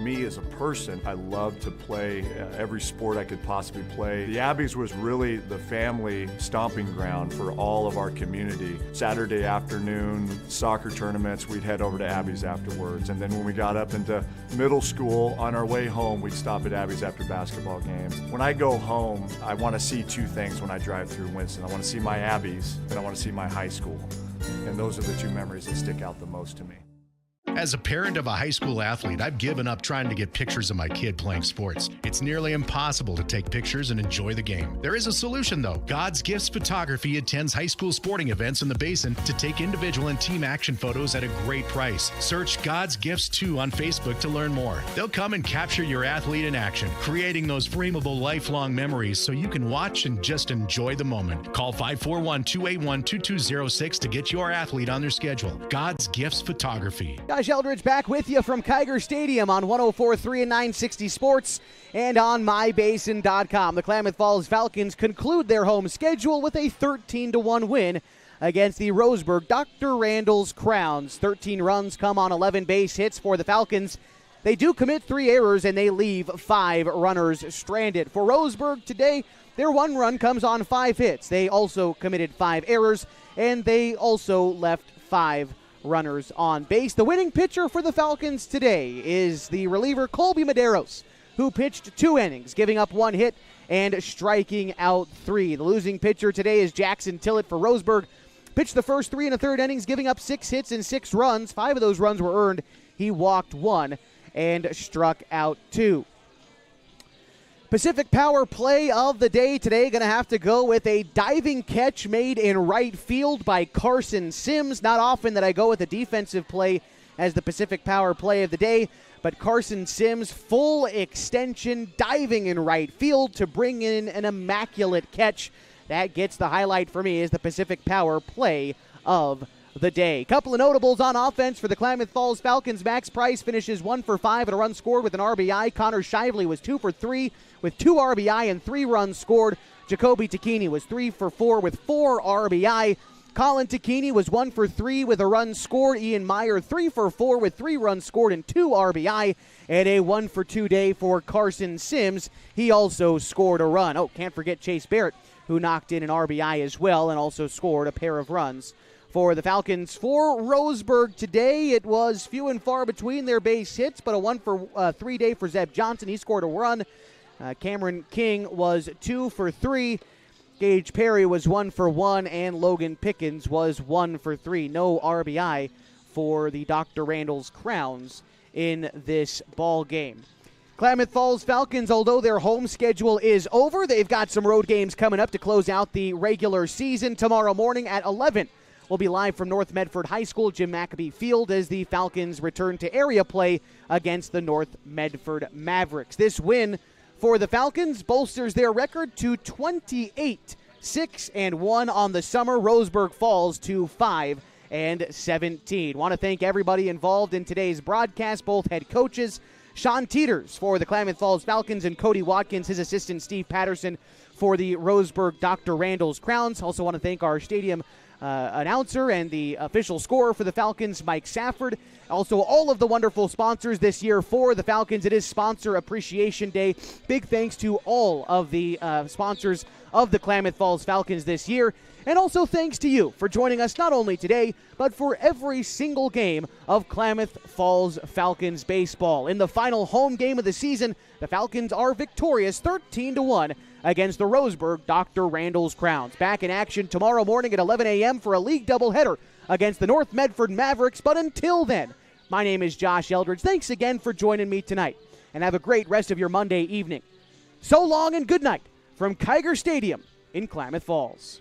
me as a person. I loved to play every sport I could possibly play. The Abbeys was really the family stomping ground for all of our community. Saturday afternoon soccer tournaments, we'd head over to Abbeys afterwards. And then when we got up into middle school, on our way home, we'd stop at Abbeys after basketball games. When I go home, I want to see two things when I drive through Winston. I want to see my Abbeys, and I want to see my high school. And those are the two memories that stick out the most to me. As a parent of a high school athlete, I've given up trying to get pictures of my kid playing sports. It's nearly impossible to take pictures and enjoy the game. There is a solution, though. God's Gifts Photography attends high school sporting events in the Basin to take individual and team action photos at a great price. Search God's Gifts 2 on Facebook to learn more. They'll come and capture your athlete in action, creating those frameable lifelong memories so you can watch and just enjoy the moment. Call 541-281-2206 to get your athlete on their schedule. God's Gifts Photography. Josh Eldridge back with you from Kiger Stadium on 104.3 and 960 Sports and on mybasin.com. The Klamath Falls Falcons conclude their home schedule with a 13-1 win against the Roseburg Dr. Randol's Crowns. 13 runs come on 11 base hits for the Falcons. They do commit 3 errors and they leave 5 runners stranded. For Roseburg today, their 1 run comes on 5 hits. They also committed 5 errors and they also left 5 runners on base. The winning pitcher for the Falcons today is the reliever Colby Medeiros, who pitched 2 innings, giving up 1 hit and striking out 3. The losing pitcher today is Jackson Tillett for Roseburg. Pitched the first 3 1/3 innings, giving up 6 hits and 6 runs. 5 of those runs were earned. He walked 1 and struck out 2. Pacific Power play of the day today going to have to go with a diving catch made in right field by Carson Sims. Not often that I go with a defensive play as the Pacific Power play of the day, but Carson Sims full extension diving in right field to bring in an immaculate catch. That gets the highlight for me as the Pacific Power play of the day. Couple of notables on offense for the Klamath Falls Falcons. Max Price finishes 1 for 5 and a run scored with an RBI. Connor Shively was 2 for 3 with 2 RBI and 3 runs scored. Jacoby Takini was 3 for 4 with 4 RBI. Colin Takini was 1 for 3 with a run scored. Ian Meyer 3 for 4 with 3 runs scored and 2 RBI. And a 1 for 2 day for Carson Sims. He also scored a run. Oh, can't forget Chase Barrett, who knocked in an RBI as well and also scored a pair of runs for the Falcons. For Roseburg today, it was few and far between their base hits, but a 1 for 3 day for Zeb Johnson. He scored a run. Cameron King was 2 for 3. Gage Perry was 1 for 1, and Logan Pickens was 1 for 3. No RBI for the Dr. Randol's Crowns in this ball game. Klamath Falls Falcons, although their home schedule is over, they've got some road games coming up to close out the regular season. Tomorrow morning at 11, we'll be live from North Medford High School, Jim McAbee Field, as the Falcons return to area play against the North Medford Mavericks. This win for the Falcons bolsters their record to 28-6-1 on the summer. Roseburg falls to 5-17. Want to thank everybody involved in today's broadcast, both head coaches, Sean Teeters for the Klamath Falls Falcons, and Cody Watkins, his assistant Steve Patterson, for the Roseburg Dr. Randol's Crowns. Also want to thank our stadium announcer and the official scorer for the Falcons, Mike Safford. Also, all of the wonderful sponsors this year for the Falcons. It is Sponsor Appreciation Day. Big thanks to all of the sponsors of the Klamath Falls Falcons this year. And also thanks to you for joining us not only today, but for every single game of Klamath Falls Falcons baseball. In the final home game of the season, the Falcons are victorious 13-1 against the Roseburg Dr. Randol's Crowns. Back in action tomorrow morning at 11 a.m. for a league doubleheader against the North Medford Mavericks. But until then, my name is Josh Eldridge. Thanks again for joining me tonight, and have a great rest of your Monday evening. So long and good night from Kiger Stadium in Klamath Falls.